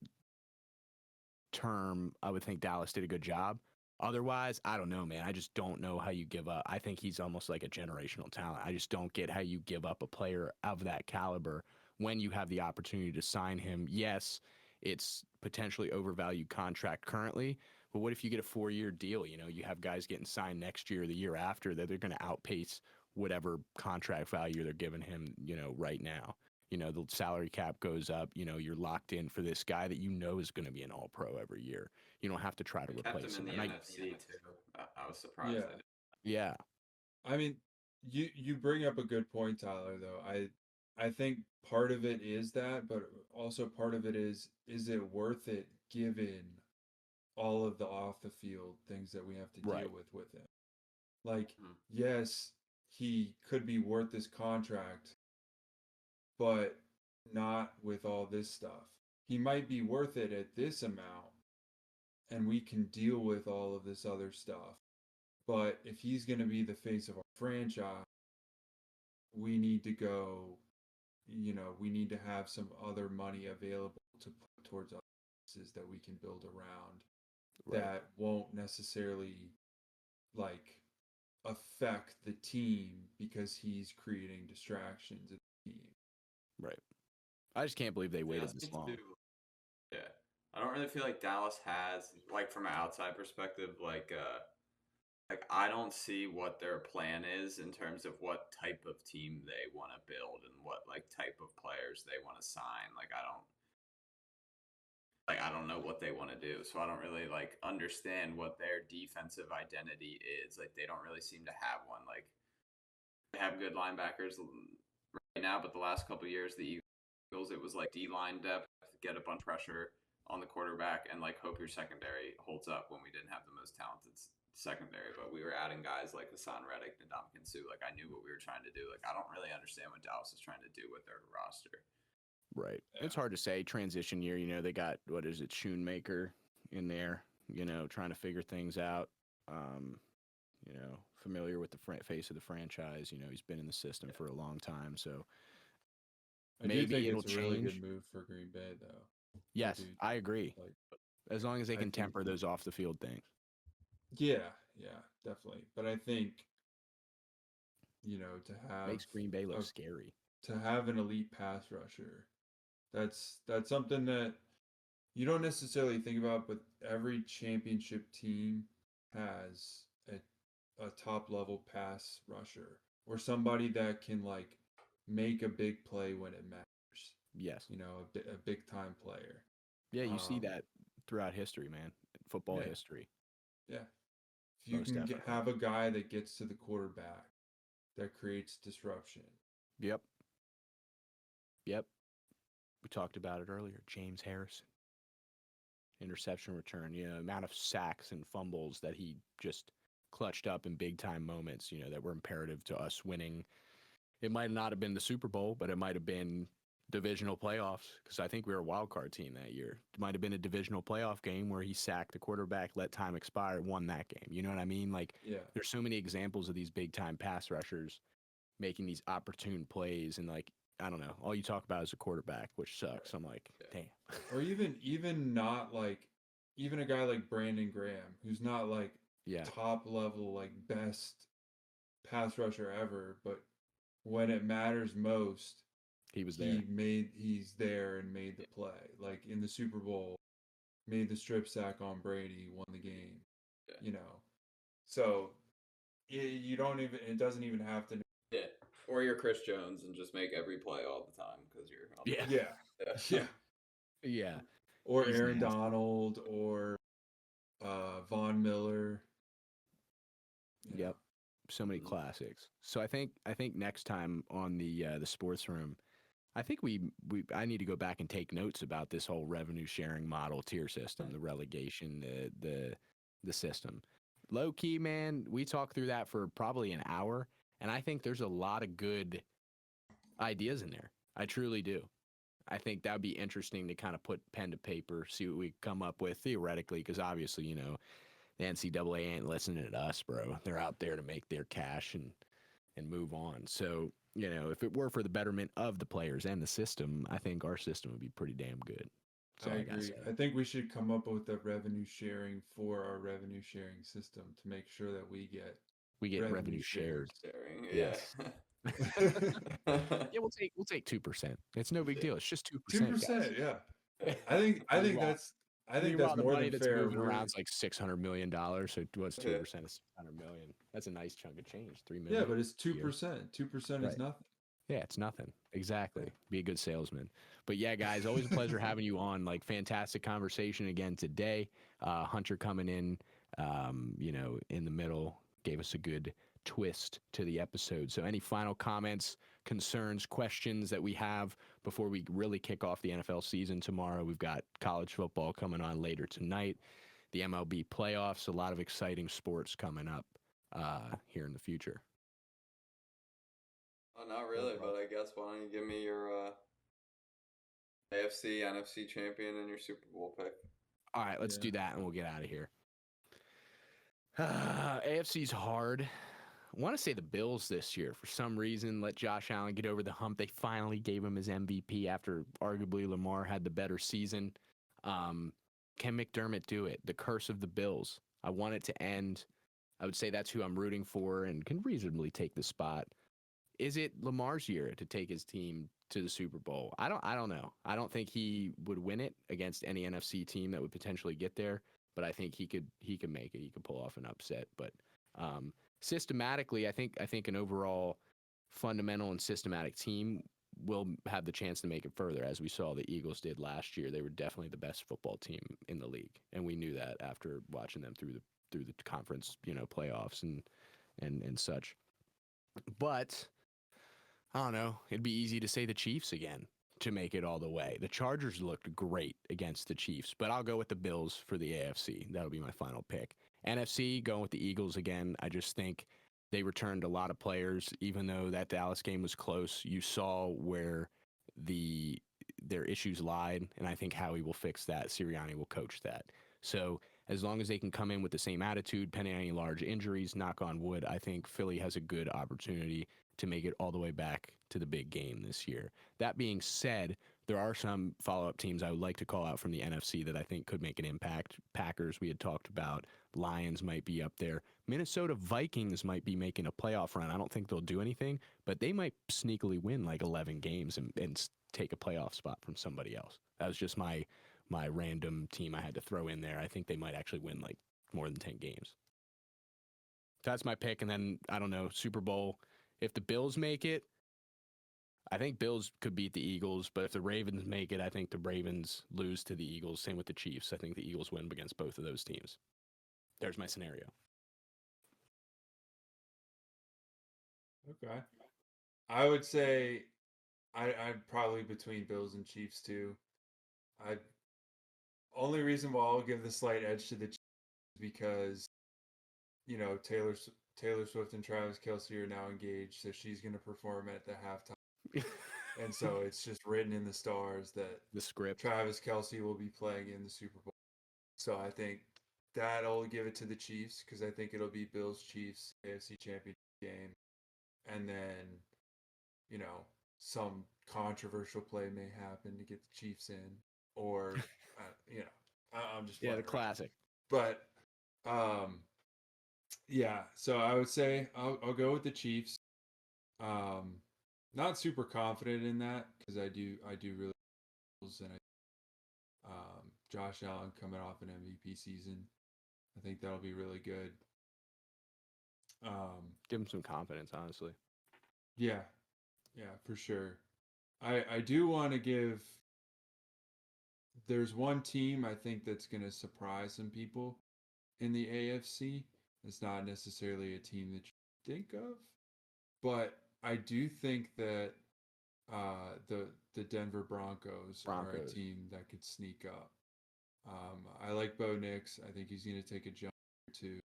term, I would think Dallas did a good job. Otherwise, I don't know, man. I just don't know how you give up. I think he's almost like a generational talent. I just don't get how you give up a player of that caliber when you have the opportunity to sign him. Yes, it's potentially overvalued contract currently, but what if you get a 4-year deal? You know, you have guys getting signed next year or the year after that they're going to outpace whatever contract value they're giving him, you know, right now. You know, the salary cap goes up. You know, you're locked in for this guy that you know is going to be an all-pro every year. You don't have to try to replace him. Kept him in the NFC too. I was surprised. Yeah. I mean, you bring up a good point, Tyler, though. I think part of it is that, but also part of it is it worth it given all of the off the field things that we have to Right. deal with him. Like, Mhm. yes, he could be worth this contract, but not with all this stuff. He might be worth it at this amount, and we can deal with all of this other stuff. But if he's going to be the face of our franchise, we need to go, we need to have some other money available to put towards other pieces that we can build around that won't necessarily like affect the team because he's creating distractions in the team. Right. I just can't believe they waited this long. Yeah. I don't really feel like Dallas has, like, from an outside perspective, like I don't see what their plan is in terms of what type of team they want to build and what like type of players they want to sign. I don't know what they want to do. So I don't really like understand what their defensive identity is. Like they don't really seem to have one. Like they have good linebackers right now, but the last couple of years the Eagles it was like D-line depth, get a bunch of pressure on the quarterback and like hope your secondary holds up when we didn't have the most talented secondary, but we were adding guys like Hassan Reddick and Ndamukong Suh. Like I knew what we were trying to do. Like I don't really understand what Dallas is trying to do with their roster. Right. Yeah. It's hard to say. Transition year, they got, what is it, Schoonmaker in there, trying to figure things out. Familiar with the face of the franchise. He's been in the system for a long time. So maybe it'll it's a change. really good move for Green Bay, though. Yes, I agree. Like, as long as they can temper those off the field things. Yeah, definitely. But I think, to have makes Green Bay look scary. To have an elite pass rusher, that's something that you don't necessarily think about, but every championship team has a top level pass rusher or somebody that can like make a big play when it matters. Yes. A big time player. Yeah, you see that throughout history, man. Football history. Yeah. If you can have a guy that gets to the quarterback, that creates disruption. Yep. We talked about it earlier. James Harrison. Interception return, amount of sacks and fumbles that he just clutched up in big time moments, that were imperative to us winning. It might not have been the Super Bowl, but it might have been divisional playoffs because I think we were a wild card team that year. It might have been a divisional playoff game where he sacked the quarterback, let time expire, won that game. You know what I mean? Like, there's so many examples of these big time pass rushers making these opportune plays, and like, I don't know, all you talk about is a quarterback, which sucks. I'm like, damn. Or even not like, even a guy like Brandon Graham, who's not like top level, like best pass rusher ever, but when it matters most, he was there. He's there and made the play. Like in the Super Bowl, made the strip sack on Brady, won the game. So it doesn't even have to. Yeah. Or you're Chris Jones and just make every play all the time because you're Yeah. Or he's Aaron Donald or Von Miller. Yep. So many classics. So I think next time on the sports room, I think I need to go back and take notes about this whole revenue sharing model tier system, the relegation, the system. Low key, man, we talked through that for probably an hour, and I think there's a lot of good ideas in there. I truly do. I think that would be interesting to kind of put pen to paper, see what we come up with theoretically, because obviously, the NCAA ain't listening to us, bro. They're out there to make their cash and move on. So, if it were for the betterment of the players and the system, I think our system would be pretty damn good. I agree. I think we should come up with a revenue sharing for our revenue sharing system to make sure that we get revenue shared. Sharing. Yes. We'll take 2%. It's no big deal. It's just 2%. 2%, yeah. I think that's more than that's fair. Moving around, it's like $600 million. So what's 2% of $600 million? That's a nice chunk of change. $3 million. Yeah, but it's 2%. 2% is nothing. Yeah, it's nothing. Exactly. Be a good salesman. But yeah, guys, always a pleasure having you on. Like, fantastic conversation again today. Hunter coming in, in the middle, gave us a good twist to the episode. So any final comments, concerns, questions that we have before we really kick off the NFL season tomorrow? We've got college football coming on later tonight. the MLB playoffs. A lot of exciting sports coming up here in the future. Oh, not really, but I guess why don't you give me your AFC, NFC champion and your Super Bowl pick? All right, let's do that, and we'll get out of here. AFC's hard. I want to say the Bills this year. For some reason, let Josh Allen get over the hump. They finally gave him his MVP after arguably Lamar had the better season. Can McDermott do it? The curse of the Bills. I want it to end. I would say that's who I'm rooting for and can reasonably take the spot. Is it Lamar's year to take his team to the Super Bowl? I don't know. I don't think he would win it against any NFC team that would potentially get there, but I think he could make it. He could pull off an upset. But systematically, I think an overall fundamental and systematic team will have the chance to make it further, as we saw the Eagles did last year. They were definitely the best football team in the league, and we knew that after watching them through the conference, playoffs and such. But I don't know. It'd be easy to say the Chiefs again to make it all the way. The Chargers looked great against the Chiefs, but I'll go with the Bills for the AFC. That'll be my final pick. NFC, going with the Eagles again. I just think they returned a lot of players, even though that Dallas game was close. You saw where their issues lied, and I think Howie will fix that. Sirianni will coach that. So as long as they can come in with the same attitude, pending any large injuries, knock on wood, I think Philly has a good opportunity to make it all the way back to the big game this year. That being said, there are some follow-up teams I would like to call out from the NFC that I think could make an impact. Packers, we had talked about. Lions might be up there. Minnesota Vikings might be making a playoff run. I don't think they'll do anything, but they might sneakily win like 11 games and take a playoff spot from somebody else. That was just my random team I had to throw in there. I think they might actually win like more than 10 games. That's my pick. And then, I don't know, Super Bowl. If the Bills make it, I think Bills could beat the Eagles. But if the Ravens make it, I think the Ravens lose to the Eagles. Same with the Chiefs. I think the Eagles win against both of those teams. There's my scenario. Okay. I would say I'd probably between Bills and Chiefs too. Only reason why I'll give the slight edge to the Chiefs is because, Taylor Swift and Travis Kelce are now engaged, so she's going to perform at the halftime. And so it's just written in the stars that the script Travis Kelce will be playing in the Super Bowl. So I think that'll give it to the Chiefs because I think it'll be Bills Chiefs AFC Championship game. And then, some controversial play may happen to get the Chiefs in, or I'm just the classic. But yeah, so I would say I'll go with the Chiefs. Not super confident in that because I do really, and Josh Allen coming off an MVP season, I think that'll be really good. Give him some confidence, honestly. Yeah, for sure. I do want to give. There's one team I think that's going to surprise some people in the AFC. It's not necessarily a team that you think of, but I do think that the Denver Broncos are a team that could sneak up. I like Bo Nix. I think he's going to take a jump or two.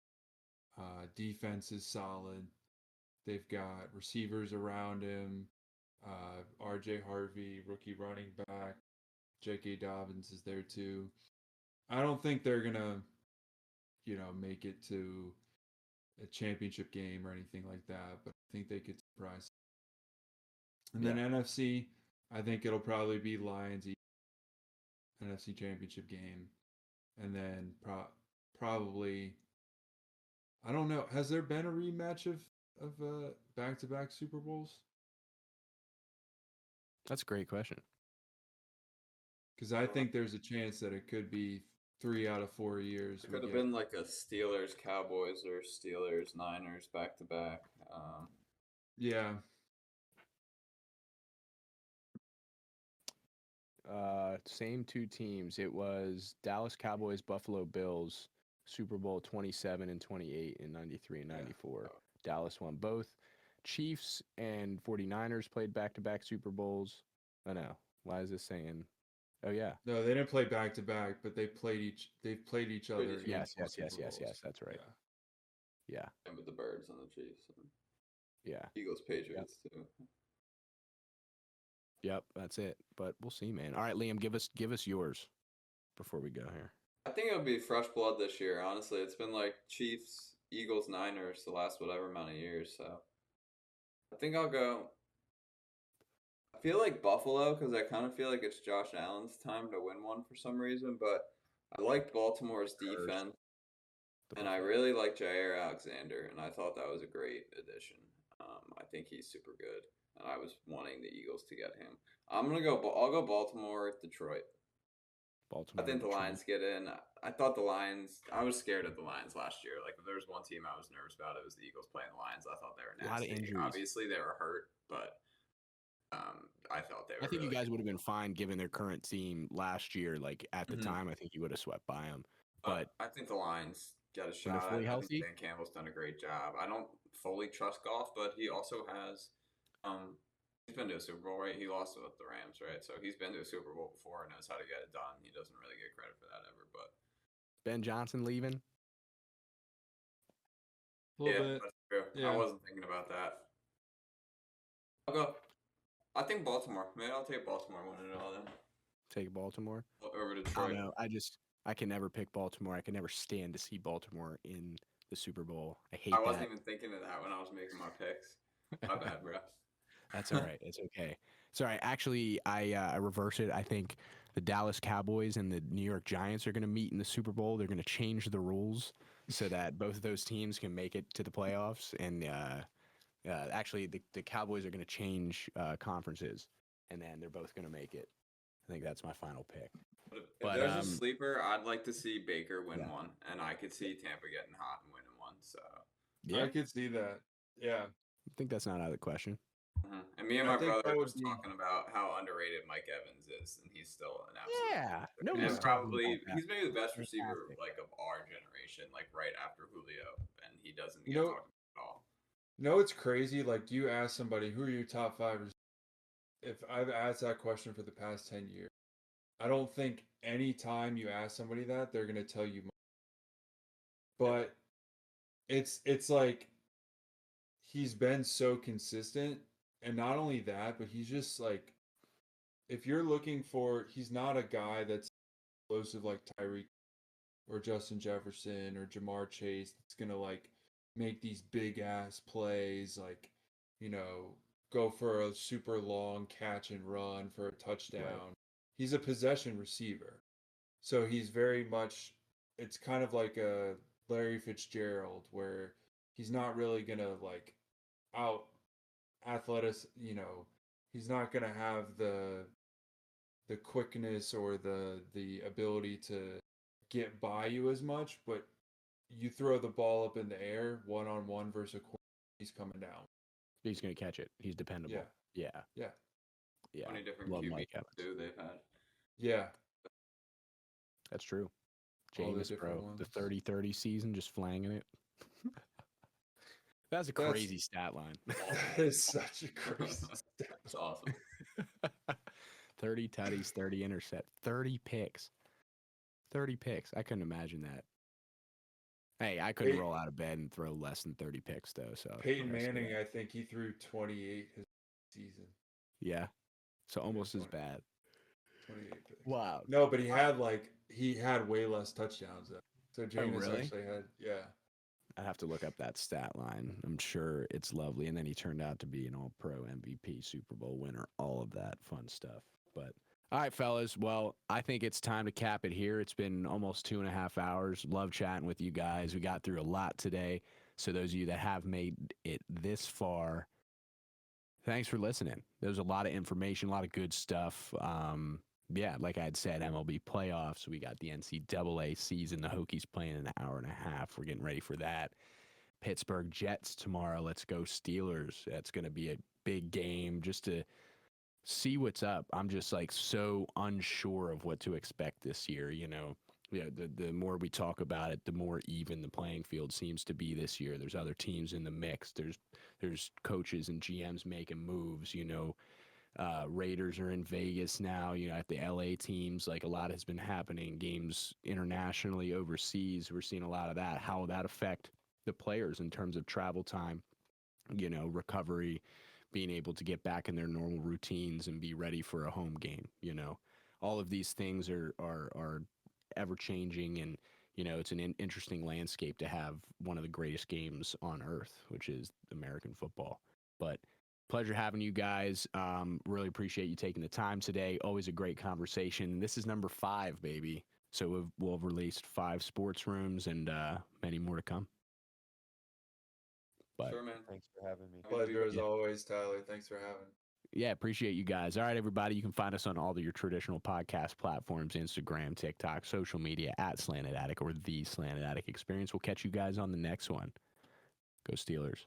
Defense is solid. They've got receivers around him. R.J. Harvey, rookie running back. J.K. Dobbins is there too. I don't think they're going to, make it to a championship game or anything like that, but I think they could surprise. And then NFC, I think it'll probably be Lions NFC championship game. And then probably, I don't know, has there been a rematch of back-to-back Super Bowls? That's a great question. Because I think there's a chance that it could be 3 out of 4 years. It could have been like a Steelers Cowboys or Steelers Niners back to back. Yeah. Same two teams. It was Dallas Cowboys, Buffalo Bills, Super Bowl 27 and 28 in 93 and 94. Dallas won both. Chiefs and 49ers played back-to-back Super Bowls. I know. Why is this saying Oh yeah. No, they didn't play back to back, but they've played each other. Played each in Yes, four yes, yes, Super yes, yes. Bowls. That's right. Yeah. And with the Birds and the Chiefs. And Yeah. Eagles, Patriots, too. Yep. That's it. But we'll see, man. All right, Liam, give us yours before we go here. I think it'll be fresh blood this year, honestly. It's been like Chiefs, Eagles, Niners the last whatever amount of years, so I think I'll go. I feel like Buffalo because I kind of feel like it's Josh Allen's time to win one for some reason, but I liked Baltimore's defense, and I really like Jair Alexander, and I thought that was a great addition. I think he's super good, and I was wanting the Eagles to get him. I'll go Baltimore, Detroit. Baltimore. I think the Detroit. Lions get in. I thought the Lions. I was scared of the Lions last year. Like if there was one team I was nervous about, it was the Eagles playing the Lions. I thought they were nasty. A lot of injuries. Obviously, they were hurt, but I thought they were. I think really you guys would have been fine given their current team last year. Like at the time, I think you would have swept by them. But I think the Lions got a when they're shot. fully I healthy? think Dan Campbell's done a great job. I don't fully trust Goff, but he also has. He's been to a Super Bowl, right? He lost with the Rams, right? So he's been to a Super Bowl before and knows how to get it done. He doesn't really get credit for that ever, but Ben Johnson leaving. Yeah, that's true. Yeah. I wasn't thinking about that. I'll go. I think Baltimore. Maybe I'll take Baltimore winning it all then. Take Baltimore. Over to I Detroit. don't know. I can never pick Baltimore. I can never stand to see Baltimore in the Super Bowl. I hate I that. wasn't even thinking of that when I was making my picks. My bad, bro. That's all right. It's okay. Sorry. Actually, I reverse it. I think the Dallas Cowboys and the New York Giants are going to meet in the Super Bowl. They're going to change the rules so that both of those teams can make it to the playoffs. And actually, the Cowboys are going to change conferences, and then they're both going to make it. I think that's my final pick. If there's a sleeper, I'd like to see Baker win one, and I could see Tampa getting hot and winning one. So I could see that. Yeah. I think that's not out of the question. And me and my brother was talking about how underrated Mike Evans is, and he's still an absolute no, probably he's maybe the best receiver like of our generation, like right after Julio, and he doesn't get talked about at all. No, it's crazy. Like you ask somebody, who are your top 5? If I've asked that question for the past 10 years, I don't think any time you ask somebody that they're gonna tell you. But it's like he's been so consistent. And not only that, but he's just like, if you're looking for, he's not a guy that's explosive like Tyreek or Justin Jefferson or Jamar Chase that's going to like make these big ass plays, like, go for a super long catch and run for a touchdown. Right. He's a possession receiver. So he's very much, it's kind of like a Larry Fitzgerald where he's not really going to like out athletic, he's not going to have the quickness or the ability to get by you as much, but you throw the ball up in the air one-on-one versus a quarterback, he's coming down. He's going to catch it. He's dependable. Yeah. 20 different QBs too they've had. Yeah. That's true. Jameis, bro. The 30-30 season, just flanging it. That's a crazy stat line. That is such a crazy stat. That's awesome. 30 tutties, 30 intercept, 30 picks. 30 picks. I couldn't imagine that. Hey, I couldn't roll out of bed and throw less than 30 picks, though. So Peyton Manning, I think he threw 28 his season. Yeah. So almost as bad. 28 picks. Wow. No, but he had way less touchdowns, though. So Jameis actually had, I'd have to look up that stat line. I'm sure it's lovely. And then he turned out to be an all-pro MVP, Super Bowl winner, all of that fun stuff. But, all right, fellas. Well, I think it's time to cap it here. It's been almost 2.5 hours. Love chatting with you guys. We got through a lot today. So those of you that have made it this far, thanks for listening. There was a lot of information, a lot of good stuff. Yeah, like I had said, MLB playoffs. We got the NCAA season. The Hokies playing in an hour and a half. We're getting ready for that. Pittsburgh Jets tomorrow. Let's go Steelers. That's going to be a big game just to see what's up. I'm just like so unsure of what to expect this year. The more we talk about it, the more even the playing field seems to be this year. There's other teams in the mix. There's coaches and GMs making moves, Raiders are in Vegas now, at the LA teams. Like, a lot has been happening, games internationally, overseas. We're seeing a lot of that. How will that affect the players in terms of travel time, recovery, being able to get back in their normal routines and be ready for a home game? All of these things are ever changing, and it's an interesting landscape to have one of the greatest games on earth, which is American football. But pleasure having you guys. Really appreciate you taking the time today. Always a great conversation. This is number 5, baby. So we'll have released 5 sports rooms and many more to come. But sure, man. Thanks for having me. Pleasure as always, Tyler. Thanks for having me. Yeah, appreciate you guys. All right, everybody, you can find us on all of your traditional podcast platforms, Instagram, TikTok, social media, at Slanted Attic or the Slanted Attic Experience. We'll catch you guys on the next one. Go Steelers.